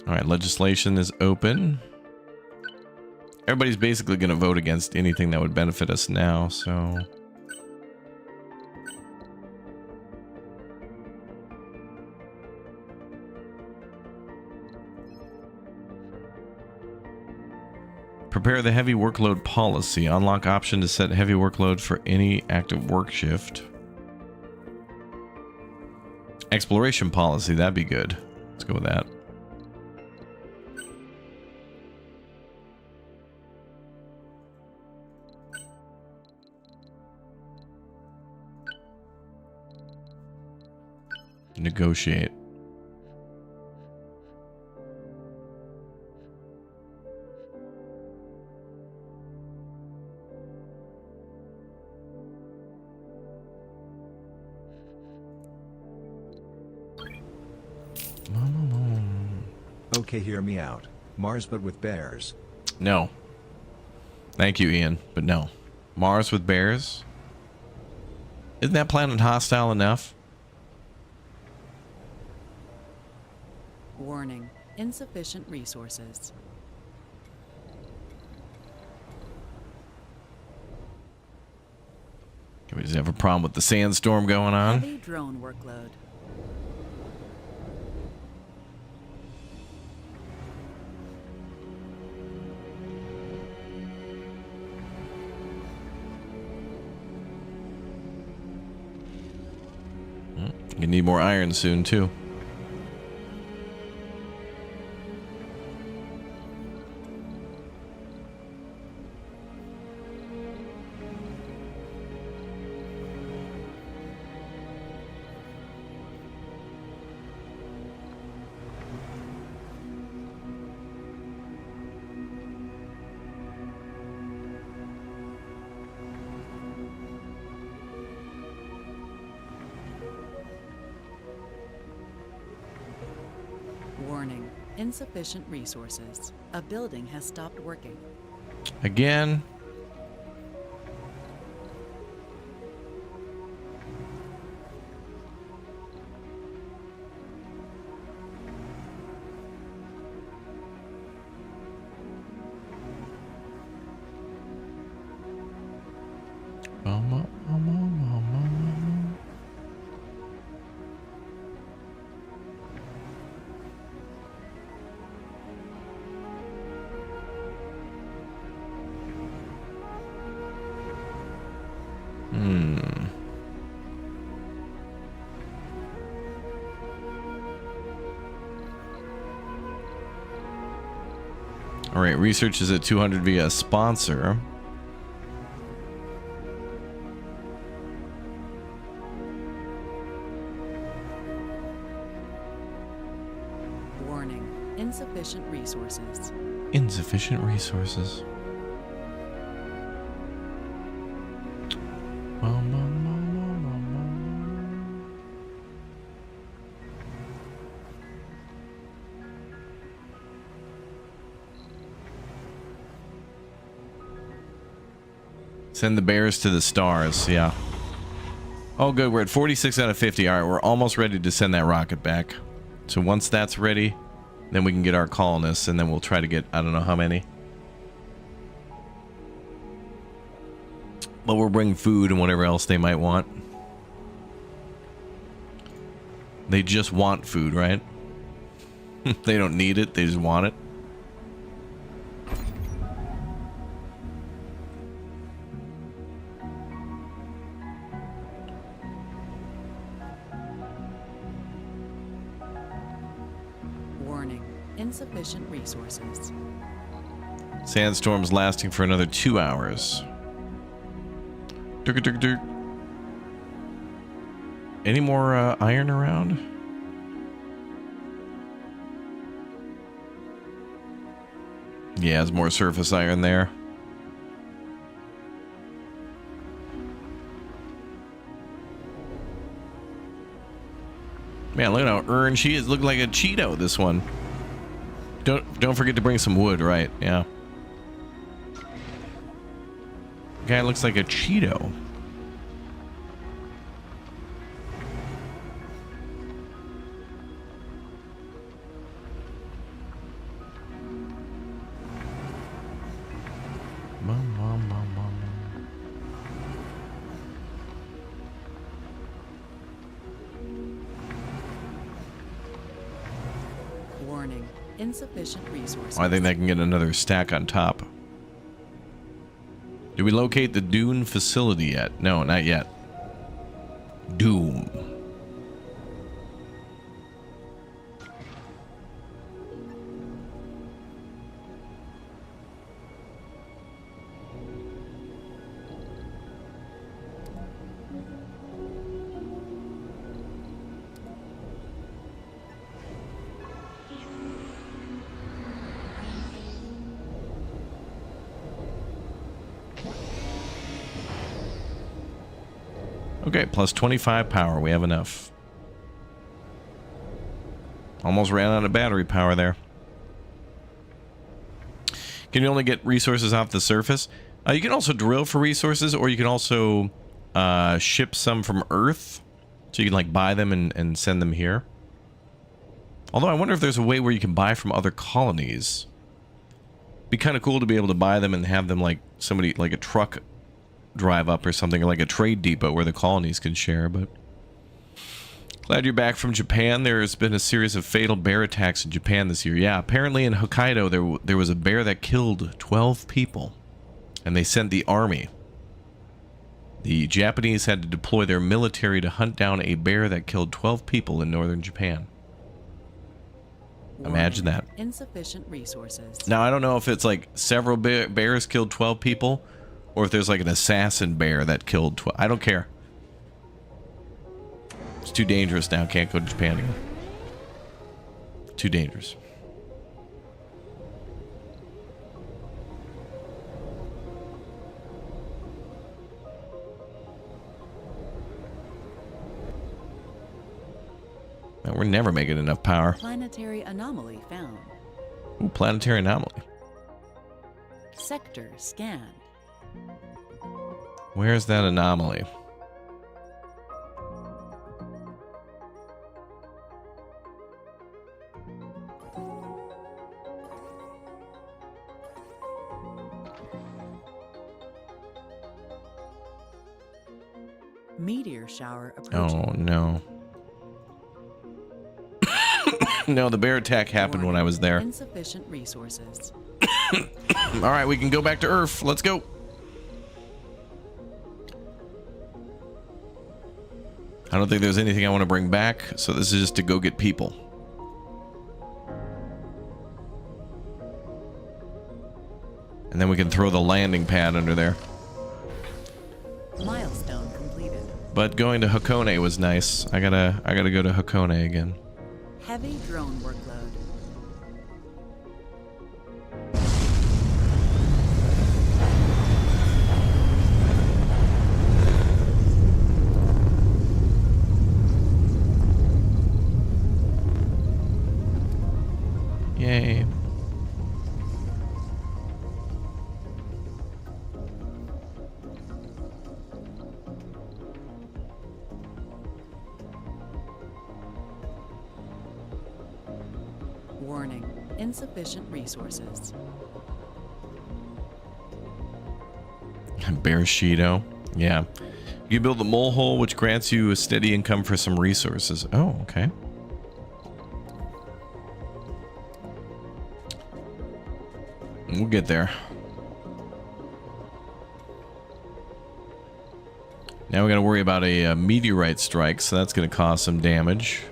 All right, legislation is open. Everybody's basically going to vote against anything that would benefit us now, so... Prepare the heavy workload policy. Unlock option to set heavy workload for any active work shift. Exploration policy, that'd be good. Let's go with that. Negotiate. Okay, hear me out. Mars but with bears. No. Thank you, Ian, but no. Mars with bears? Isn't that planet hostile enough? Warning. Insufficient resources. We just have a problem with the sandstorm going on. Heavy drone workload. You need more iron soon, too. Warning. Insufficient resources. A building has stopped working. Again. All right, research is at 200 via sponsor. Warning. Insufficient resources. Insufficient resources. Send the bears to the stars, yeah. Oh, good. We're at 46 out of 50. All right, we're almost ready to send that rocket back. So once that's ready, then we can get our colonists, and then we'll try to get, I don't know how many. But we'll bring food and whatever else they might want. They just want food, right? They don't need it, they just want it. Warning. Insufficient resources. Sandstorm's lasting for another 2 hours. Any more iron around? Yeah, there's more surface iron there. Man, look at how earned she is. Looking like a Cheeto, this one. Don't forget to bring some wood, right? Yeah. Guy looks like a Cheeto. Warning. Insufficient resources. I think they can get another stack on top. Did we locate the Dune facility yet? No, not yet. Doom. Okay, plus 25 power. We have enough. Almost ran out of battery power there. Can you only get resources off the surface? You can also drill for resources, or you can also ship some from Earth. So you can like buy them and send them here. Although I wonder if there's a way where you can buy from other colonies. Be kind of cool to be able to buy them and have them like somebody, like a truck drive up or something, or like a trade depot where the colonies can share, but... Glad you're back from Japan. There's been a series of fatal bear attacks in Japan this year. Yeah, apparently in Hokkaido there was a bear that killed 12 people. And they sent the army. The Japanese had to deploy their military to hunt down a bear that killed 12 people in northern Japan. Imagine that. Insufficient resources. Now, I don't know if it's like several bears killed 12 people, or if there's like an assassin bear that killed 12. I don't care. It's too dangerous now. Can't go to Japan again. Too dangerous. Man, we're never making enough power. Planetary anomaly found. Ooh, planetary anomaly. Sector scanned. Where's that anomaly? Meteor shower approaching. Oh, no. No, the bear attack happened when I was there. Insufficient resources. All right, we can go back to Earth. Let's go. I don't think there's anything I want to bring back, so this is just to go get people. And then we can throw the landing pad under there. Milestone completed. But going to Hakone was nice. I gotta go to Hakone again. Heavy drone workload. Yay. Warning. Insufficient resources. Bearsheeto. Yeah. You build the mole hole, which grants you a steady income for some resources. Oh, okay. We'll get there. Now we got to worry about a meteorite strike, so that's going to cause some damage.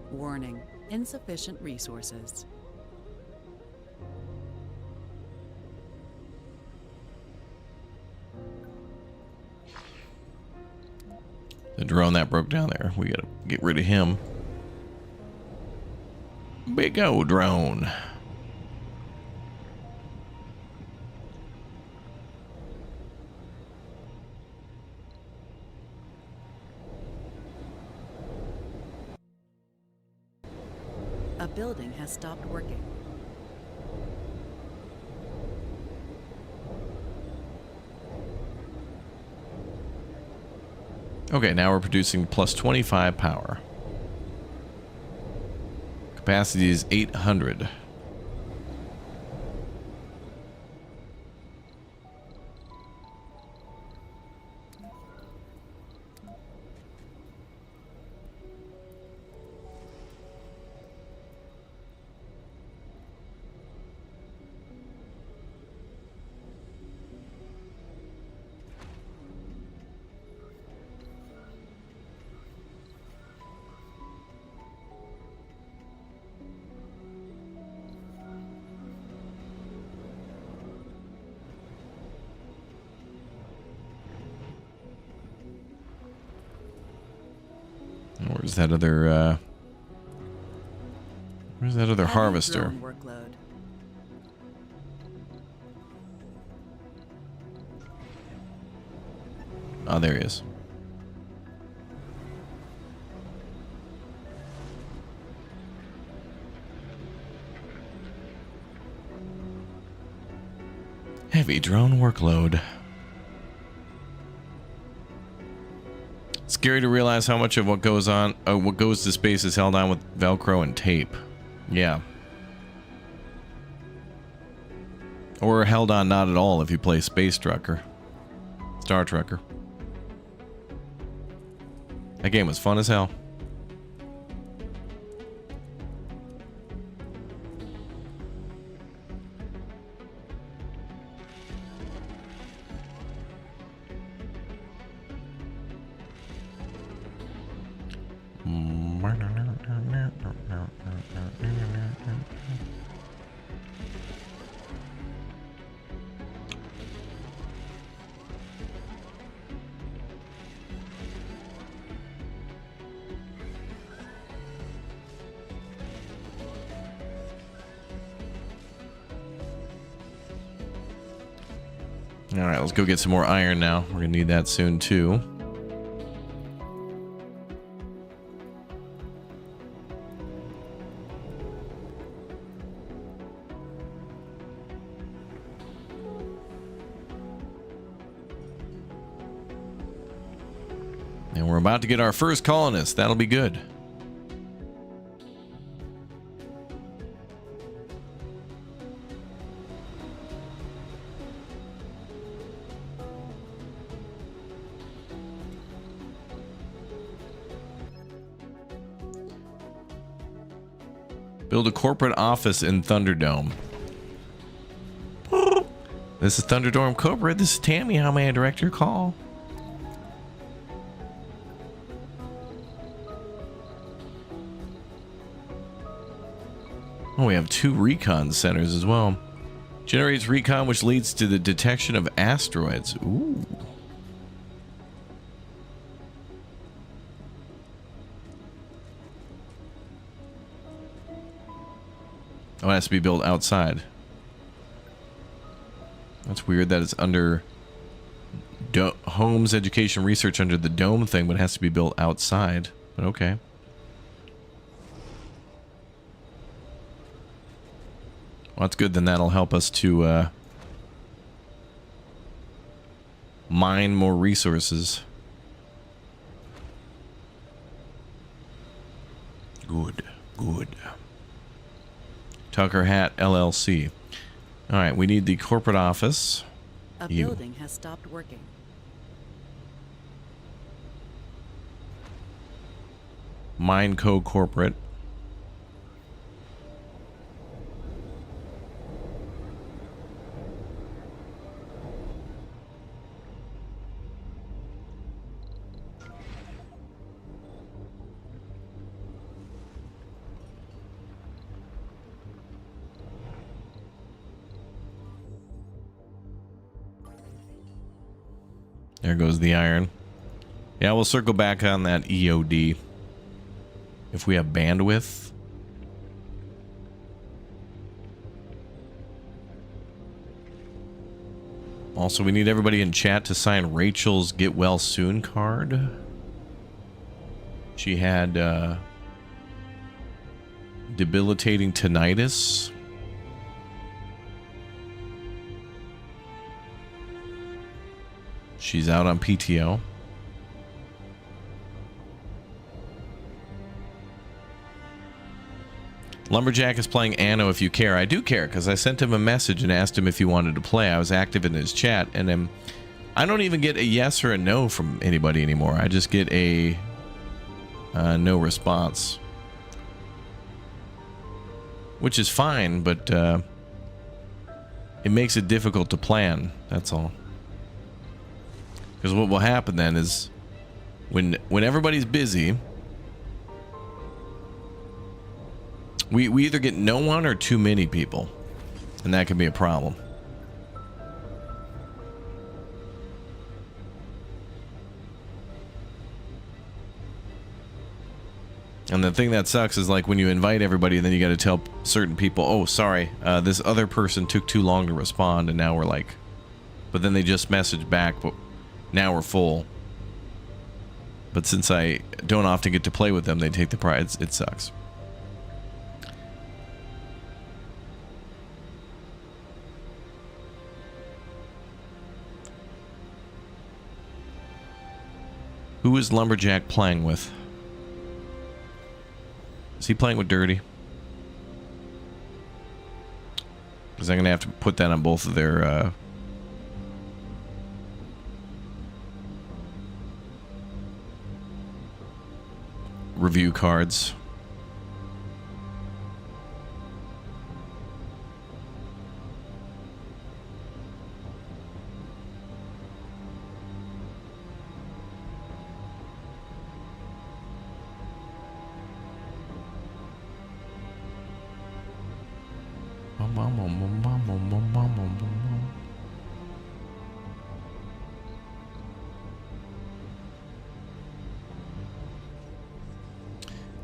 Warning. Insufficient resources. The drone that broke down there. We gotta get rid of him. Big old drone. A building has stopped working. Okay, now we're producing plus 25 power. Capacity is 800. Where's that other Heavy harvester? drone workload. Oh, there he is. Heavy drone workload. Scary to realize how much of what goes to space is held on with Velcro and tape. Yeah. Or held on not at all if you play Space Trucker. Star Trucker. That game was fun as hell. All right, let's go get some more iron now. We're gonna need that soon too. And we're about to get our first colonist. That'll be good. Build a corporate office in Thunderdome. This is Thunderdome Corporate. This is Tammy. How may I direct your call? Oh, we have 2 recon centers as well. Generates recon, which leads to the detection of asteroids. Ooh. Oh, it has to be built outside. That's weird that it's under Homes Education Research under the Dome thing, but it has to be built outside. But okay. Well, that's good. Then that'll help us to mine more resources. Good, good. Tucker Hat LLC. All right, we need the corporate office. A building has stopped working. Mineco Corporate. There goes the iron. Yeah, we'll circle back on that EOD. If we have bandwidth. Also, we need everybody in chat to sign Rachel's Get Well Soon card. She had debilitating tinnitus. She's out on PTO. Lumberjack is playing Anno if you care. I do care because I sent him a message and asked him if he wanted to play. I was active in his chat, and I don't even get a yes or a no from anybody anymore. I just get a no response. Which is fine, but it makes it difficult to plan. That's all. Because what will happen then is when everybody's busy, we either get no one or too many people, and that can be a problem. And the thing that sucks is like when you invite everybody and then you got to tell certain people, oh, sorry, this other person took too long to respond, and now we're like, but then they just message back, but now we're full. But since I don't often get to play with them, they take the pride. It sucks. Who is Lumberjack playing with? Is he playing with Dirty? Because I'm going to have to put that on both of their... review cards.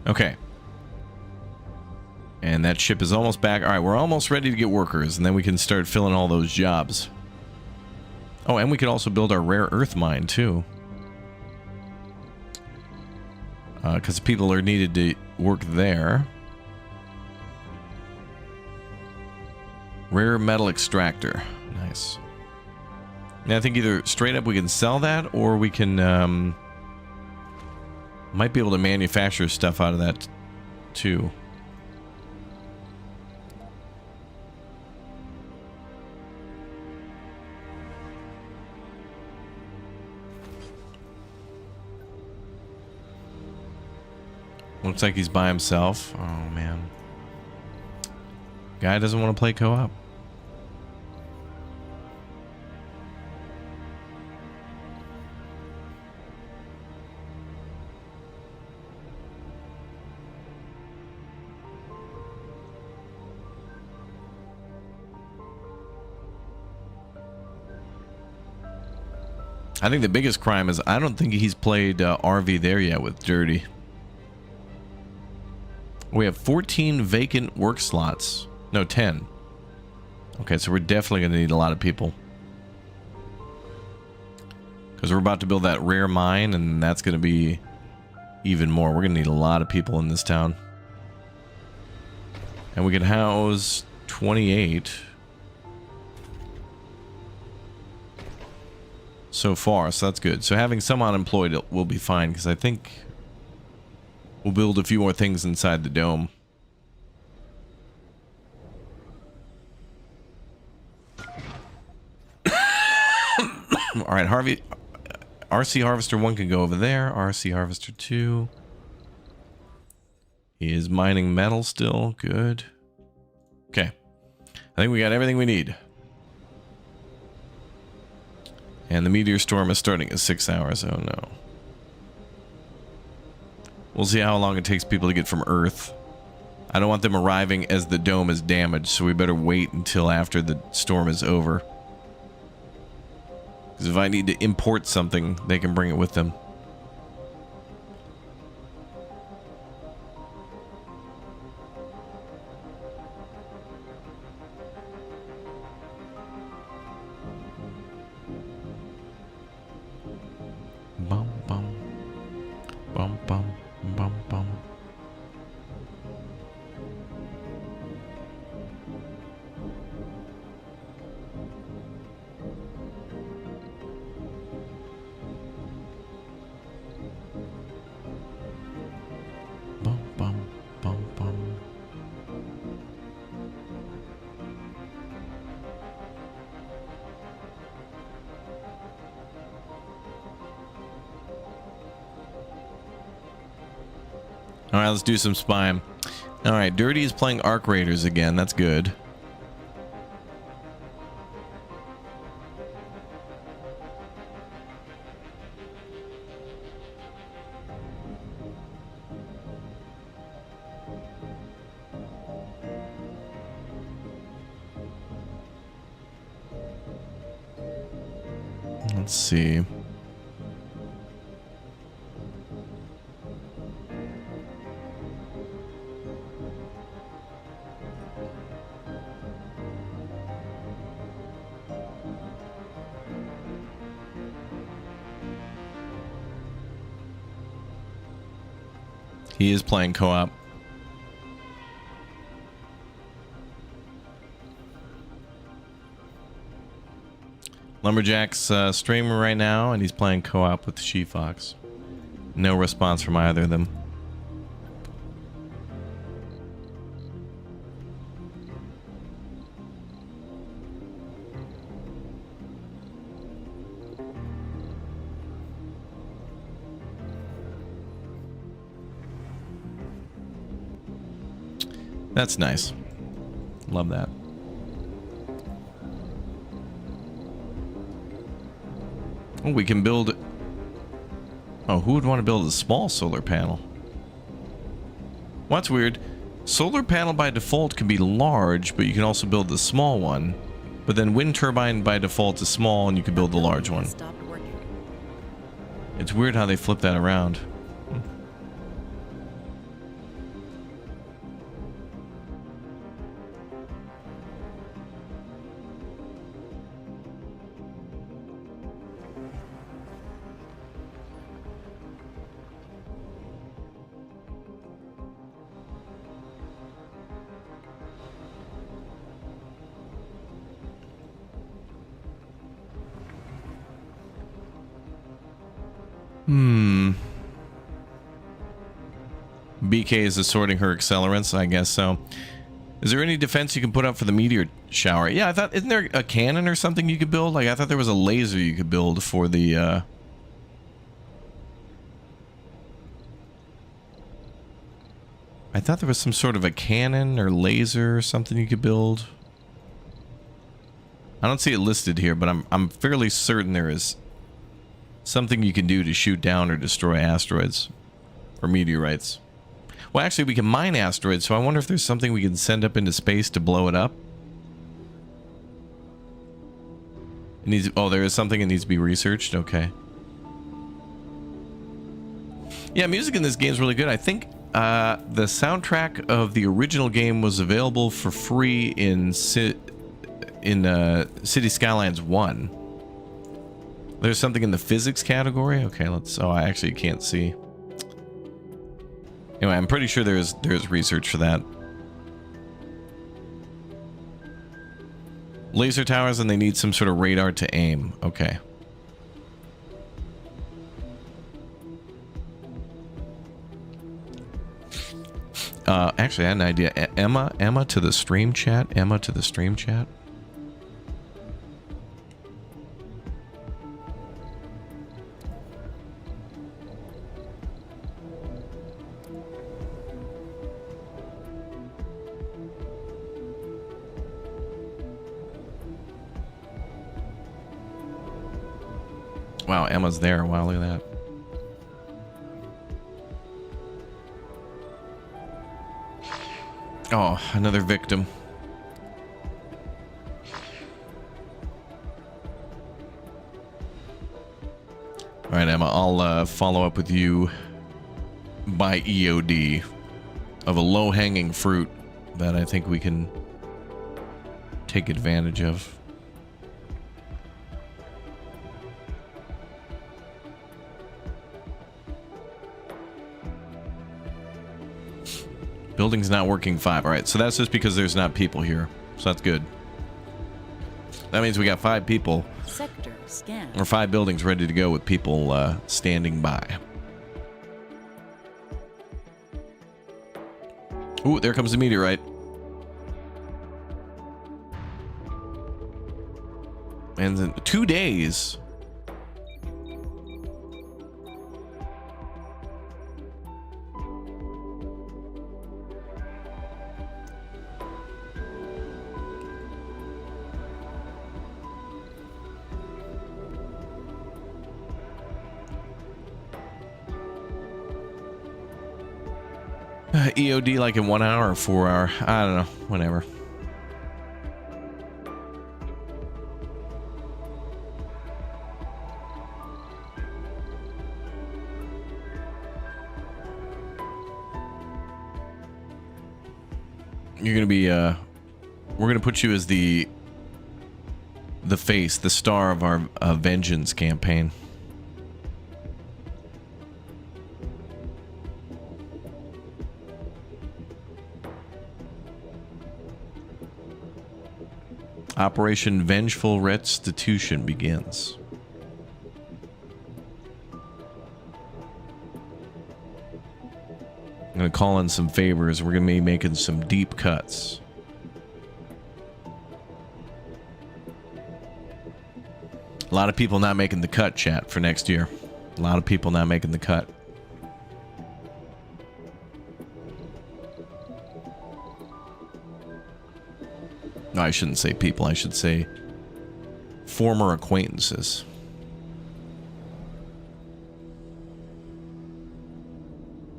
Okay. And that ship is almost back. All right, we're almost ready to get workers, and then we can start filling all those jobs. Oh, and we could also build our rare earth mine, too. Because people are needed to work there. Rare metal extractor. Nice. And I think either straight up we can sell that, or we can... might be able to manufacture stuff out of that, too. Looks like he's by himself. Oh, man. Guy doesn't want to play co-op. I think the biggest crime is I don't think he's played RV there yet with Dirty. We have 14 vacant work slots. No, 10. Okay, so we're definitely going to need a lot of people. Because we're about to build that rare mine, and that's going to be even more. We're going to need a lot of people in this town. And we can house 28 so far, so that's good. So having some unemployed will be fine, because I think we'll build a few more things inside the dome. All right, RC Harvester 1 can go over there. RC Harvester 2 he is mining metal still. Good. Okay. I think we got everything we need. And the meteor storm is starting in 6 hours. Oh no. We'll see how long it takes people to get from Earth. I don't want them arriving as the dome is damaged, so we better wait until after the storm is over. Because if I need to import something, they can bring it with them. Bum bum. Bum bum. Bum bum. Bum bum bum bum. All right, let's do some spying. All right, Dirty is playing Arc Raiders again. That's good. Let's see. He is playing co-op. Lumberjack's streaming right now, and he's playing co-op with the She-Fox. No response from either of them. That's nice. Love that. Oh, we can build... Oh, who would want to build a small solar panel? Well, that's weird. Solar panel by default can be large, but you can also build the small one. But then wind turbine by default is small, and you can build the large one. Stopped working. It's weird how they flip that around. BK is assorting her accelerants, I guess so. Is there any defense you can put up for the meteor shower? Yeah, I thought, isn't there a cannon or something you could build? Like, I thought there was a laser you could build for the, I thought there was some sort of a cannon or laser or something you could build. I don't see it listed here, but I'm fairly certain there is something you can do to shoot down or destroy asteroids or meteorites. Well, actually, we can mine asteroids, so I wonder if there's something we can send up into space to blow it up. It needs, oh, there is something that needs to be researched. Okay. Yeah, music in this game is really good. I think the soundtrack of the original game was available for free in City Skylines 1. There's something in the physics category. Okay, let's. Oh, I actually can't see. Anyway, I'm pretty sure there's research for that. Laser towers, and they need some sort of radar to aim. Okay. Actually, I had an idea. Emma to the stream chat. Emma to the stream chat. Wow, Emma's there. Wow, look at that. Oh, another victim. All right, Emma, I'll follow up with you by EOD of a low-hanging fruit that I think we can take advantage of. Building's not working 5. All right, so that's just because there's not people here. So that's good. That means we got 5 people. Sector scan. Or 5 buildings ready to go with people standing by. Ooh, there comes the meteorite. And in 2 days. EOD like in 1 hour or 4 hour. I don't know. Whatever. You're gonna be we're gonna put you as the face, the star of our vengeance campaign. Operation Vengeful Restitution begins. I'm going to call in some favors. We're going to be making some deep cuts. A lot of people not making the cut, chat, for next year. A lot of people not making the cut. No, I shouldn't say people. I should say former acquaintances.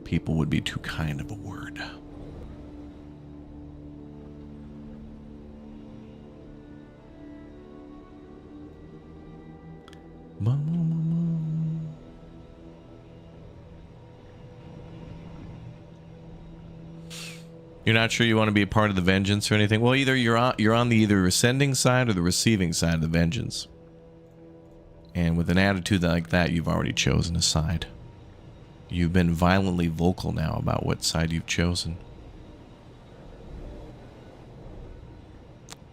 People would be too kind of a word. You're not sure you want to be a part of the vengeance or anything? Well, either you're on the either sending side or the receiving side of the vengeance. And with an attitude like that, you've already chosen a side. You've been violently vocal now about what side you've chosen.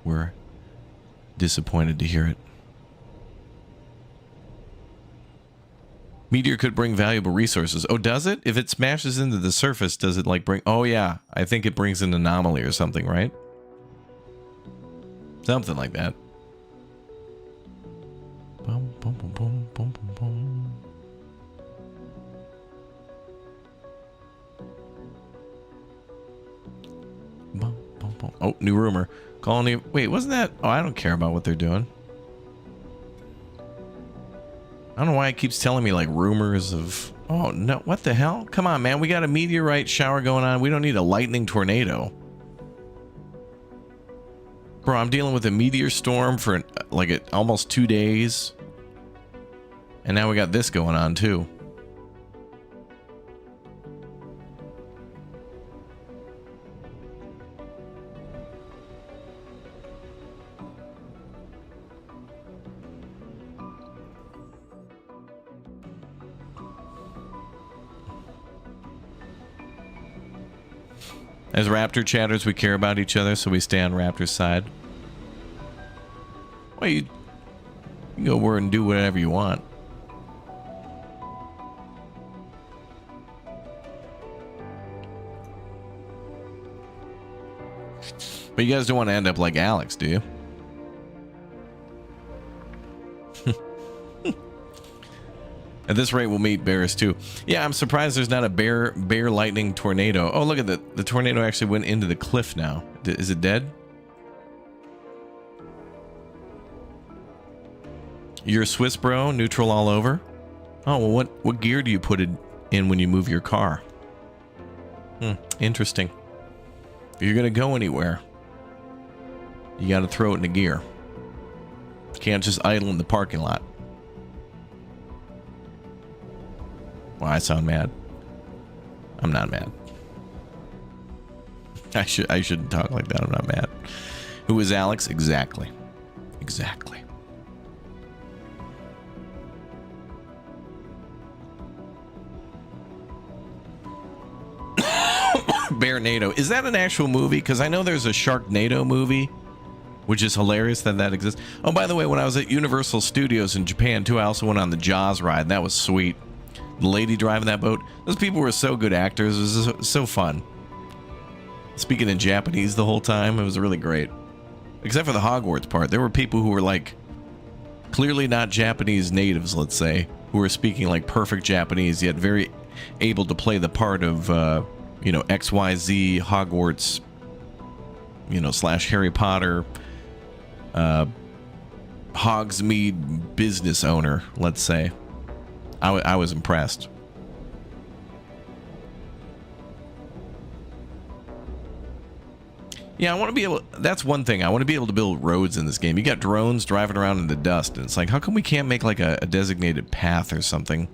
We're disappointed to hear it. Meteor could bring valuable resources. Oh, does it? If it smashes into the surface, does it like bring... Oh, yeah. I think it brings an anomaly or something, right? Something like that. Bum, bum, bum, bum, bum, bum, bum. Bum, bum, bum. Oh, new rumor. Colony... Wait, wasn't that... Oh, I don't care about what they're doing. I don't know why it keeps telling me like rumors of... Oh, no. What the hell? Come on, man. We got a meteorite shower going on. We don't need a lightning tornado. Bro, I'm dealing with a meteor storm for like almost 2 days. And now we got this going on too. As Raptor chatters, we care about each other, so we stay on Raptor's side. Well, you can go over and do whatever you want. But you guys don't want to end up like Alex, do you? At this rate, we'll meet bears too. Yeah, I'm surprised there's not a bear lightning tornado. Oh, look at that. The tornado actually went into the cliff now. Is it dead? You're a Swiss bro, neutral all over? Oh, well, what gear do you put it in when you move your car? Interesting. If you're going to go anywhere, you got to throw it in a gear. You can't just idle in the parking lot. Well, I sound mad. I'm not mad. I shouldn't talk like that. I'm not mad. Who is Alex? Exactly. Exactly. Bearnado. Is that an actual movie? Because I know there's a Sharknado movie, which is hilarious that exists. Oh, by the way, when I was at Universal Studios in Japan too, I also went on the Jaws ride. That was sweet. The lady driving that boat. Those people were so good actors. It was so fun. Speaking in Japanese the whole time, it was really great. Except for the Hogwarts part. There were people who were like clearly not Japanese natives, let's say, who were speaking like perfect Japanese, yet very able to play the part of, you know, XYZ Hogwarts, you know, / Harry Potter, Hogsmeade business owner, let's say. I was impressed. Yeah, I want to be able... That's one thing. I want to be able to build roads in this game. You got drones driving around in the dust, and it's like, how come we can't make like a designated path or something?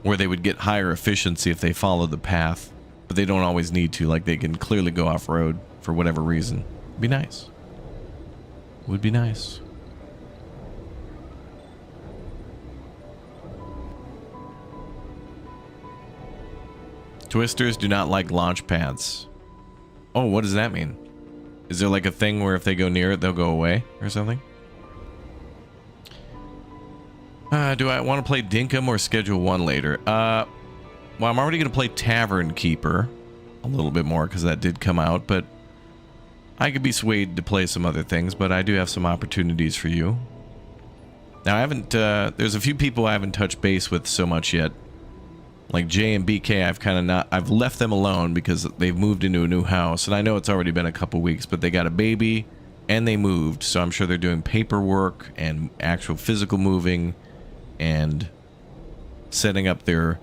Where they would get higher efficiency if they followed the path, but they don't always need to. Like, they can clearly go off-road for whatever reason. It'd be nice. Would be nice. Twisters do not like launch pads. Oh, what does that mean? Is there like a thing where if they go near it, they'll go away or something? Do I want to play Dinkum or Schedule 1 later? Well, I'm already going to play Tavern Keeper a little bit more because that did come out, but I could be swayed to play some other things, but I do have some opportunities for you. Now, I haven't, there's a few people I haven't touched base with so much yet. Like Jay and BK, I've kind of not, I've left them alone because they've moved into a new house, and I know it's already been a couple weeks, but they got a baby and they moved, so I'm sure they're doing paperwork and actual physical moving and setting up their,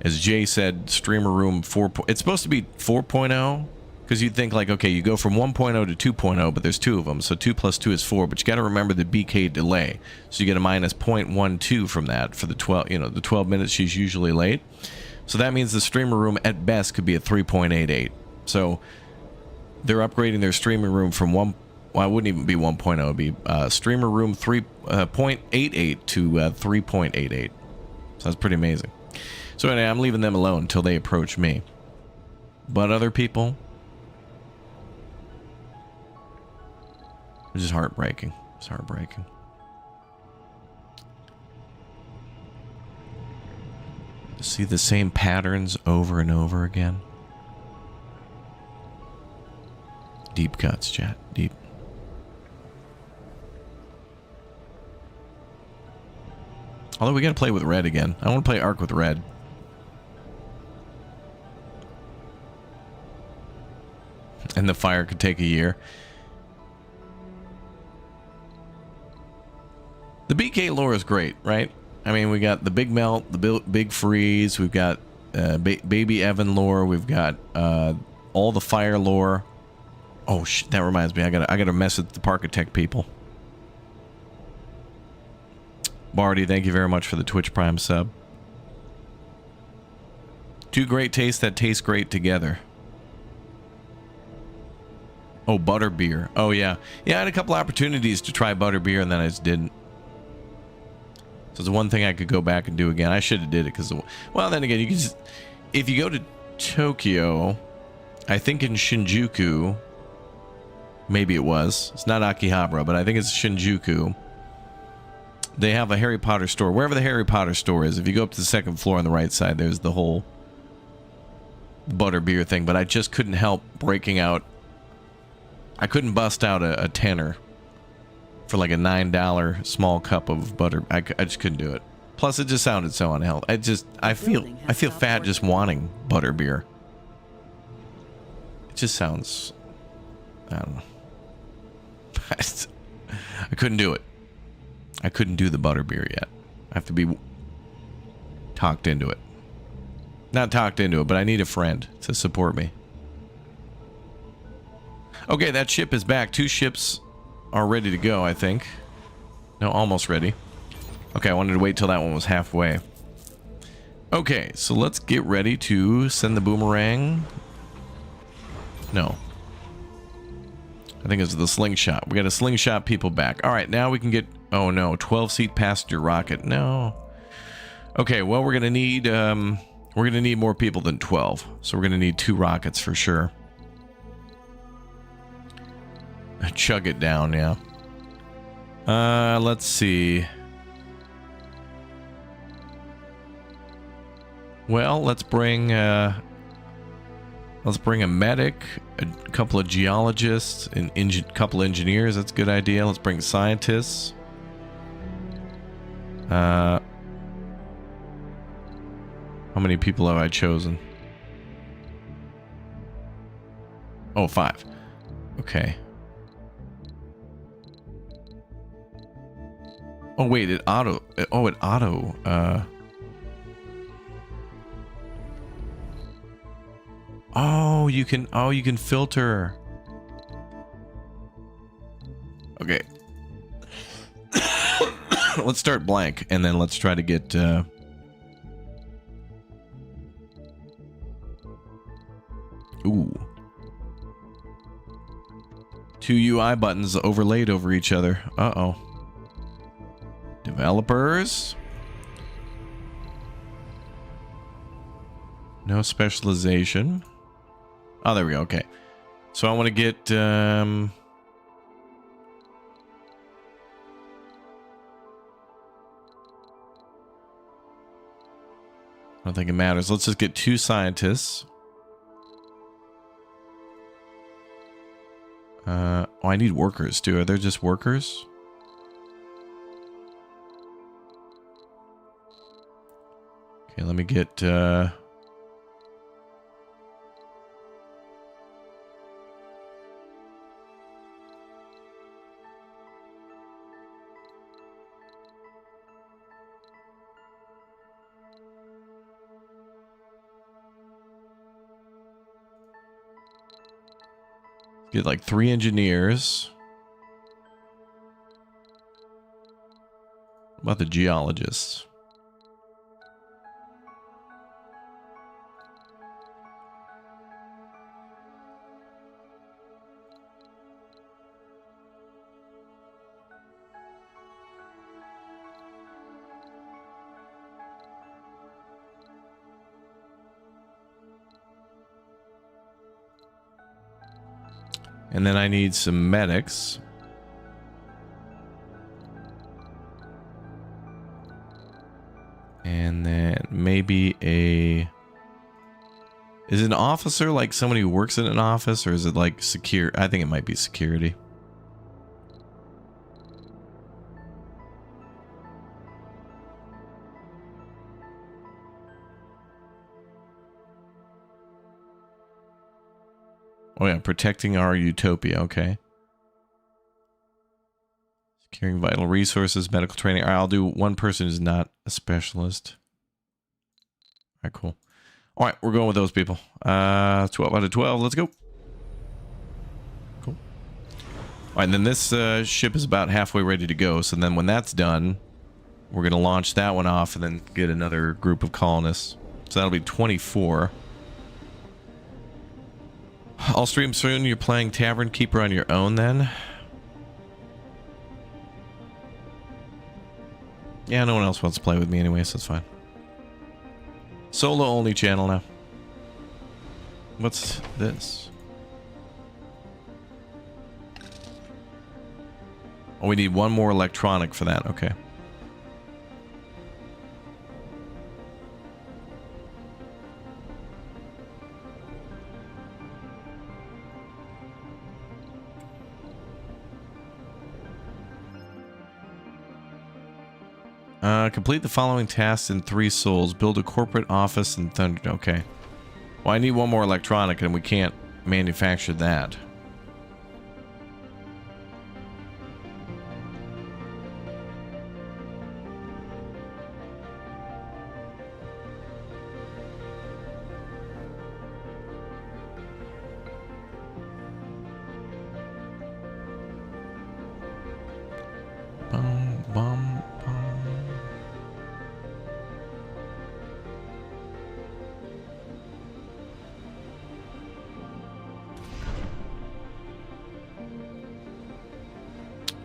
as Jay said, streamer room 4. It's supposed to be 4.0 because you'd think like, okay, you go from 1.0 to 2.0, but there's 2 of them, so 2 plus 2 is 4. But you got to remember the BK delay, so you get a minus 0.12 from that for the 12. You know, the 12 minutes she's usually late. So that means the streamer room at best could be a 3.88. So they're upgrading their streaming room from 1. Well, it wouldn't even be 1.0. It'd be streamer room 3.88 to 3.88. So that's pretty amazing. So anyway, I'm leaving them alone until they approach me. But other people, it's just heartbreaking. It's heartbreaking. To see the same patterns over and over again. Deep cuts, chat. Deep. Although we gotta play with red again. I want to play Arc with red. And the fire could take a year. The BK lore is great, right? I mean, we got the big melt, the big freeze. We've got baby Evan lore. We've got all the fire lore. Oh shit! That reminds me. I gotta mess with the Parkitect people. Barty, thank you very much for the Twitch Prime sub. 2 great tastes that taste great together. Oh, butterbeer. Oh, yeah. Yeah, I had a couple opportunities to try butterbeer, and then I just didn't. So it's one thing I could go back and do again. I should have did it because, well, then again, you can just, if you go to Tokyo, I think in Shinjuku, maybe it was. It's not Akihabara, but I think it's Shinjuku. They have a Harry Potter store. Wherever the Harry Potter store is, if you go up to the 2nd floor on the right side, there's the whole butterbeer thing. But I just couldn't help breaking out. I couldn't bust out a tenner for like a $9 small cup of butter. I just couldn't do it. Plus, it just sounded so unhealthy. I feel fat just wanting butterbeer. It just sounds, I don't know. I couldn't do it. I couldn't do the butterbeer yet. I have to be talked into it. Not talked into it, but I need a friend to support me. Okay, that ship is back. 2 ships are ready to go, I think. No, almost ready. Okay, I wanted to wait till that one was halfway. Okay, so let's get ready to send the boomerang. No. I think it's the slingshot. We got to slingshot people back. All right, now we can get... Oh no, 12-seat passenger rocket. No. Okay, well we're gonna need more people than 12. So we're gonna need 2 rockets for sure. Chug it down, yeah. Let's see. Well, let's bring a medic, a couple of geologists, a couple engineers. That's a good idea. Let's bring scientists. How many people have I chosen? Oh, 5. Okay. Oh wait, it auto. Oh, it auto. Oh, you can filter. Okay. Let's start blank, and then let's try to get. Ooh. 2 UI buttons overlaid over each other. Uh-oh. Developers. No specialization. Oh, there we go. Okay. So I want to get I don't think it matters. Let's just get 2 scientists. Oh, I need workers too. Are there just workers? Okay, let me get like 3 engineers. What about the geologists? And then I need some medics. And then maybe a... Is an officer like somebody who works in an office, or is it like secure? I think it might be security. Oh yeah, protecting our utopia. Okay. Securing vital resources, medical training. All right, I'll do one person who's not a specialist. All right, cool. All right, we're going with those people. 12 out of 12. Let's go. Cool. All right, and then this ship is about halfway ready to go. So then when that's done, we're going to launch that one off and then get another group of colonists. So that'll be 24. I'll stream soon. You're playing Tavern Keeper on your own then? Yeah, no one else wants to play with me anyway, so it's fine. Solo only channel now. What's this? Oh, we need one more electronic for that. Okay. Complete the following tasks in 3 souls. Build a corporate office in Thunder. Okay. Well, I need one more electronic, and we can't manufacture that. Bum, bum, bum.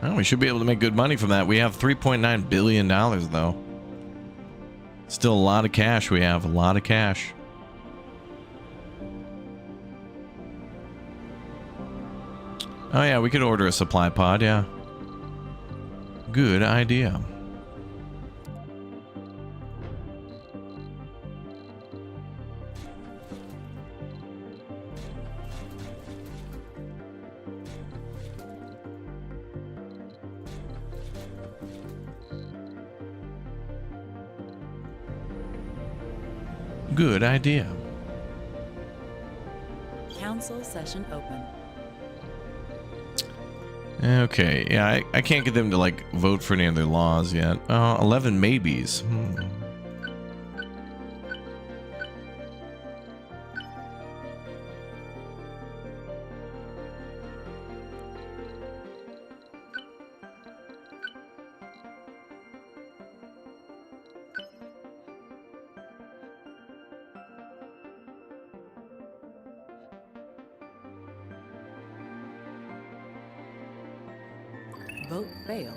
Well, we should be able to make good money from that. We have $3.9 billion, though. Still a lot of cash we have. A lot of cash. Oh, yeah, we could order a supply pod, yeah. Good idea. Good idea. Council session open. Okay, yeah, I can't get them to, like, vote for any of their laws yet. 11 maybes. Vote failed.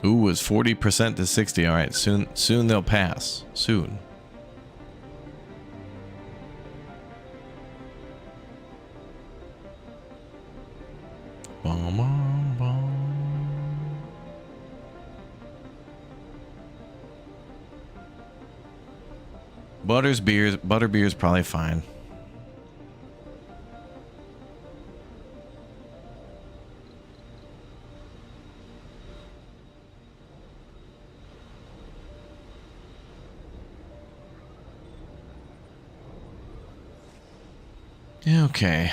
Ooh, it was 40% to 60. All right, soon they'll pass. Soon. Bum, bum, bum. Butterbeer's probably fine. Okay.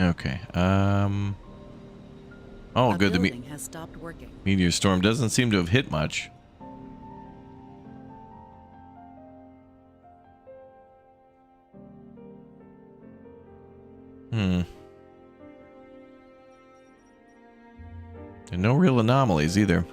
Okay. Oh, A good. The building has stopped working. meteor storm doesn't seem to have hit much. And no real anomalies either.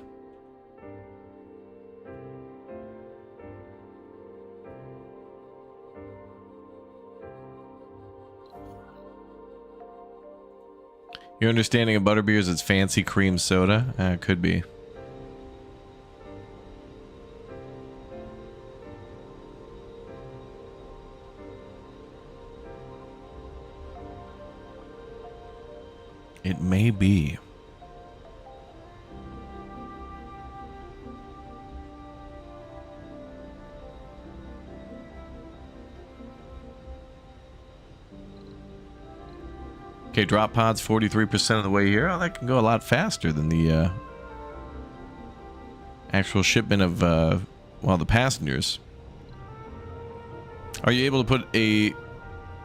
Your understanding of butterbeer is it's fancy cream soda? Could be. It may be. Okay, drop pods 43% of the way here. Oh, that can go a lot faster than the actual shipment of, well, the passengers. Are you able to put a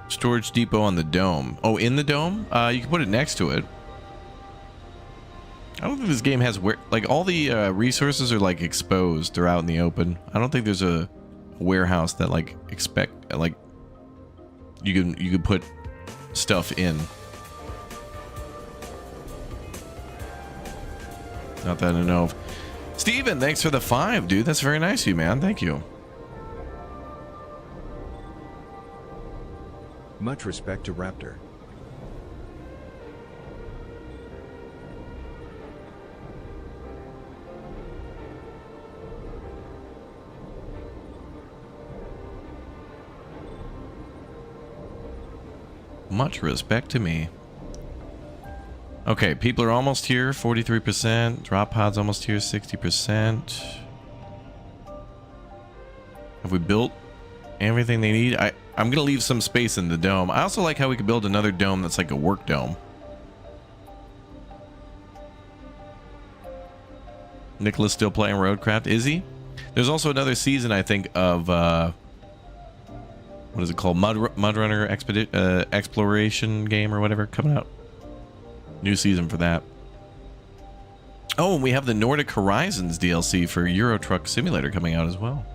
storage depot on the dome? Oh, in the dome? You can put it next to it. I don't think this game has where, like, all the resources are like exposed. They're out in the open. I don't think there's a warehouse that like you can put stuff in. Not that I know of. Steven, thanks for the 5, dude. That's very nice of you, man. Thank you. Much respect to Raptor. Much respect to me. Okay, people are almost here, 43%. Drop pods almost here, 60%. Have we built everything they need? I'm gonna leave some space in the dome. I also like how we could build another dome that's like a work dome. Nicholas still playing Roadcraft, is he? There's also another season, I think, of what is it called? Mudrunner Exploration game or whatever coming out. New season for that. Oh, and we have the Nordic Horizons DLC for Euro Truck Simulator coming out as well.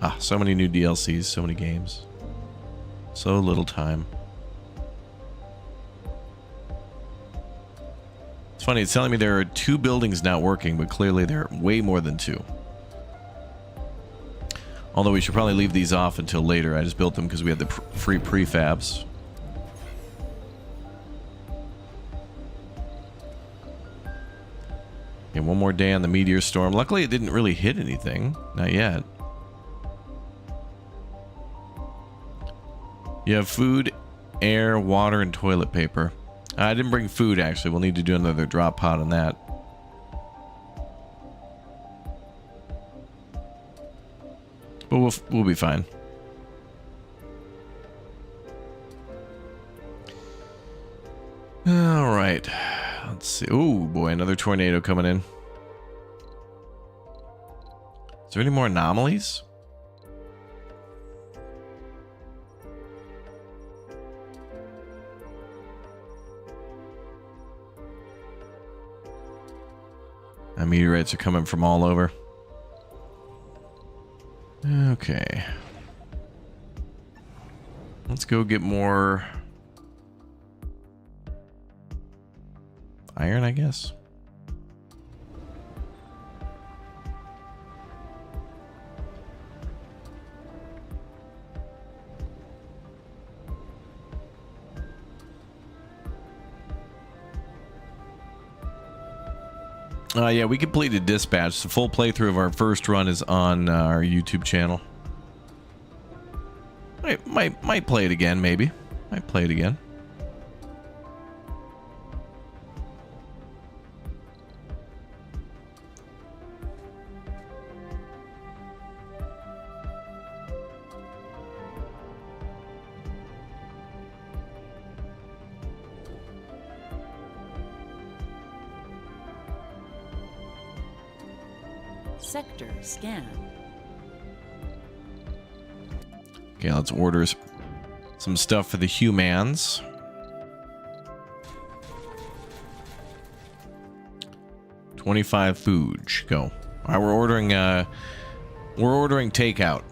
Ah, so many new DLCs, so many games. So little time. It's funny, it's telling me there are 2 buildings not working, but clearly there are way more than 2. Although we should probably leave these off until later. I just built them because we had the free prefabs. Okay, one more day on the meteor storm. Luckily, it didn't really hit anything. Not yet. You have food, air, water, and toilet paper. I didn't bring food, actually. We'll need to do another drop pod on that. But we'll be fine. All right. Let's see. Oh, boy. Another tornado coming in. Is there any more anomalies? Meteorites are coming from all over. Okay. Let's go get more iron, I guess. Yeah, we completed Dispatch. The full playthrough of our first run is on our YouTube channel. Might play it again, maybe. Might play it again. Sector scan. Okay, let's order some stuff for the humans. $25 food. Go. All right, we're ordering takeout.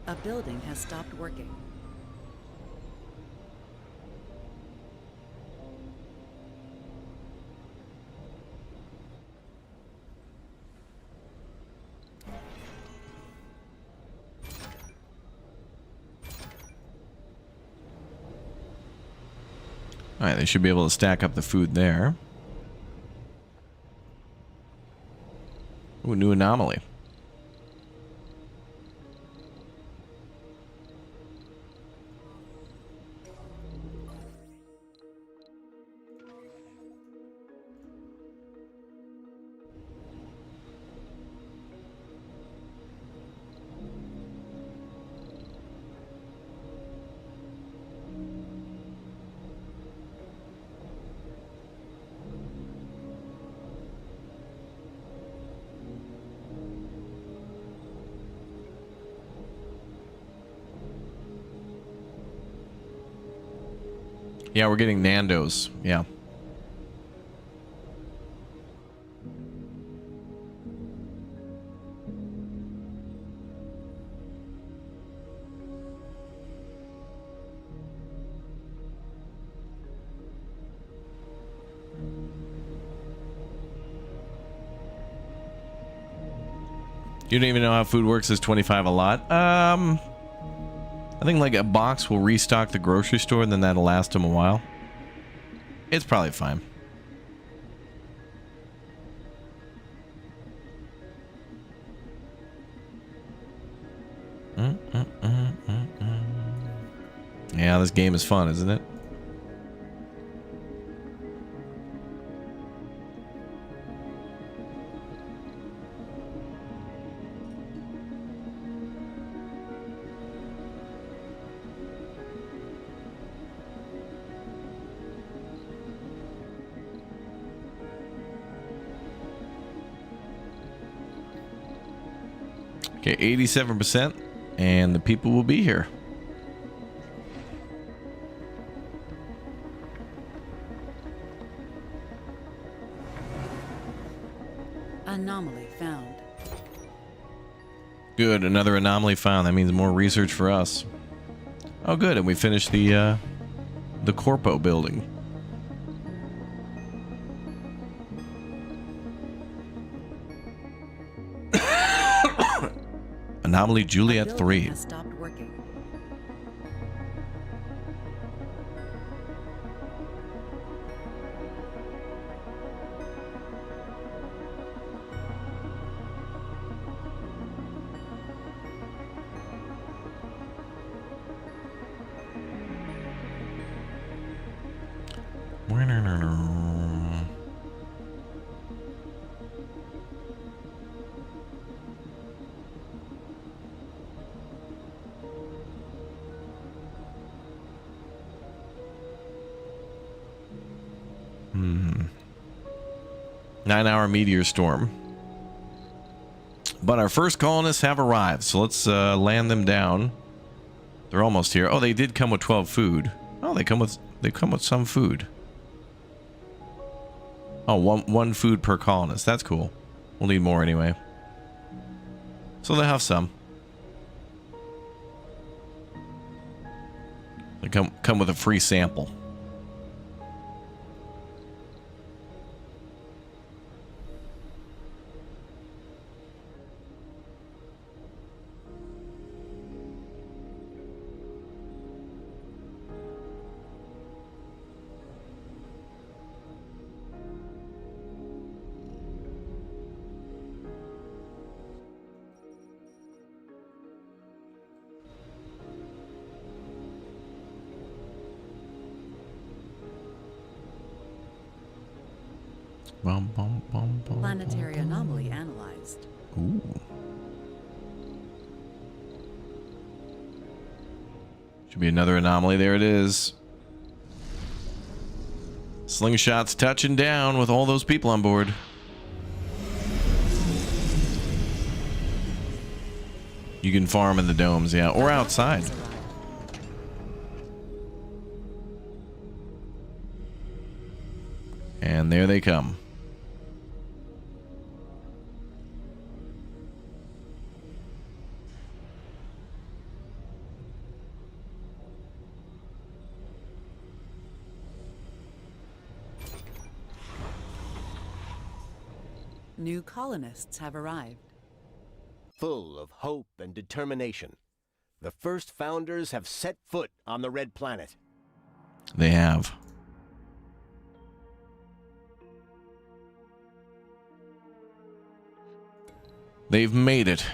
A building has stopped working. All right, they should be able to stack up the food there. Ooh, new anomaly. Yeah, we're getting Nando's. Yeah. You don't even know how food works as 25 a lot. I think like a box will restock the grocery store and then that'll last them a while. It's probably fine. Yeah, this game is fun, isn't it? Okay, 87%, and the people will be here. Anomaly found. Good, another anomaly found. That means more research for us. Oh, good, and we finished the Corpo building. Anomaly Juliet 3. Has stopped working. 9-hour meteor storm. But our first colonists have arrived, so let's land them down. They're almost here. Oh, they did come with 12 food. Oh, they come with some food. Oh, one food per colonist. That's cool. We'll need more anyway. So they have some. They come with a free sample. Planetary anomaly analyzed. Ooh. Should be another anomaly. There it is. Slingshots touching down with all those people on board. You can farm in the domes, yeah, or outside. And there they come. New colonists have arrived. Full of hope and determination, the first founders have set foot on the Red Planet. They have. They've made it.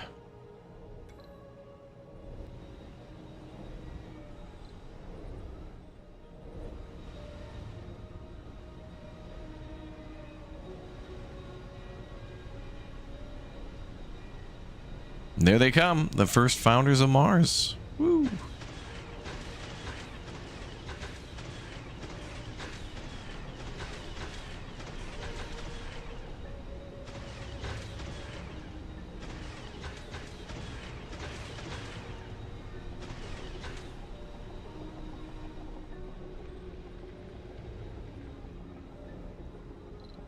There they come, the first founders of Mars. Woo.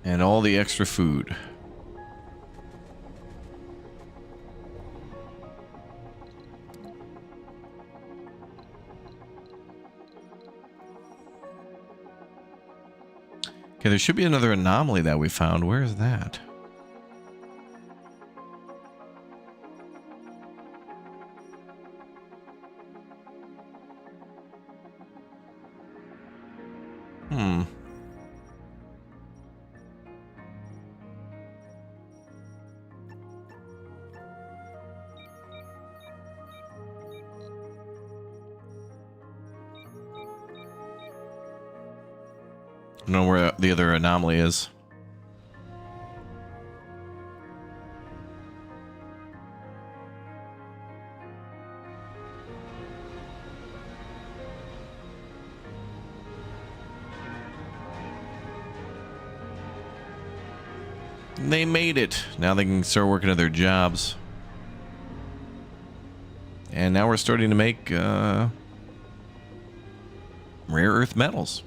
And all the extra food. Okay, there should be another anomaly that we found. Where is that? I don't know where the other anomaly is. They made it. Now they can start working at their jobs. And now we're starting to make rare earth metals.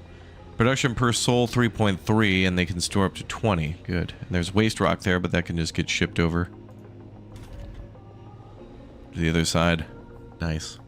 Production per soul 3.3, and they can store up to 20. Good. And there's waste rock there, but that can just get shipped over to the other side. Nice.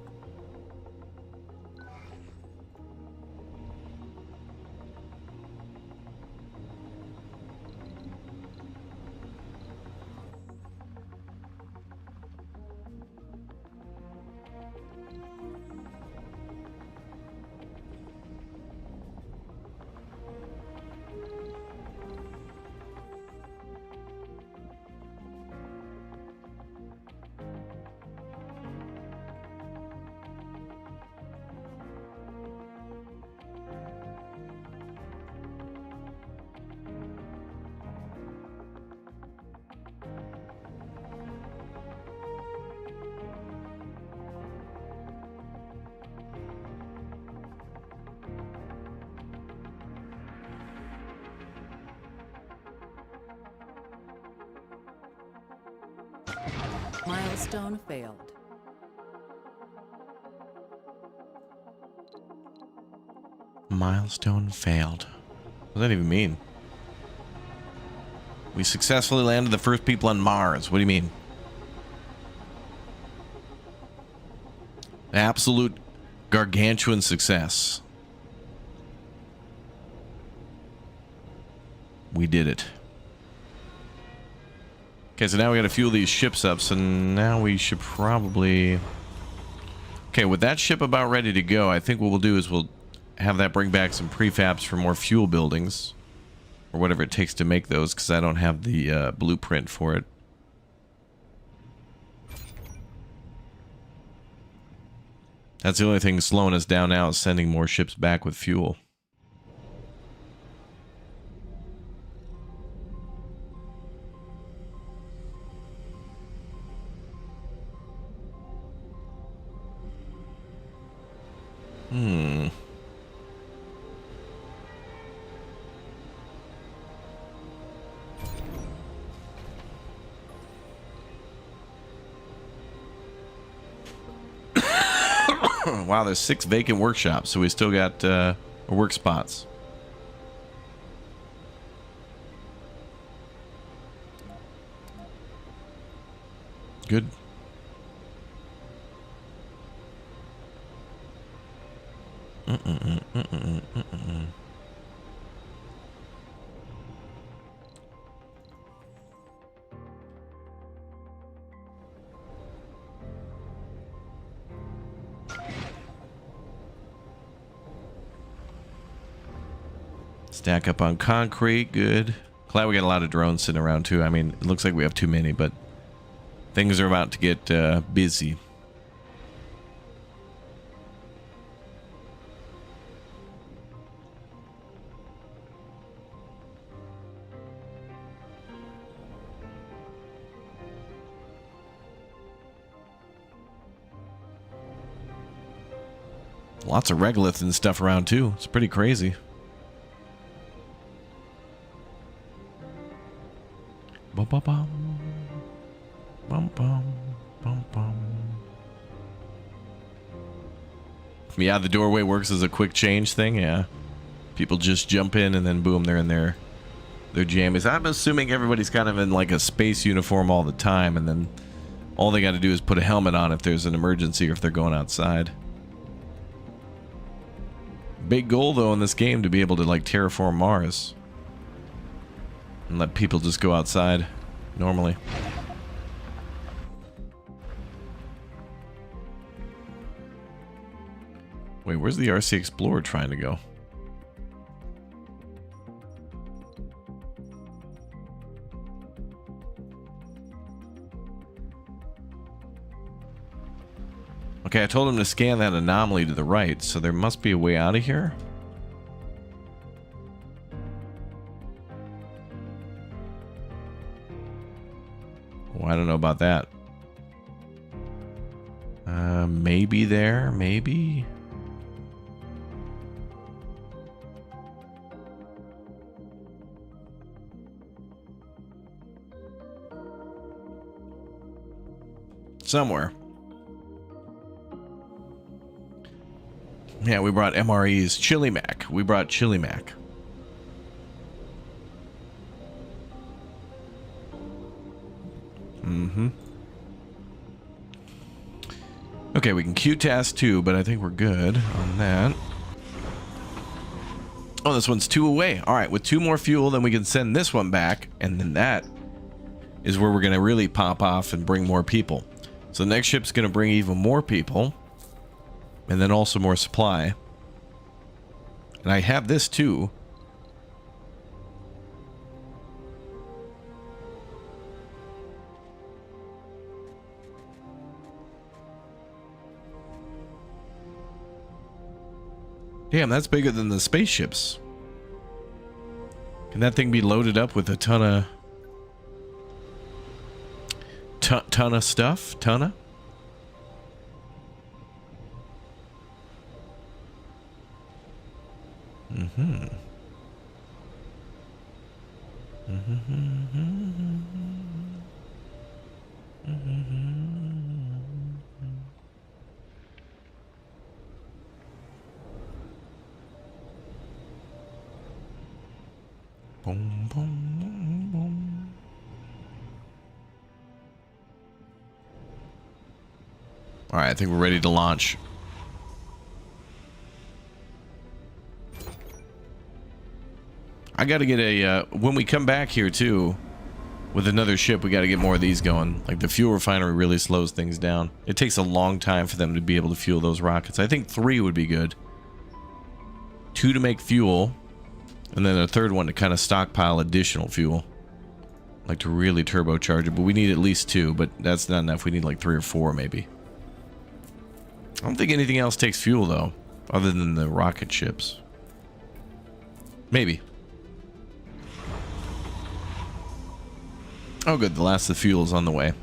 Milestone failed. Milestone failed. What does that even mean? We successfully landed the first people on Mars. What do you mean? Absolute gargantuan success. We did it. Okay, so now we gotta fuel these ships up, so now we should probably... Okay, with that ship about ready to go, I think what we'll do is we'll have that bring back some prefabs for more fuel buildings. Or whatever it takes to make those, because I don't have the blueprint for it. That's the only thing slowing us down now, is sending more ships back with fuel. Wow, there's 6 vacant workshops, so we still got work spots. Good. Stack up on concrete, good. Glad we got a lot of drones sitting around too. I mean, it looks like we have too many, but things are about to get busy. Lots of regolith and stuff around too. It's pretty crazy. Bum, bum, bum. Bum, bum, bum, bum. Yeah, the doorway works as a quick change thing. Yeah, people just jump in and then boom, they're in their jammies. I'm assuming everybody's kind of in like a space uniform all the time, and then all they got to do is put a helmet on if there's an emergency or if they're going outside. Big goal though in this game to be able to like terraform Mars and let people just go outside normally. Wait, where's the RC Explorer trying to go? Okay, I told him to scan that anomaly to the right, so there must be a way out of here. Oh, I don't know about that. Maybe there, maybe. Somewhere. Yeah, we brought MREs. Chili Mac. We brought Chili Mac. Okay, we can Q-Task too, but I think we're good on that. Oh, this one's 2 away. All right, with 2 more fuel, then we can send this one back, and then that is where we're going to really pop off and bring more people. So the next ship's going to bring even more people, and then also more supply. And I have this too. Damn, that's bigger than the spaceships. Can that thing be loaded up with a ton of... ton of stuff? Ton of? Boom, boom, boom, boom. All right, I think we're ready to launch. I got to get a, when we come back here too, with another ship, we got to get more of these going. Like the fuel refinery really slows things down. It takes a long time for them to be able to fuel those rockets. I think 3 would be good. 2 to make fuel, and then a third one to kind of stockpile additional fuel. Like to really turbocharge it, but we need at least 2, but that's not enough. We need like 3 or 4 maybe. I don't think anything else takes fuel though, other than the rocket ships. Maybe. Oh good, the last of the fuel is on the way.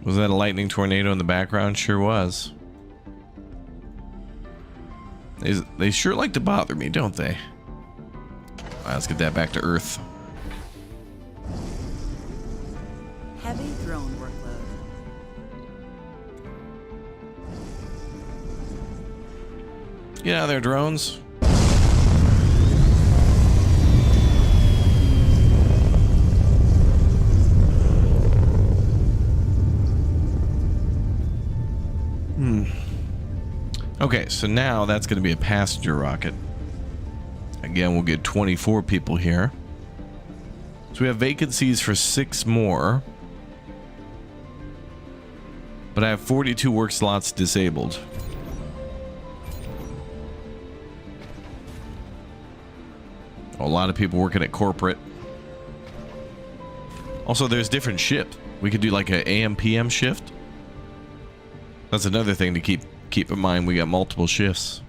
Was that a lightning tornado in the background? Sure was. They sure like to bother me, don't they? Let's get that back to Earth. Heavy drone workload. Get out of there, drones. Okay, so now that's going to be a passenger rocket. Again, we'll get 24 people here. So we have vacancies for 6 more. But I have 42 work slots disabled. A lot of people working at corporate. Also, there's different shifts. We could do like an AM/PM shift. That's another thing to keep in mind. We got multiple shifts.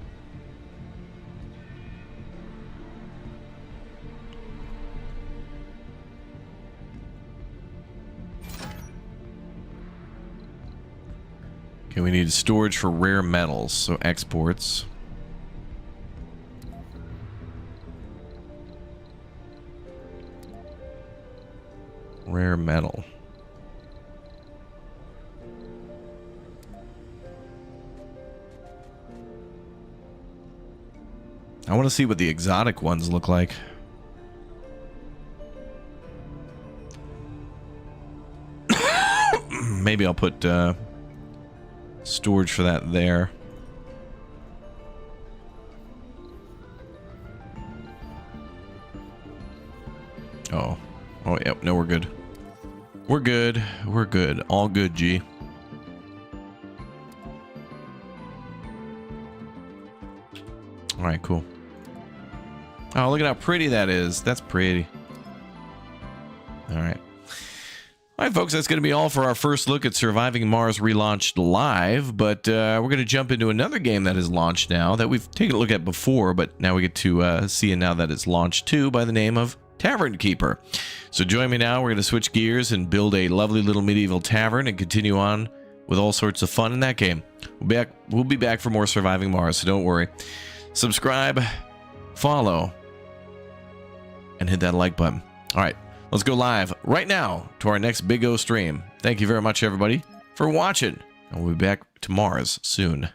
Okay, we need storage for rare metals, so exports. Rare metal. I want to see what the exotic ones look like. Maybe I'll put storage for that there. Oh, yeah, no, we're good. We're good. We're good. All good, G. All right, cool. Oh, look at how pretty that is. That's pretty. All right. All right, folks, that's going to be all for our first look at Surviving Mars Relaunched Live, but we're going to jump into another game that is launched now that we've taken a look at before, but now we get to see it now that it's launched too, by the name of Tavern Keeper. So join me now. We're going to switch gears and build a lovely little medieval tavern and continue on with all sorts of fun in that game. We'll be back for more Surviving Mars, so don't worry. Subscribe, follow, and hit that like button. All right, let's go live right now to our next Big O stream. Thank you very much, everybody, for watching, and we'll be back to Mars soon.